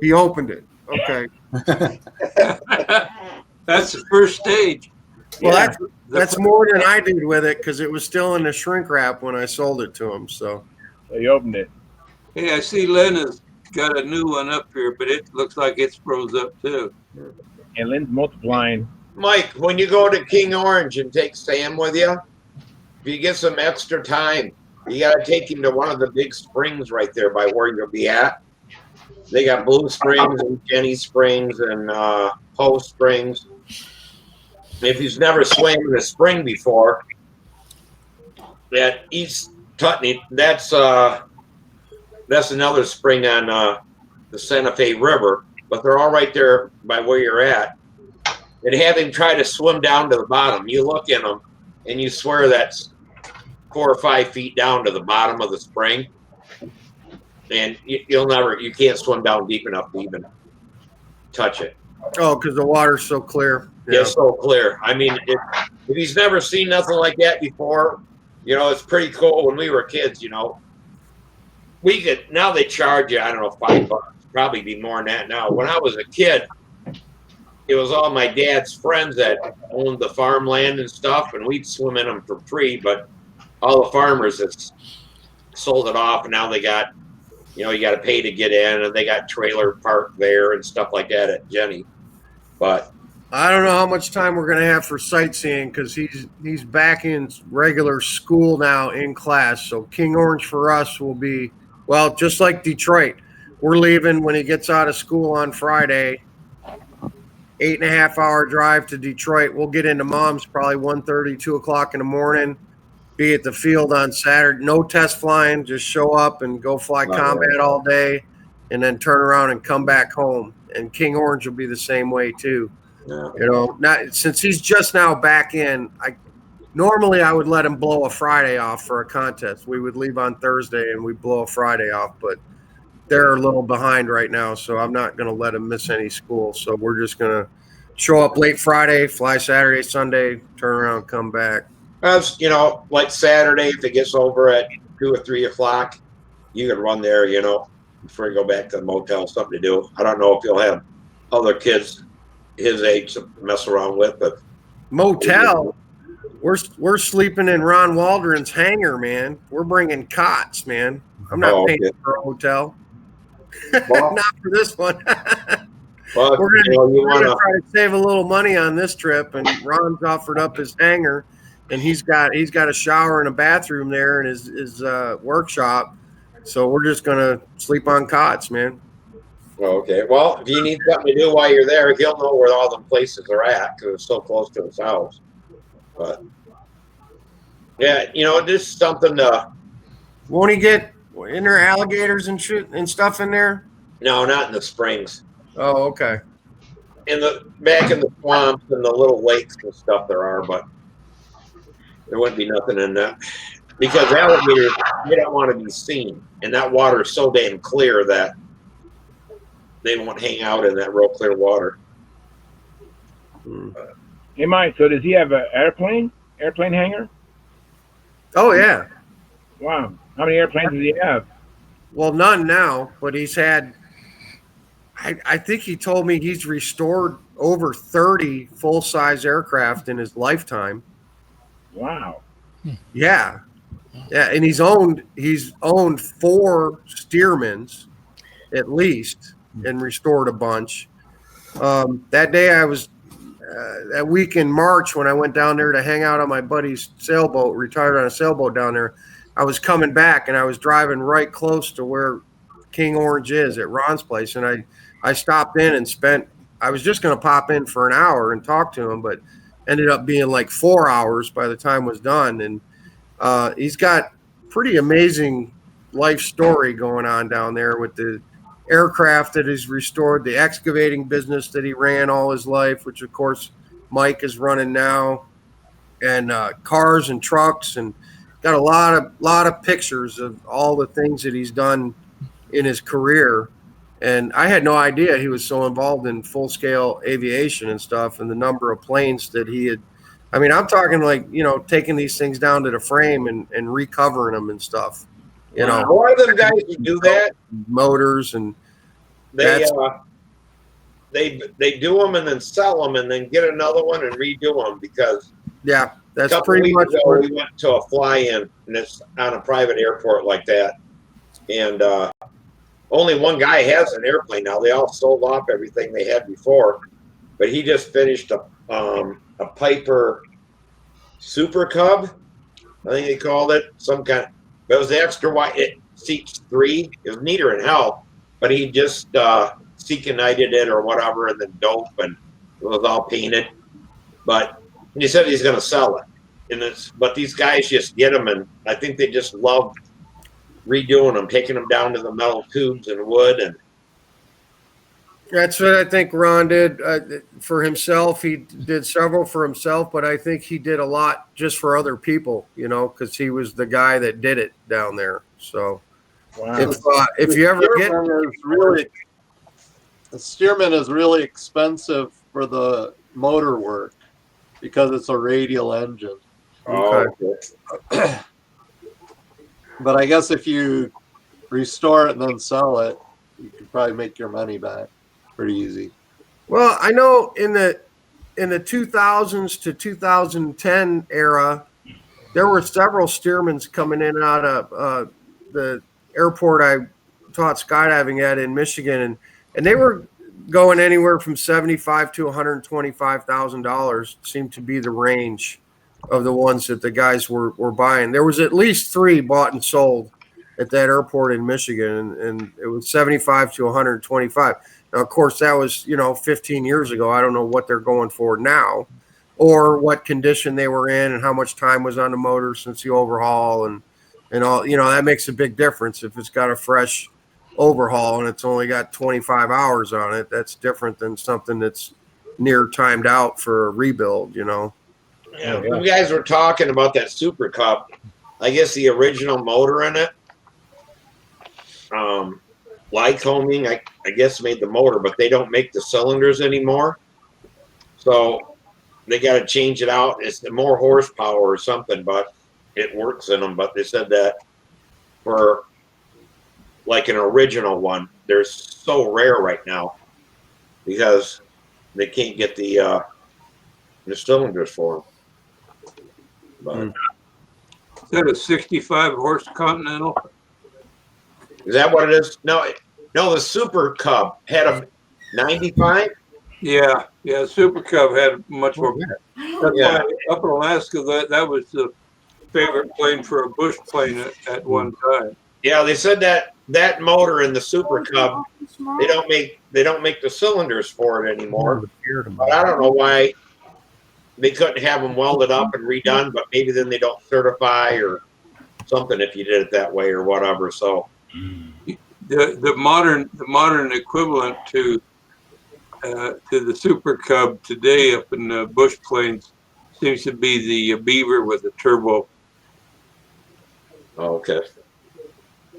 He opened it. Okay. That's the first stage. Well, that's more than I did with it because it was still in the shrink wrap when I sold it to him. So he opened it. Hey, I see Lynn has got a new one up here, but it looks like it's froze up too. And Lynn's multiplying. Mike, when you go to King Orange and take Sam with you, if you get some extra time, you got to take him to one of the big springs right there by where you'll be at. They got Blue Springs and Jenny Springs and Post Springs. If he's never swam in a spring before, that East Tutney, that's another spring on the Santa Fe River, but they're all right there by where you're at. And have him try to swim down to the bottom. You look in them, and you swear that's 4 or 5 feet down to the bottom of the spring, and you can't swim down deep enough to even touch it. Oh, because the water's so clear. Yeah, it's so clear. I mean, if he's never seen nothing like that before, it's pretty cool. When we were kids, now they charge you, I don't know, $5, probably be more than that now. When I was a kid, it was all my dad's friends that owned the farmland and stuff, and we'd swim in them for free, but all the farmers have sold it off, and now they got, you got to pay to get in, and they got trailer park there and stuff like that at Jenny. But I don't know how much time we're going to have for sightseeing because he's back in regular school now in class. So King Orange for us will be, well, just like Detroit. We're leaving when he gets out of school on Friday. 8.5-hour drive to Detroit. We'll get into Mom's probably 1:30, 2 o'clock in the morning. Be at the field on Saturday. No test flying. Just show up and go fly combat all day, and then turn around and come back home. And King Orange will be the same way too. Yeah. Not since he's just now back in. Normally I would let him blow a Friday off for a contest. We would leave on Thursday and we'd blow a Friday off, but they're a little behind right now, so I'm not going to let them miss any school. So we're just going to show up late Friday, fly Saturday, Sunday, turn around, come back. As you know, like Saturday, if it gets over at 2 or 3 o'clock, you can run there, you know, before you go back to the motel, something to do. I don't know if you'll have other kids his age to mess around with, but motel. We're sleeping in Ron Waldron's hangar, man. We're bringing cots, man. I'm not paying for a hotel. Well, not for this one. well, we're gonna wanna try to save a little money on this trip, and Ron's offered up his hangar, and he's got a shower and a bathroom there in his workshop. So we're just gonna sleep on cots, man. Okay. Well, if you need something to do while you're there, he'll know where all the places are at because it's so close to his house. But yeah, you know, just something to. Won't he get in there alligators and shit and stuff in there? No, not in the springs. Oh, okay. Back in the swamps and the little lakes and stuff there are, but there wouldn't be nothing in that because alligators, they don't want to be seen, and that water is so damn clear that they won't hang out in that real clear water. Hey, Mike. So does he have an airplane hangar? Oh yeah. Wow. How many airplanes does he have? Well, none now, but he's had. I think he told me he's restored over 30 full-size aircraft in his lifetime. Wow. Yeah, and he's owned 4 Stearmans at least, and restored a bunch. That day I was that week in March when I went down there to hang out on my buddy's sailboat, retired on a sailboat down there. I was coming back and I was driving right close to where King Orange is at Ron's place, and I stopped in and I was just going to pop in for an hour and talk to him, but ended up being like 4 hours by the time it was done. And he's got pretty amazing life story going on down there with the aircraft that he's restored, the excavating business that he ran all his life, which of course Mike is running now, and cars and trucks, and got a lot of pictures of all the things that he's done in his career. And I had no idea he was so involved in full-scale aviation and stuff, and the number of planes that he had. I mean, I'm talking like, you know, taking these things down to the frame and recovering them and stuff. You know, more of them guys who do that, motors, and they do them and then sell them and then get another one and redo them because that's pretty much. Ago, we went to a fly-in and it's on a private airport like that, and only one guy has an airplane now. They all sold off everything they had before, but he just finished a Piper Super Cub, I think they called it, some kind. But it was the extra wide. It seats 3. It was neater than hell, but he just Seek-United it or whatever, and then dope, and it was all painted. But he said he's going to sell it, but these guys just get them, and I think they just love redoing them, taking them down to the metal tubes and wood, and that's what I think Ron did for himself. He did several for himself, but I think he did a lot just for other people, you know, because he was the guy that did it down there. So if you ever get the Stearman is really expensive for the motor work because it's a radial engine. Okay. But I guess if you restore it and then sell it, you could probably make your money back pretty easy. Well, I know in the 2000s to 2010 era, there were several Stearmans coming in and out of the airport I taught skydiving at in Michigan, and they were going anywhere from $75,000 to $125,000 seemed to be the range of the ones that the guys were buying. There was at least 3 bought and sold at that airport in Michigan, and it was $75,000 to $125,000. Now, of course, that was 15 years ago. I don't know what they're going for now, or what condition they were in, and how much time was on the motor since the overhaul, and all. That makes a big difference. If it's got a fresh overhaul and it's only got 25 hours on it, that's different than something that's near timed out for a rebuild. Yeah, you guys were talking about that Super Cup. I guess the original motor in it, Lycoming, I guess, made the motor, but they don't make the cylinders anymore. So they got to change it out. It's more horsepower or something, but it works in them. But they said that for like an original one, they're so rare right now because they can't get the cylinders for them. But, Is that a 65 horse Continental? Is that what it is? No, the Super Cub had a 95. Yeah, Super Cub had much more. That's why up in Alaska, that was the favorite plane for a bush plane at one time. Yeah, they said that motor in the Super Cub, they don't make the cylinders for it anymore. But I don't know why they couldn't have them welded up and redone. But maybe then they don't certify or something if you did it that way or whatever. So the modern equivalent to the Super Cub today up in the bush plains seems to be the Beaver with the turbo. Oh, okay.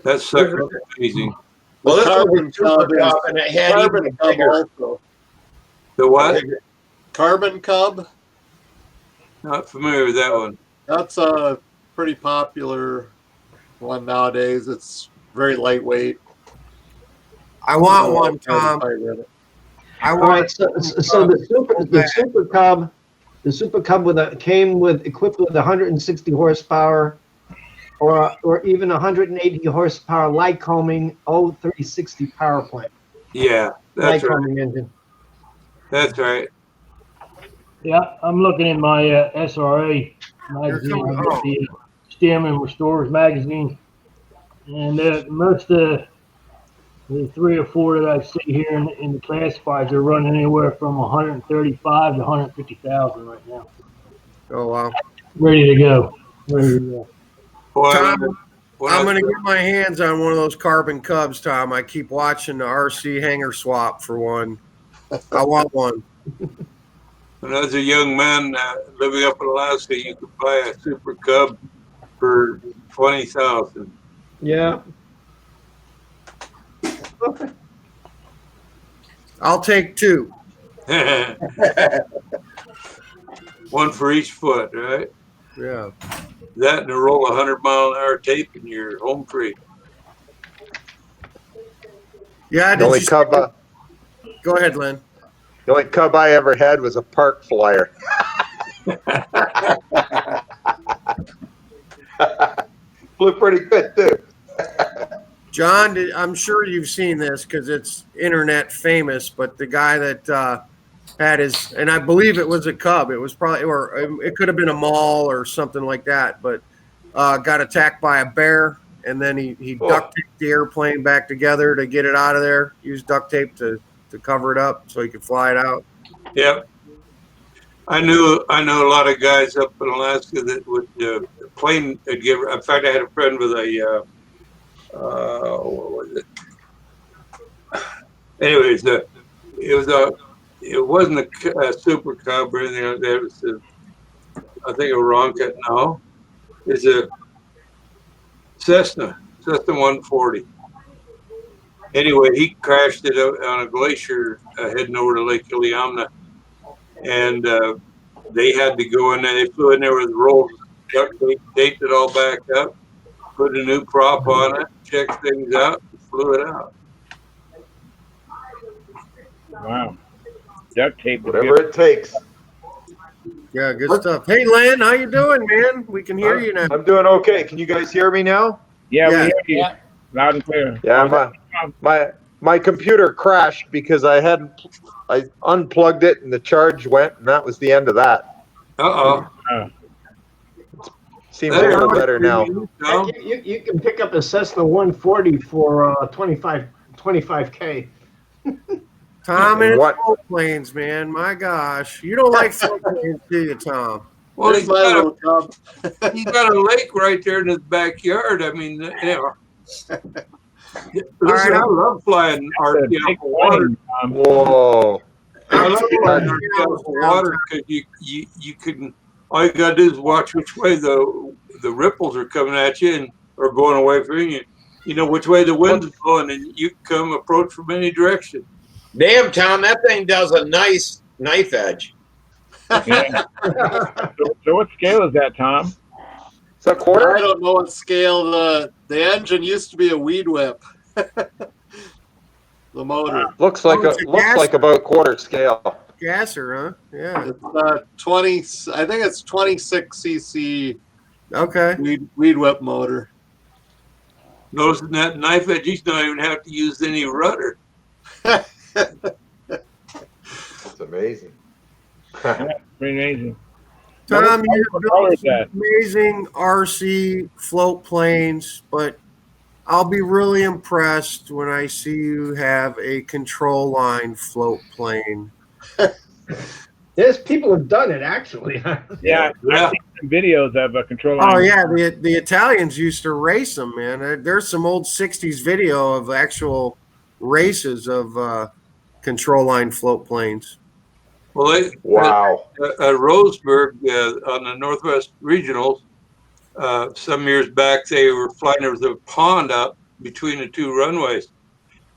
That sucker's amazing. Well, this Carbon was a Super Cub Cub, and it had Carbon even Cub bigger. also. The what? Carbon Cub. Not familiar with that one. That's a pretty popular one nowadays. It's very lightweight. I want one, Tom. I All want right, so the Super Cub came equipped with 160 horsepower, or even 180 horsepower Lycoming 0360 power plant. Yeah, that's Lycoming right. engine. That's right. Yeah, I'm looking in my SRA magazine. I got the Stearman Restorers magazine, and most of the 3 or 4 that I see here in the classifieds are running anywhere from 135 to 150,000 right now. Oh wow! Ready to go. Ready to go. Tom, I'm going to get my hands on one of those Carbon Cubs, Tom. I keep watching the RC hangar swap for one. I want one. When I was a young man living up in Alaska, you could buy a Super Cub for $20,000. Yeah. I'll take 2. One for each foot, right? Yeah. That and a roll of 100-mile-an-hour tape, and you're home free. Yeah. The only Cub, Go ahead, Lynn. the only Cub I ever had was a park flyer. Flew pretty good too. John, I'm sure you've seen this because it's internet famous, but the guy that had his, and I believe it was a Cub. It was probably, or it could have been a mall or something like that, but got attacked by a bear, and then he duct taped the airplane back together to get it out of there. Used duct tape to cover it up so he could fly it out. Yep. I know a lot of guys up in Alaska that would the plane would give. In fact, I had a friend with a what was it? Anyways, it wasn't a Super Cub or anything like that. It was I think a Ronca. No, it's a Cessna 140. Anyway, he crashed it on a glacier heading over to Lake Iliamna, and they had to go in there. They flew in there with rolls, duct tape, taped it all back up, put a new prop on it, checked things out, and flew it out. Wow. Duct tape. Whatever it takes. Yeah, good stuff. Hey, Lynn, how you doing, man? We can hear you now. I'm doing okay. Can you guys hear me now? Yeah, Yeah. we hear you. Loud and clear. Yeah, my computer crashed because I unplugged it and the charge went, and that was the end of that. Seems a little better now. You can pick up a Cessna 140 for 25K. Tom, and What? it's float planes, man. My gosh. You don't like float planes, do you, Tom? Well, Here's my little Cub. he's got a lake right there in his backyard. I mean, listen, right, I love flying RC Big over water. plane, Whoa. I love flying RC over water because you can. All you gotta do is watch which way the ripples are coming at you or going away from you. You know which way the wind's blowing, and you can come approach from any direction. Damn, Tom, that thing does a nice knife edge. Yeah. So what scale is that, Tom? It's a quarter. I don't know what scale the engine used to be a weed whip. The motor Looks like it's a looks gas- like about quarter scale. Gasser, huh? Yeah. it's 20. I think it's 26 cc Okay. weed whip motor. Noticing that knife edge, you don't even have to use any rudder. That's amazing. Yeah, pretty amazing. Tom, What you color is built that? some amazing RC float planes, but I'll be really impressed when I see you have a control line float plane. Yes, people have done it actually. Yeah, I've seen some videos of a control line. Oh yeah, the Italians used to race them, man. There's some old '60s video of actual races of control line float planes. Well, Wow. At Roseburg on the Northwest Regionals, some years back, they were flying. There was a pond out between the two runways,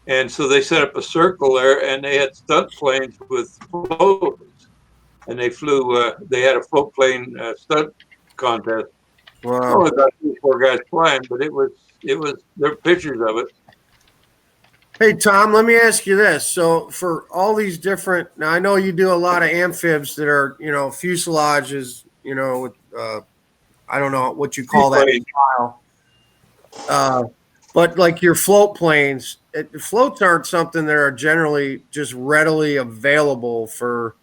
and so they set up a circle there, and they had stunt planes with floats, and they flew. They had a float plane stunt contest. Wow. Only about 3 or 4 guys flying, but it was there are pictures of it. Hey Tom, let me ask you this. So for all these different, now I know you do a lot of amphibs that are, fuselages, with I don't know what you call that style. But like your float planes, floats aren't something that are generally just readily available for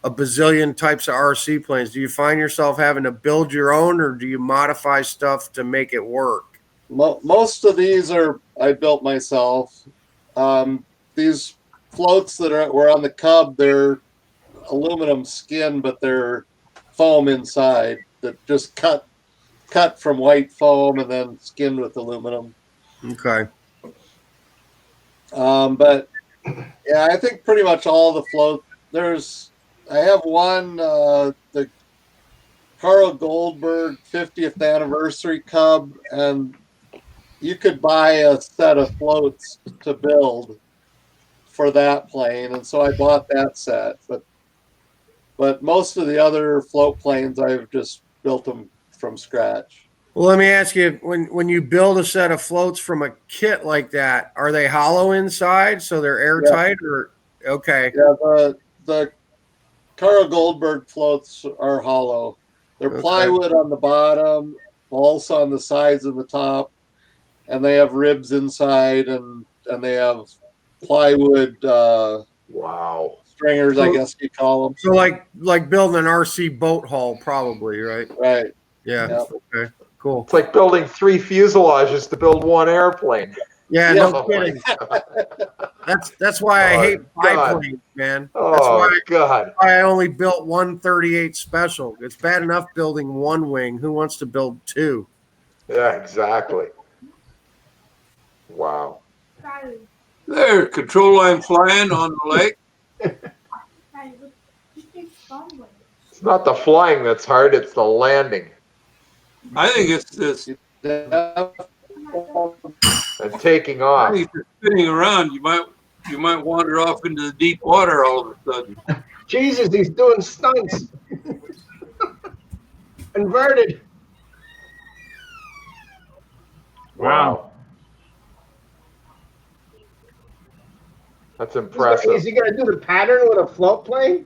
a bazillion types of RC planes. Do you find yourself having to build your own, or do you modify stuff to make it work? Most of these I built myself. These floats that were on the Cub, they're aluminum skin, but they're foam inside that just cut from white foam and then skinned with aluminum. Okay. But yeah, I think pretty much all the float. I have one, the Carl Goldberg 50th anniversary Cub, and you could buy a set of floats to build for that plane, and so I bought that set. But most of the other float planes, I've just built them from scratch. Well, let me ask you, when you build a set of floats from a kit like that, are they hollow inside so they're airtight? Yeah. Or okay? Yeah, the Carl Goldberg floats are hollow. They're Okay. plywood on the bottom, balsa on the sides and the top, and they have ribs inside, and they have plywood Wow. stringers, I guess you call them. So like building an RC boat hull, probably, right? Right. Yeah. Yep. Okay. Cool. It's like building 3 fuselages to build 1 airplane. Yeah, Yeah. no kidding. That's why I hate biplanes, man. That's God. why I only built 138 special. It's bad enough building 1 wing. Who wants to build 2? Yeah, exactly. Wow. There, control line flying on the lake. It's not the flying that's hard, it's the landing I think it's this. and taking off. I think it's spinning around. You might wander off into the deep water all of a sudden. Jesus, he's doing stunts. Inverted. Wow. That's impressive. Is he going to do the pattern with a float plane?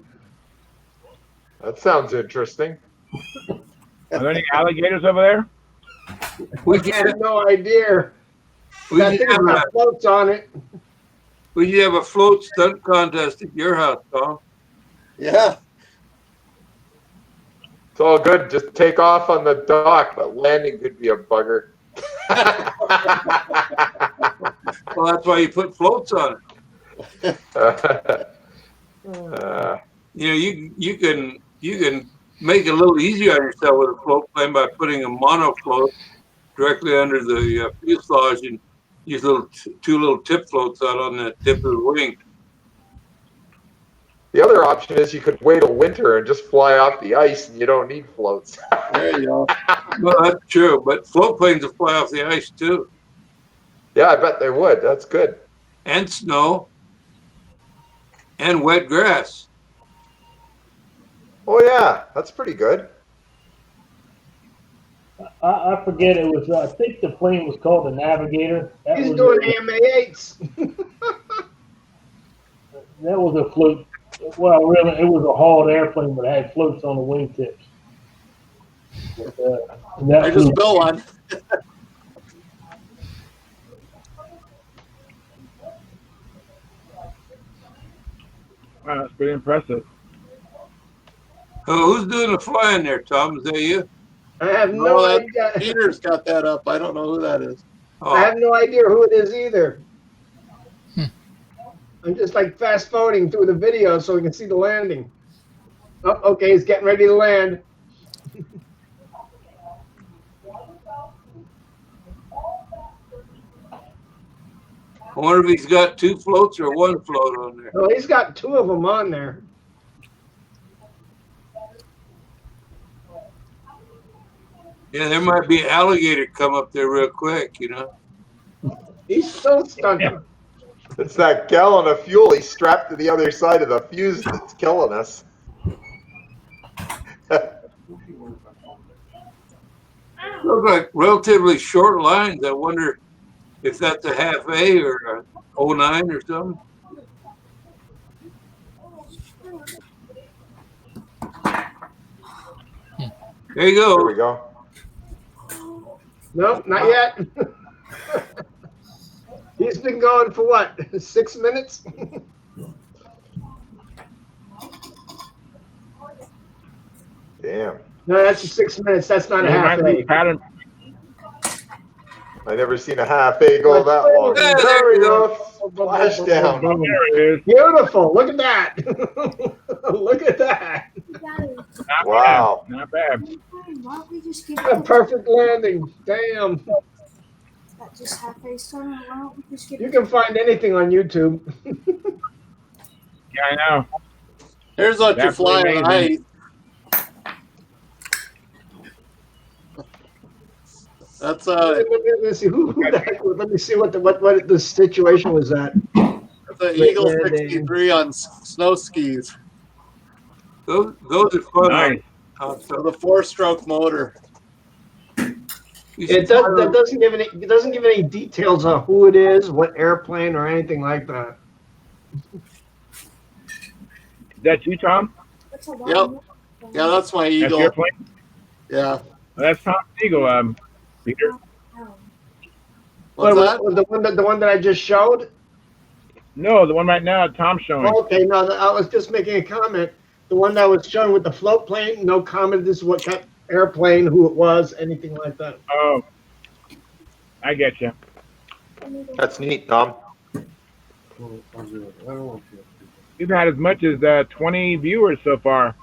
That sounds interesting. Are there any alligators over there? I have no idea. We That should thing's have got floats on it. We should have a float stunt contest at your house, Tom. Yeah. It's all good. Just take off on the dock, but landing could be a bugger. Well, that's why you put floats on it. You can make it a little easier on yourself with a float plane by putting a mono float directly under the fuselage and use two little tip floats out on the tip of the wing. The other option is you could wait till winter and just fly off the ice, and you don't need floats. There you go. Well, that's true, but float planes will fly off the ice too. Yeah, I bet they would. That's good. And snow. And wet grass. Oh yeah, that's pretty good. I forget it was. I think the plane was called the Navigator. He's doing AMA-8s. That was a float. Well, really, it was a hauled airplane, but it had floats on the wingtips. I just built one. Wow, that's pretty impressive. Who's doing the flying there, Tom? Is that you? I have no idea. Peter's got that up. I don't know who that is. I have no idea who it is either. I'm just like fast forwarding through the video so we can see the landing. Oh, okay, he's getting ready to land. I wonder if he's got 2 floats or 1 float on there. Well, he's got 2 of them on there. Yeah, there might be an alligator come up there real quick, you know. He's so stunting. It's that gallon of fuel he's strapped to the other side of the fuse that's killing us. Look like relatively short lines. I wonder if that's a half A or a 09 or something. There you go. There we go. Nope, not yet. He's been going for what, 6 minutes? Damn. No, that's 6 minutes. That's not a half A. Pattern. I never seen a half A go that long. Yeah, There we go. Splash down. There it is. Beautiful. Look at that. Look at that. Not Wow. Bad. Not bad. Why don't we just give A perfect landing. Damn. that just half-a stone? Why don't we just give You can find anything on YouTube. Yeah, I know. Here's what you're flying at height. That's Let me see let me see what the situation was at. That's an Eagle 63 on snow skis. Those are fun. Nice. With a 4-stroke motor. It doesn't give any details on who it is, what airplane, or anything like that. Is that you, Tom? Yep. Yeah, that's my Eagle. That's your plane? Yeah. Well, that's Tom's Eagle, Peter. What's that? The one that I just showed? No, the one right now Tom's showing. Okay, no, I was just making a comment. The one that was shown with the float plane, no comment. This is what kind of airplane, who it was, anything like that. Oh, I get you. That's neat, Tom. We've had as much as 20 viewers so far.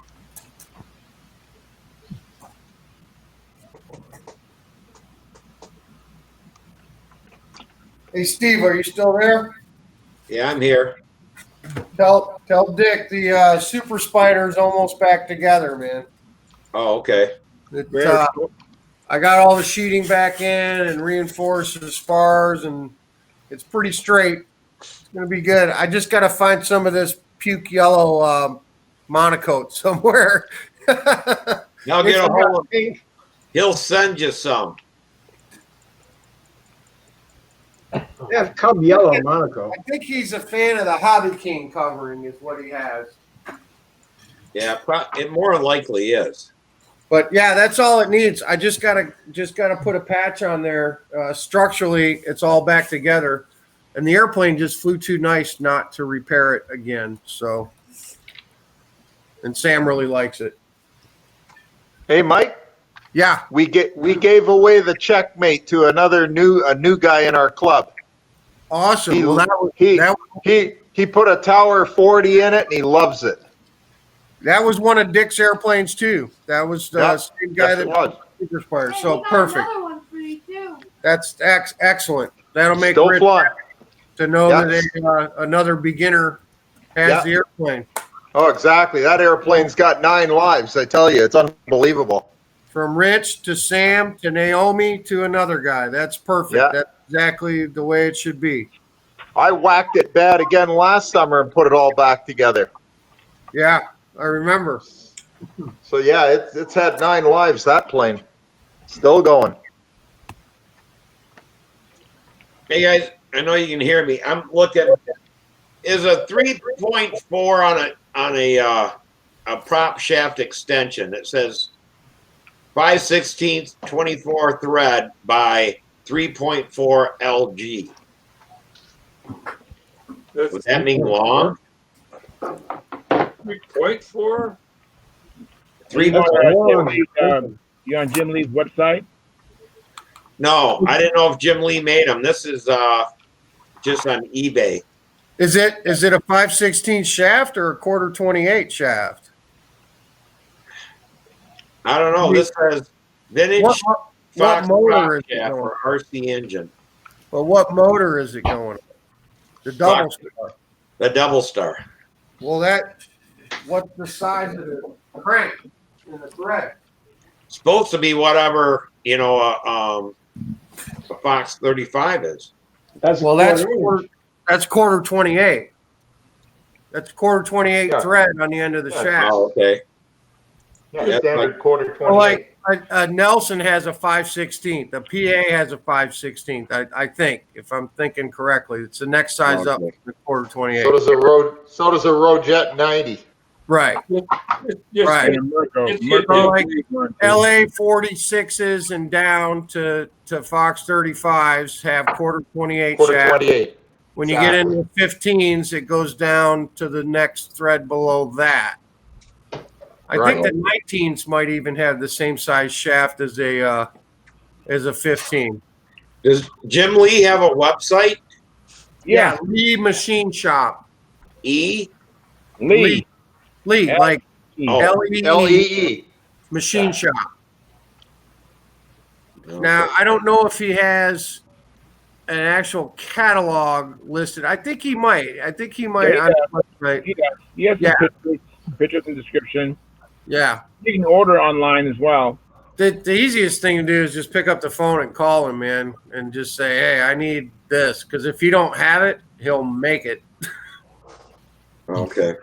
Hey, Steve, are you still there? Yeah, I'm here. Tell Dick the Super Spider's almost back together, man. Oh, okay. I got all the sheeting back in and reinforced the spars, and it's pretty straight. It's gonna be good. I just got to find some of this puke yellow monocoat somewhere. Now get a hold of him. He'll send you some. They have Cub Yellow Monaco. I think he's a fan of the Hobby King covering, is what he has. Yeah, it more than likely is. But yeah, that's all it needs. I just gotta put a patch on there. Structurally, it's all back together, and the airplane just flew too nice not to repair it again. So, and Sam really likes it. Hey, Mike. Yeah, we gave away the checkmate to a new guy in our club. Awesome. He put a Tower 40 in it, and he loves it. That was one of Dick's airplanes too. That was the same guy that was Super Spider. So perfect. That's excellent. That'll make Still Rich flying. to know that another beginner has the airplane. Oh, exactly. That airplane's got 9 lives. I tell you, it's unbelievable. From Rich to Sam to Naomi to another guy. That's perfect. Yeah. That's exactly the way it should be. I whacked it bad again last summer and put it all back together. Yeah, I remember. So yeah, it's had 9 lives, that plane. Still going. Hey guys, I know you can hear me. I'm looking. Is a 3.4 on a prop shaft extension? It says 5/16 24 thread by 3.4 LG. Would that mean long? 3.4. 3.4. You on Jim Lee's website? No, I didn't know if Jim Lee made them. This is just on eBay. Is it a 5/16 shaft or a 1/4-28 shaft? I don't know. This says vintage What Fox motor prop is it shaft going? for RC engine. Well, what motor is it going on? The double star. The double star. Well, what's the size of the crank in the thread? Supposed to be whatever, you know, a Fox 35 is. That's 1/4-28. That's 1/4-28 thread on the end of the shaft. Oh, okay. Yeah, standard 1/4-28. Well, like Nelson has a 5/16. The PA has a 5/16. I think, if I'm thinking correctly, it's the next size up to the 1/4-28. So does a Rojet 90. Right. Right. So like LA 46s and down to Fox 35s have 1/4-28 shaft. 1/4-28. When you get into the 15s, it goes down to the next thread below that. I think the 19s might even have the same size shaft as a 15. Does Jim Lee have a website? Yeah, Lee Machine Shop. Lee, like Lee. Lee Machine Shop. Now, I don't know if he has an actual catalog listed. I think he might. Yeah, he has some pictures and description. Yeah. You can order online as well. The easiest thing to do is just pick up the phone and call him, man, and just say, hey, I need this. Because if you don't have it, he'll make it. Okay.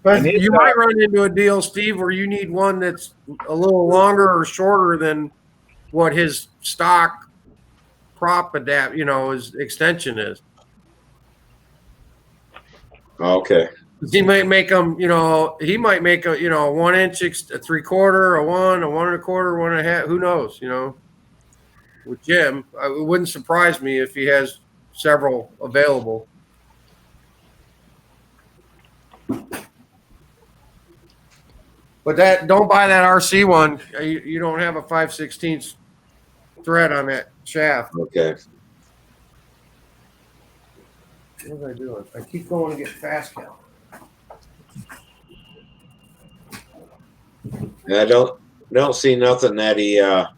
But you might run into a deal, Steve, where you need one that's a little longer or shorter than what his stock prop his extension is. Okay. He might make them, he might make a 1 inch, a 3/4, a 1, a 1 1/4, 1 1/2. Who knows, With Jim, it wouldn't surprise me if he has several available. But don't buy that RC one. You don't have a 5/16 thread on that shaft. Okay. What was I doing? I keep going to get fast count. I don't see nothing that he. I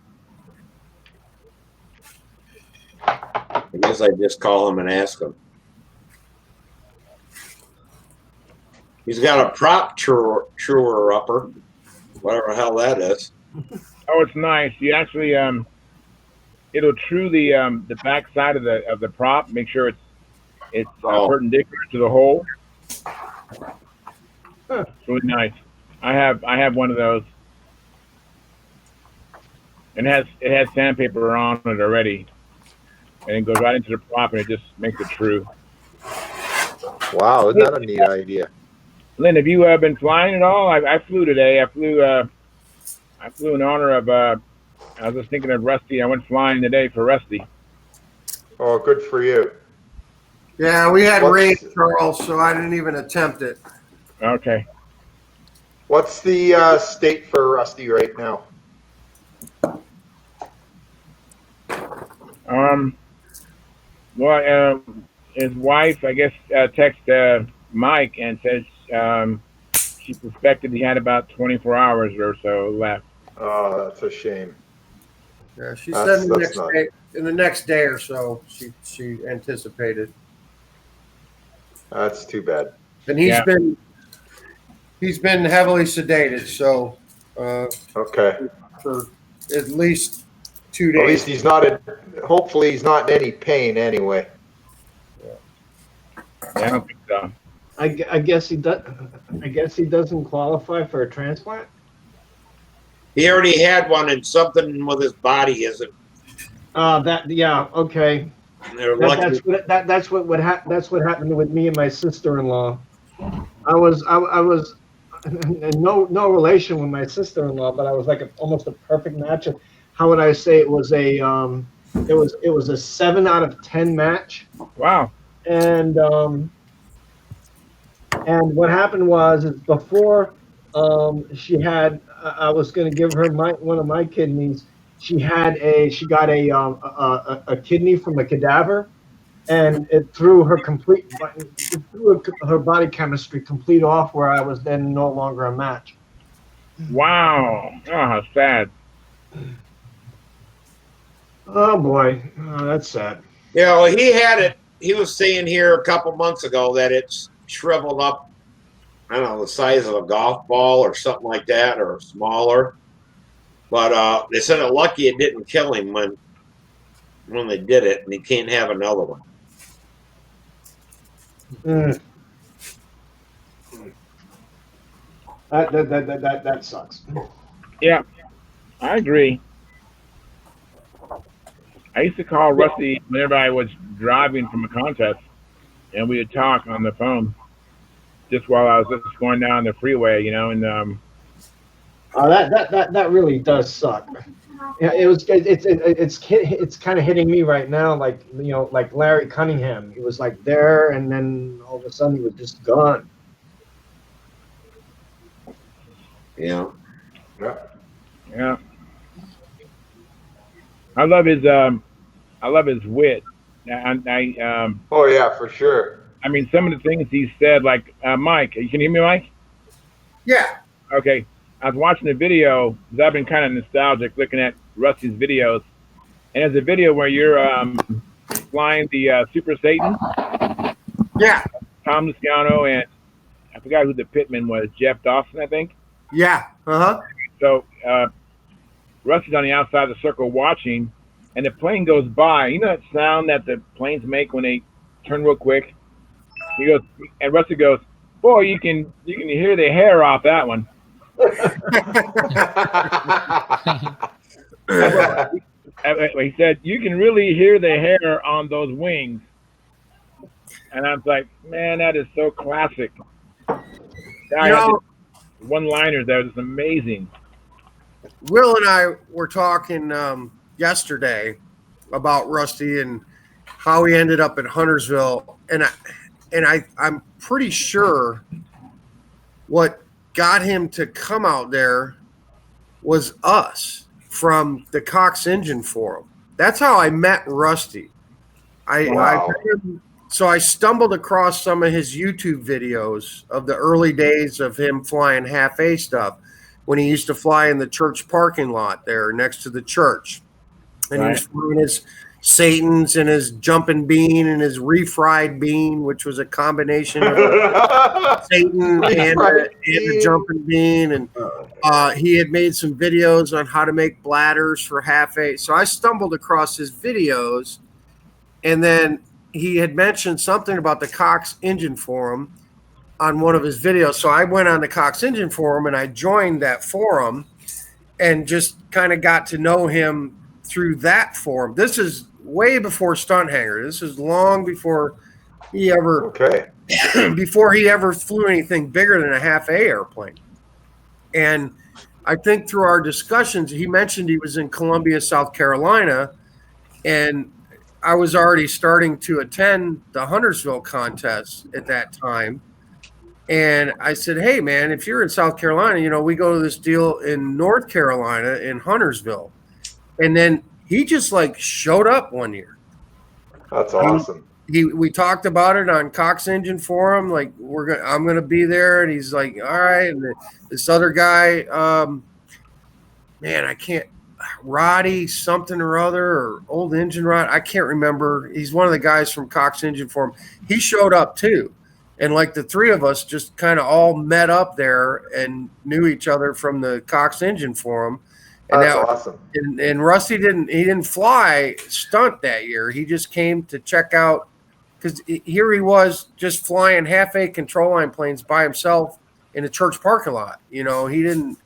guess I just call him and ask him. He's got a prop truer upper, whatever the hell that is. Oh, it's nice. You actually it'll true the back side of the prop. Make sure it's perpendicular to the hole. It's really nice. I have one of those, and it has sandpaper on it already, and it goes right into the prop, and it just makes it true. Wow, isn't that a neat idea? Lynn, have you been flying at all? I flew today. I flew in honor of. I was just thinking of Rusty. I went flying today for Rusty. Oh, good for you. Yeah, we had rain, Charles, so I didn't even attempt it. Okay. What's the state for Rusty right now? Well, his wife, I guess, texted Mike and says she suspected he had about 24 hours or so left. Oh, that's a shame. Yeah, she said in the next day or so she anticipated. That's too bad. And he's been heavily sedated, so Okay. for at least 2 days. At least he's not in. Hopefully, he's not in any pain anyway. Yeah, I don't think so. I guess he does. I guess he doesn't qualify for a transplant. He already had one, and something with his body isn't. Yeah. Okay. They're lucky. That's what happened with me and my sister-in-law. I was in no relation with my sister-in-law, but I was like almost a perfect match. How would I say it was a it was a 7 out of 10 match. Wow. And what happened was before she had I was going to give her one of my kidneys. She got a kidney from a cadaver, and it threw her her body chemistry complete off, where I was then no longer a match. Wow. Oh, how sad. Oh boy, that's sad. Yeah, well, he had it. He was saying here a couple months ago that it's shriveled up. I don't know, the size of a golf ball or something like that, or smaller. But they said lucky it didn't kill him when they did it, and he can't have another one. That sucks. Yeah, I agree. I used to call Rusty whenever I was driving from a contest, and we would talk on the phone just while I was just going down the freeway, and that really does suck. Yeah, it's kind of hitting me right now, like like Larry Cunningham. He was like there, and then all of a sudden he was just gone. Yeah. Yeah. I love his wit. Oh yeah, for sure. I mean, some of the things he said, like Mike. You can hear me, Mike? Yeah. Okay. I was watching the video because I've been kind of nostalgic looking at Rusty's videos, and there's a video where you're flying the Super Satan. Yeah. Tom Luciano and I forgot who the pitman was. Jeff Dawson, I think. Yeah. So Rusty's on the outside of the circle watching, and the plane goes by. You know that sound that the planes make when they turn real quick? He goes, and Rusty goes, "Boy, you can hear the hair off that one." He said, "You can really hear the hair on those wings." And I was like, "Man, that is so classic." One-liners there was amazing. Will and I were talking yesterday about Rusty and how he ended up at Huntersville, and I'm pretty sure what got him to come out there was us from the Cox Engine Forum. That's how I met Rusty. So I stumbled across some of his YouTube videos of the early days of him flying half-A stuff when he used to fly in the church parking lot there next to the church. And he was flying his Satans and his jumping bean and his refried bean, which was a combination of Satan and the jumping bean. And he had made some videos on how to make bladders for half-A. So I stumbled across his videos, and then he had mentioned something about the Cox Engine Forum on one of his videos. So I went on the Cox Engine Forum and I joined that forum and just kind of got to know him through that forum. This is way before Stunt Hangar. This is long before he ever before he ever flew anything bigger than a half-A airplane. And I think through our discussions, he mentioned he was in Columbia, South Carolina, and I was already starting to attend the Huntersville contest at that time. And I said, "Hey, man, if you're in South Carolina, we go to this deal in North Carolina in Huntersville." And then he just showed up one year. That's awesome. We talked about it on Cox Engine Forum. I'm going to be there. And he's like, "All right." And this other guy, man, I can't, Roddy something or other, or Old Engine Rod, I can't remember. He's one of the guys from Cox Engine Forum. He showed up too. And like the three of us just kind of all met up there and knew each other from the Cox Engine Forum. And That's awesome. And Rusty didn't fly stunt that year. He just came to check out, because here he was just flying half-A control line planes by himself in a church parking lot. You know, he didn't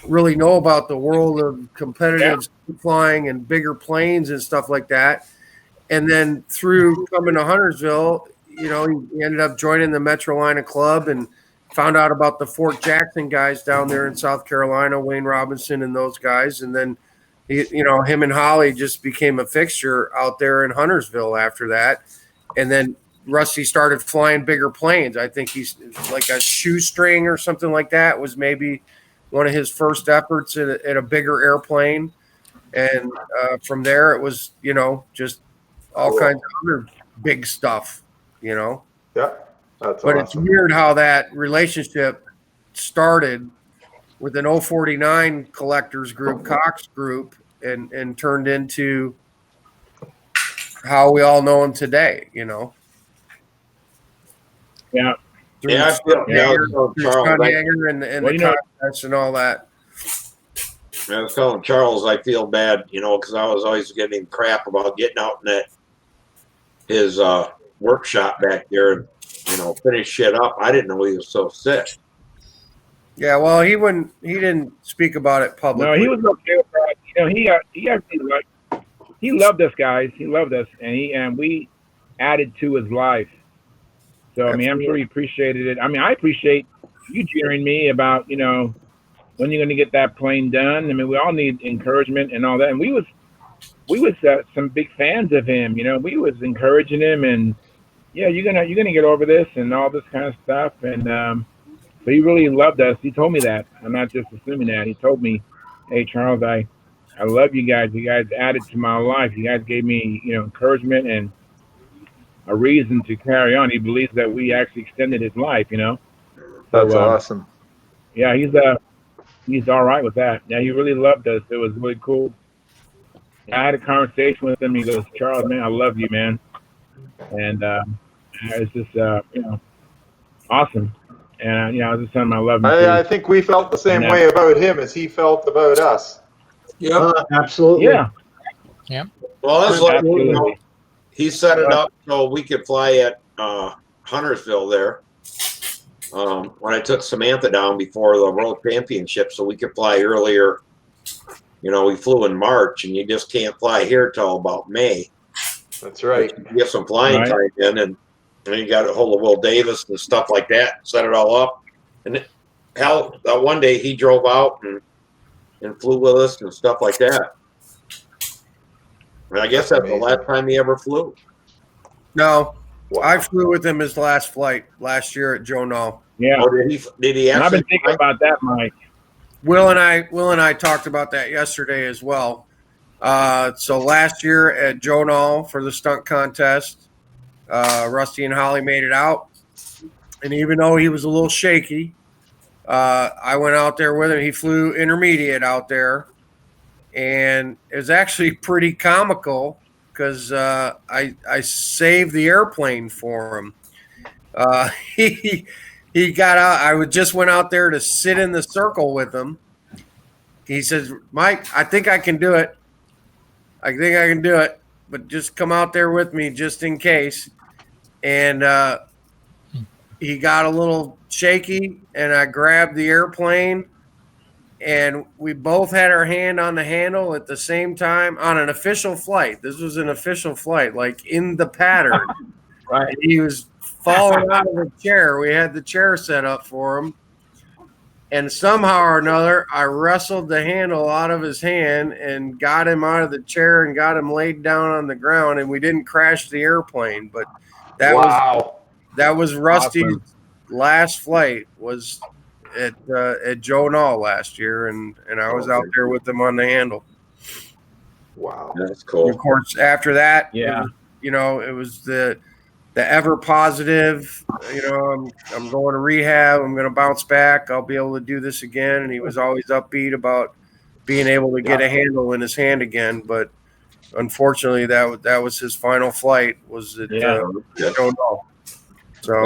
really know about the world of competitive flying and bigger planes and stuff like that. And then through coming to Huntersville, you know, he ended up joining the Metrolina Club and found out about the Fort Jackson guys down there in South Carolina, Wayne Robinson and those guys. And then, you know, him and Holly just became a fixture out there in Huntersville after that. And then Rusty started flying bigger planes. I think he's like a shoestring or something like that was maybe one of his first efforts at a bigger airplane. And from there, it was, you know, just all kinds of other big stuff, you know. Yeah, that's but awesome. It's weird how that relationship started with an 049 collectors group, Cox group, and turned into how we all know him today, you know. Yeah. Yeah, Stunt Hangar and the contest and all that. I was telling Charles I feel bad, you know, because I was always getting crap about getting out in that his workshop back there and, you know, finish shit up. I didn't know he was so sick. Yeah, well, he didn't speak about it publicly. No, he was okay with that. You know, he actually he loved us guys. He loved us, and we added to his life. So I mean, I'm sure he appreciated it. I mean, I appreciate you jeering me about, you know, when you're going to get that plane done. I mean, we all need encouragement and all that. And we was some big fans of him. You know, we was encouraging him, and yeah, you're gonna get over this and all this kind of stuff. And so he really loved us. He told me that. I'm not just assuming that. He told me, "Hey, Charles, I love you guys. You guys added to my life. You guys gave me, you know, encouragement and a reason to carry on." He believes that we actually extended his life. You know. That's awesome. Yeah, he's all right with that. Yeah, he really loved us. It was really cool. I had a conversation with him. He goes, "Charles, man, I love you, man." And it's just, you know, awesome. And, you know, I was just telling him I love him. I think we felt the same way about him as he felt about us. Yeah, absolutely. Yeah. Yeah. Well, that's like, Absolutely. you know, he set it up so we could fly at Huntersville there. When I took Samantha down before the World Championship, so we could fly earlier. You know, we flew in March, and you just can't fly here till about May. That's right. You get some flying time in, and you got a hold of Will Davis and stuff like that, set it all up. And hell, one day he drove out and flew with us and stuff like that. And I guess that's the last time he ever flew. No, I flew with him his last flight last year at Joe Null. Yeah. Oh, did he And actually? I've been thinking about that, Mike. Will and I talked about that yesterday as well. So last year at Joe Null for the stunt contest, Rusty and Holly made it out. And even though he was a little shaky, I went out there with him. He flew intermediate out there. And it was actually pretty comical because I saved the airplane for him. He got out. I just went out there to sit in the circle with him. He says, "Mike, I think I can do it. I think I can do it, but just come out there with me just in case." And he got a little shaky, and I grabbed the airplane, and we both had our hand on the handle at the same time on an official flight. This was an official flight, like in the pattern. Right. And he was falling out of the chair. We had the chair set up for him. And somehow or another, I wrestled the handle out of his hand and got him out of the chair and got him laid down on the ground. And we didn't crash the airplane. But that was Rusty's last flight was at Joe Null last year. And I was out there with him on the handle. Wow. That's cool. And of course, after that, Yeah. it was the ever positive, I'm going to rehab. I'm going to bounce back. I'll be able to do this again. And he was always upbeat about being able to get a handle in his hand again. But unfortunately, that was his final flight. Was at Joe Null. So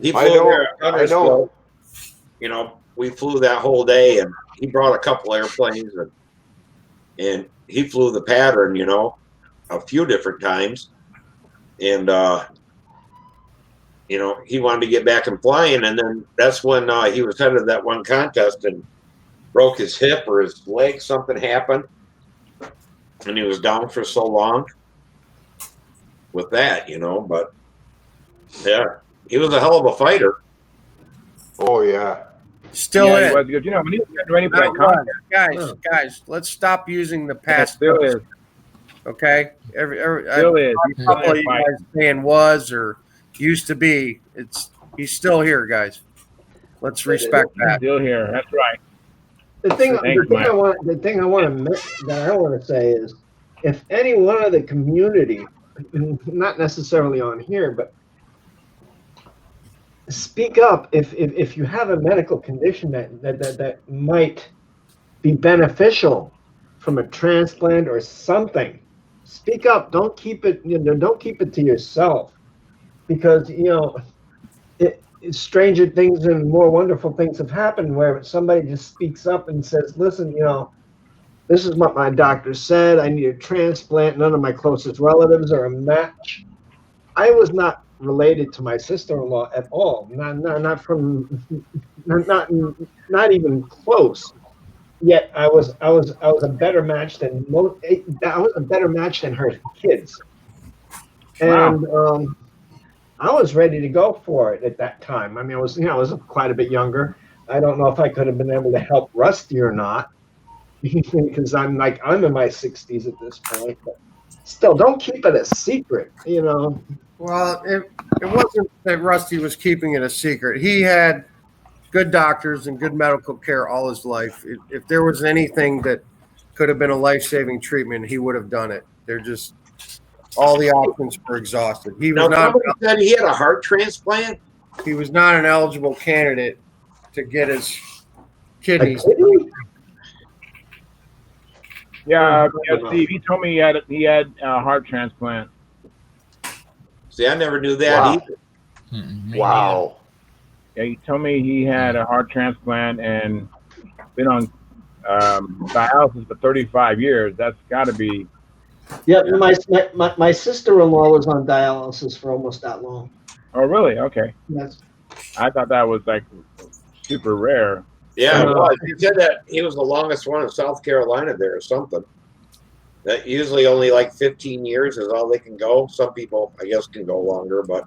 He flew there at Understroke. You know, we flew that whole day, and he brought a couple airplanes, and he flew the pattern, you know, a few different times. And, you know, he wanted to get back and flying. And then that's when he was headed that one contest and broke his hip or his leg. Something happened. And he was down for so long with that, you know. But, yeah, he was a hell of a fighter. Oh, yeah. Still yeah, is. he was good. You know, when he was getting ready for that contest. Guys, let's stop using the past. Still is. Okay? Still is. A couple of you guys saying was or used to be. He's still here, guys. Let's respect that. Still here. That's right. The thing I want to say is, if any one of the community, not necessarily on here, but speak up if you have a medical condition that might be beneficial from a transplant or something. Speak up. Don't keep it. Don't keep it to yourself, because stranger things and more wonderful things have happened where somebody just speaks up and says, "Listen, this is what my doctor said. I need a transplant. None of my closest relatives are a match." I was not related to my sister-in-law at all. Not even close. Yet I was a better match than I was a better match than her kids. And Wow. I was ready to go for it at that time. I mean, I was quite a bit younger. I don't know if I could have been able to help Rusty or not, because I'm in my 60s at this point. But still, don't keep it a secret. Well, it wasn't that Rusty was keeping it a secret. He had good doctors and good medical care all his life. If there was anything that could have been a life-saving treatment, he would have done it. They're just all the options were exhausted. He was not. Somebody said he had a heart transplant. He was not an eligible candidate to get his kidneys. Yeah, Steve. He told me he had a heart transplant. See, I never knew that either. Wow. Yeah, he told me he had a heart transplant and been on dialysis for 35 years. That's got to be. Yeah, my sister-in-law was on dialysis for almost that long. Oh, really? Okay. Yes. I thought that was like super rare. Yeah, it was. He said that he was the longest one in South Carolina there or something. That usually only like 15 years is all they can go. Some people, I guess, can go longer, but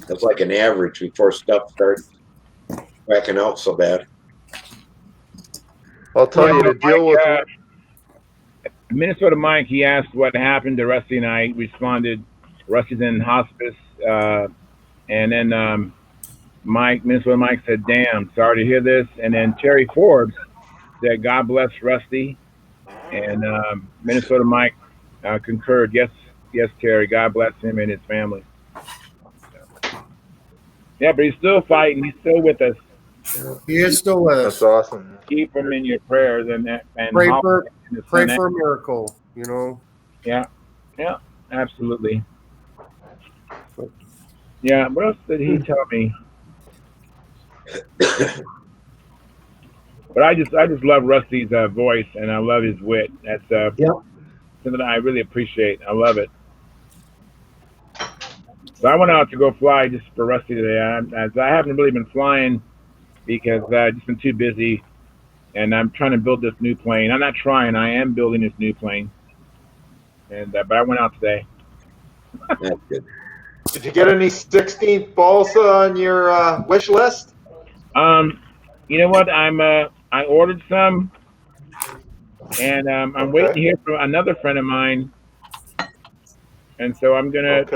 that's like an average before stuff starts cracking out so bad. I'll tell you to deal with Minnesota Mike, he asked what happened to Rusty, and I responded, Rusty's in hospice. And then Minnesota Mike said, damn, sorry to hear this. And then Terry Forbes said, God bless Rusty. And Minnesota Mike concurred, yes, Terry, God bless him and his family. Yeah, but he's still fighting. He's still with us. He is still with us. That's awesome. Keep him in your prayers and pray for a miracle. Yeah, absolutely. Yeah, what else did he tell me? But I just love Rusty's voice, and I love his wit. That's something I really appreciate. I love it. So I went out to go fly just for Rusty today. I haven't really been flying because I've just been too busy, and I'm trying to build this new plane. I'm not trying. I am building this new plane. And but I went out today. That's good. Did you get any 16th balsa on your wish list? You know what? I ordered some, and I'm waiting to hear from another friend of mine. And so I'm gonna.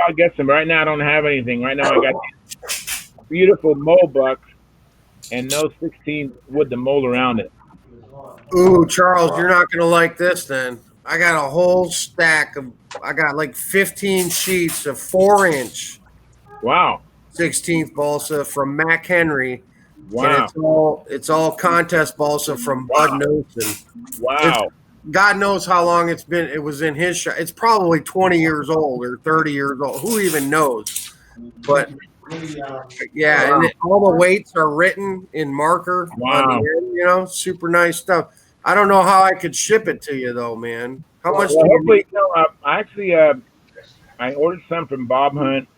I'll get some. But right now I don't have anything. Right now I got these beautiful mole bucks and no 16 wood to mold around it. Ooh, Charles, you're not gonna like this then. I got a whole stack of. I got like 15 sheets of 4-inch. Wow. 16th balsa from Mac Henry. Wow. And it's all contest balsa from Bud Nelson. Wow. God knows how long it's been. It was in his shop. It's probably 20 years old or 30 years old. Who even knows? But Yeah, Wow. and all the weights are written in marker on the Wow. end. You know, super nice stuff. I don't know how I could ship it to you though, man. How much Well, do you hopefully, need? I actually, I ordered some from Bob Hunt.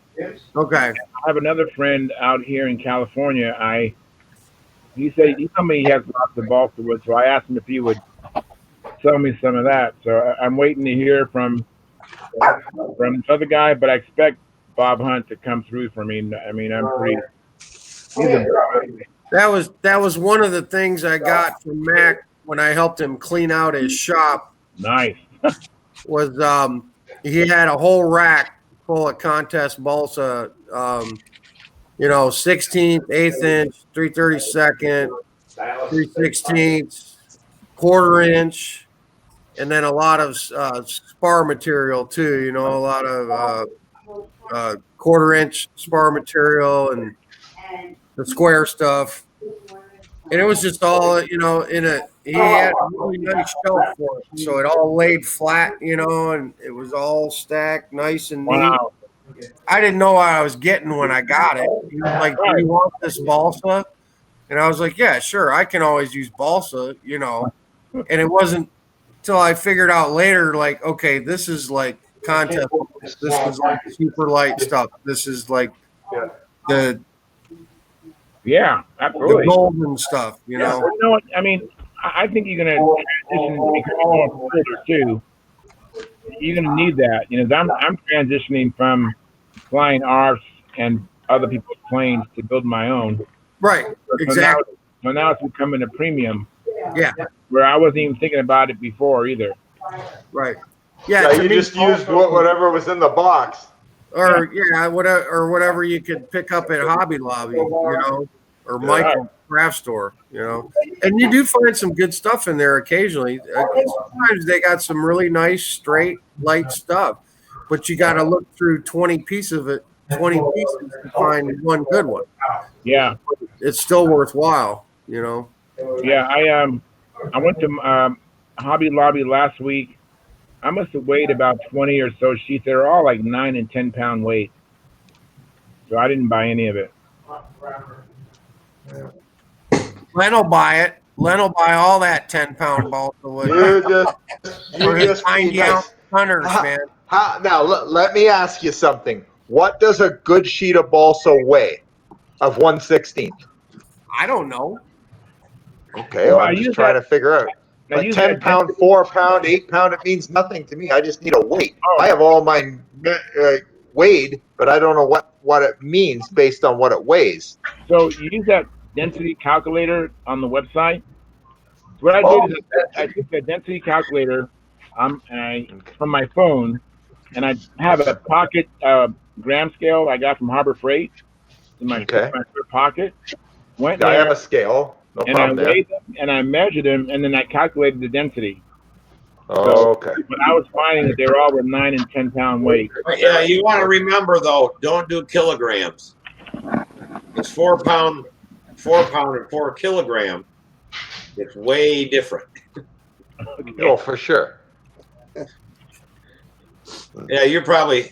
Okay. I have another friend out here in California. He told me he has lots of balsa wood, so I asked him if he would sell me some of that. So I'm waiting to hear from this other guy, but I expect Bob Hunt to come through for me. I mean, I'm pretty. He's a That was one of the things I got from Mac when I helped him clean out his shop. nice. Was he had a whole rack full of contest balsa, you know, 16th, 1/8 inch, 3/32, 3/16, 1/4 inch, and then a lot of spar material too. You know, a lot of 1/4 inch spar material and the square stuff. And it was just all, you know, he had a really nice shelf for it. So it all laid flat, you know, and it was all stacked nice and neat. Wow. I didn't know what I was getting when I got it. He was like, "Do you want this balsa?" And I was like, "Yeah, sure. I can always use balsa, you know." And it wasn't till I figured out later, like, okay, this is like contest. This is like super light stuff. This is like the Yeah, absolutely. golden stuff, you know. Well, you know what? I mean, I think you're gonna transition to become more older too. You're gonna need that, you know. I'm transitioning from flying ARFs and other people's planes to build my own. Right. Exactly. So now it's becoming a premium. Yeah. Where I wasn't even thinking about it before either. Right. Yeah, Yeah. you just used whatever was in the box. Or whatever you could pick up at Hobby Lobby, you know, or Michael Craft Store, you know. And you do find some good stuff in there occasionally. Sometimes they got some really nice, straight, light stuff, but you got to look through 20 pieces to find one good one. Yeah. It's still worthwhile, you know. Yeah, I went to Hobby Lobby last week. I must have weighed about 20 or so sheets. They're all like 9 and 10 pound weight. So I didn't buy any of it. Len will buy it. Len will buy all that 10-pound balsa wood. You just find be nice. hunters, man. Now, let me ask you something. What does a good sheet of balsa weigh of 1/16? I don't know. Okay, well, I'm just trying to figure out. A 10 pound, 4 pound, 8 pound, it means nothing to me. I just need a weight. I have all mine weighed, but I don't know what it means based on what it weighs. So you use that density calculator on the website. So what I did is I took the density calculator from my phone, and I have a pocket gram scale I got from Harbor Freight in my pocket. I have a scale. No problem I weighed them, and I measured them, and then I calculated the density. Oh, okay. But I was finding that they were all with 9 and 10 pound weight. Yeah, you want to remember though, don't do kilograms. It's 4 pound and 4 kilogram. It's way different. Okay. Oh, for sure. Yeah, you're probably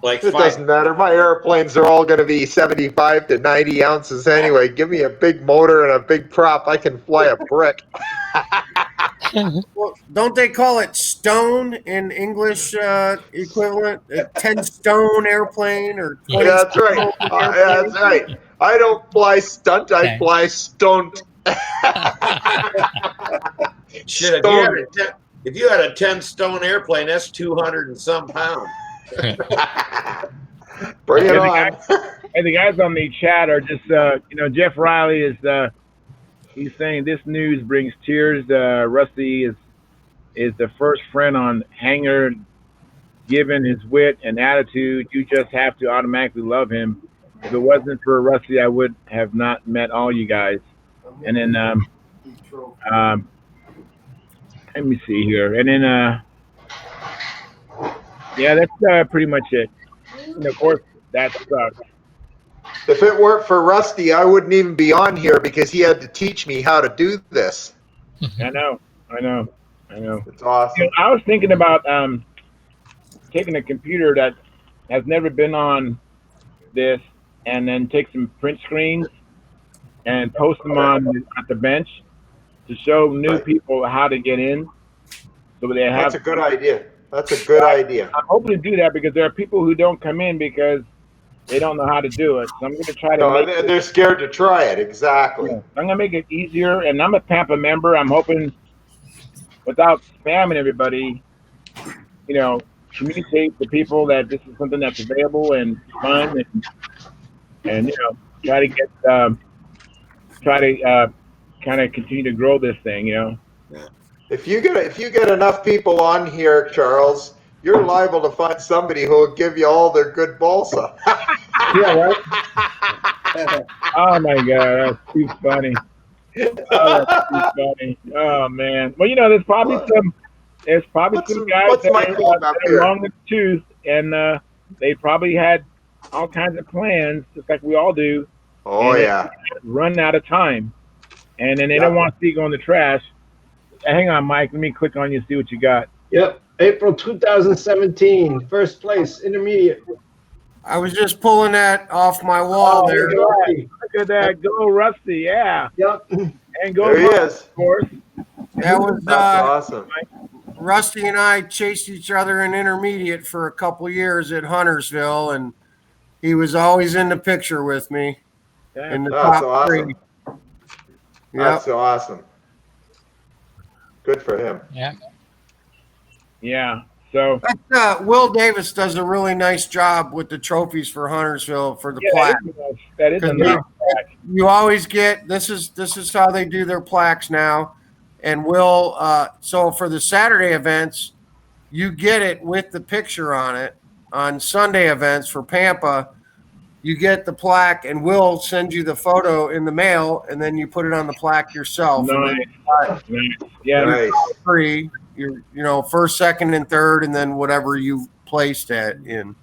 like it doesn't matter. My airplanes are all going to be 75 to 90 ounces anyway. Give me a big motor and a big prop. I can fly a brick. Well, don't they call it stone in English equivalent? A 10 stone airplane or 20 Yeah, that's right. Yeah, that's right. I don't fly stunt. I fly stunt. Shit, if you had a 10 stone airplane, that's 200 and some pounds. Bring it on. And the guys on the chat are just, Jeff Riley is, he's saying this news brings tears. Rusty is the first friend on Hangar. Given his wit and attitude, you just have to automatically love him. If it wasn't for Rusty, I would have not met all you guys. And then, let me see here. And then, yeah, that's pretty much it. And of course, that sucks. If it weren't for Rusty, I wouldn't even be on here because he had to teach me how to do this. I know. It's awesome. I was thinking about taking a computer that has never been on this and then take some print screens and post them at the bench to show new people how to get in. So they have. That's a good idea. That's a good idea. I'm hoping to do that because there are people who don't come in because they don't know how to do it. So I'm going to try to No, make they're scared to try it. Exactly. I'm going to make it easier. And I'm a Tampa member. I'm hoping, without spamming everybody, communicate to people that this is something that's available and fun, and try to get kind of continue to grow this thing. If you get enough people on here, Charles, you're liable to find somebody who will give you all their good balsa. Yeah, right. Oh my God, that's too funny. Oh, that's too funny. Oh man. Well, there's probably some guys that are long in the tooth, and they probably had all kinds of plans, just like we all do. Oh yeah. Run out of time, and then they don't want to see it go in the trash. Hang on, Mike. Let me click on you and see what you got. Yep. April 2017, first place, intermediate. I was just pulling that off my wall there. Look at that. Go Rusty. Yeah. Yep. And go there he Mike, is. of course. That was That's awesome. Rusty and I chased each other in intermediate for a couple years at Huntersville, and he was always in the picture with me. Yeah. In the That's top awesome. 3. That's so awesome. Good for him. Yeah. Yeah. So Will Davis does a really nice job with the trophies for Huntersville for the plaque. That is a nice plaque. You always get this is how they do their plaques now. And Will so for the Saturday events, you get it with the picture on it. On Sunday events for Pampa, you get the plaque and we'll send you the photo in the mail, and then you put it on the plaque yourself. Nice. Yeah. Nice. Free. You're first, second, and third, and then whatever you placed in.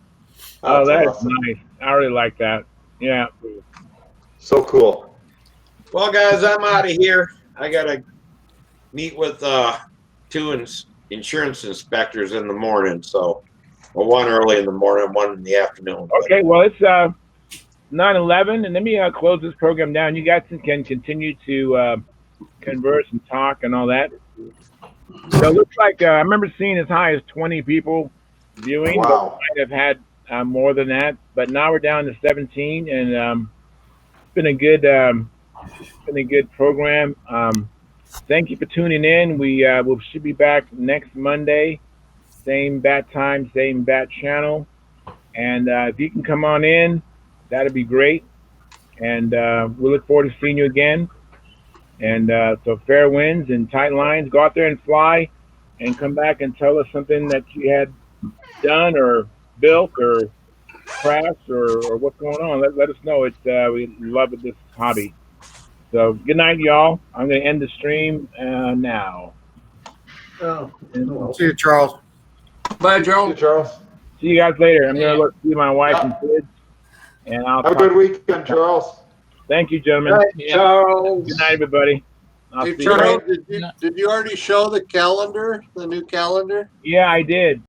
Oh, that's awesome. nice. I really like that. Yeah. So cool. Well, guys, I'm out of here. I gotta meet with 2 insurance inspectors in the morning. So, one early in the morning, one in the afternoon. Okay. Well, it's 9:11, and let me close this program down. You guys can continue to converse and talk and all that. So it looks like I remember seeing as high as 20 people viewing. Wow. But might have had more than that, but now we're down to 17, and it's been a good program. Thank you for tuning in. We should be back next Monday, same bat time, same bat channel, and if you can come on in, that'd be great. And we look forward to seeing you again. And so fair winds and tight lines. Go out there and fly, and come back and tell us something that you had done or built or crashed or what's going on. Let us know. It's we love this hobby. So good night, y'all. I'm going to end the stream now. See you, Charles. Bye, Joe. Charles. See you guys later. I'm going to look see my wife and kids. And I'll have a good weekend, Charles. Thank you, gentlemen. Right, Charles. Good night, everybody. Hey, Charles, did you already show the calendar, the new calendar? Yeah, I did.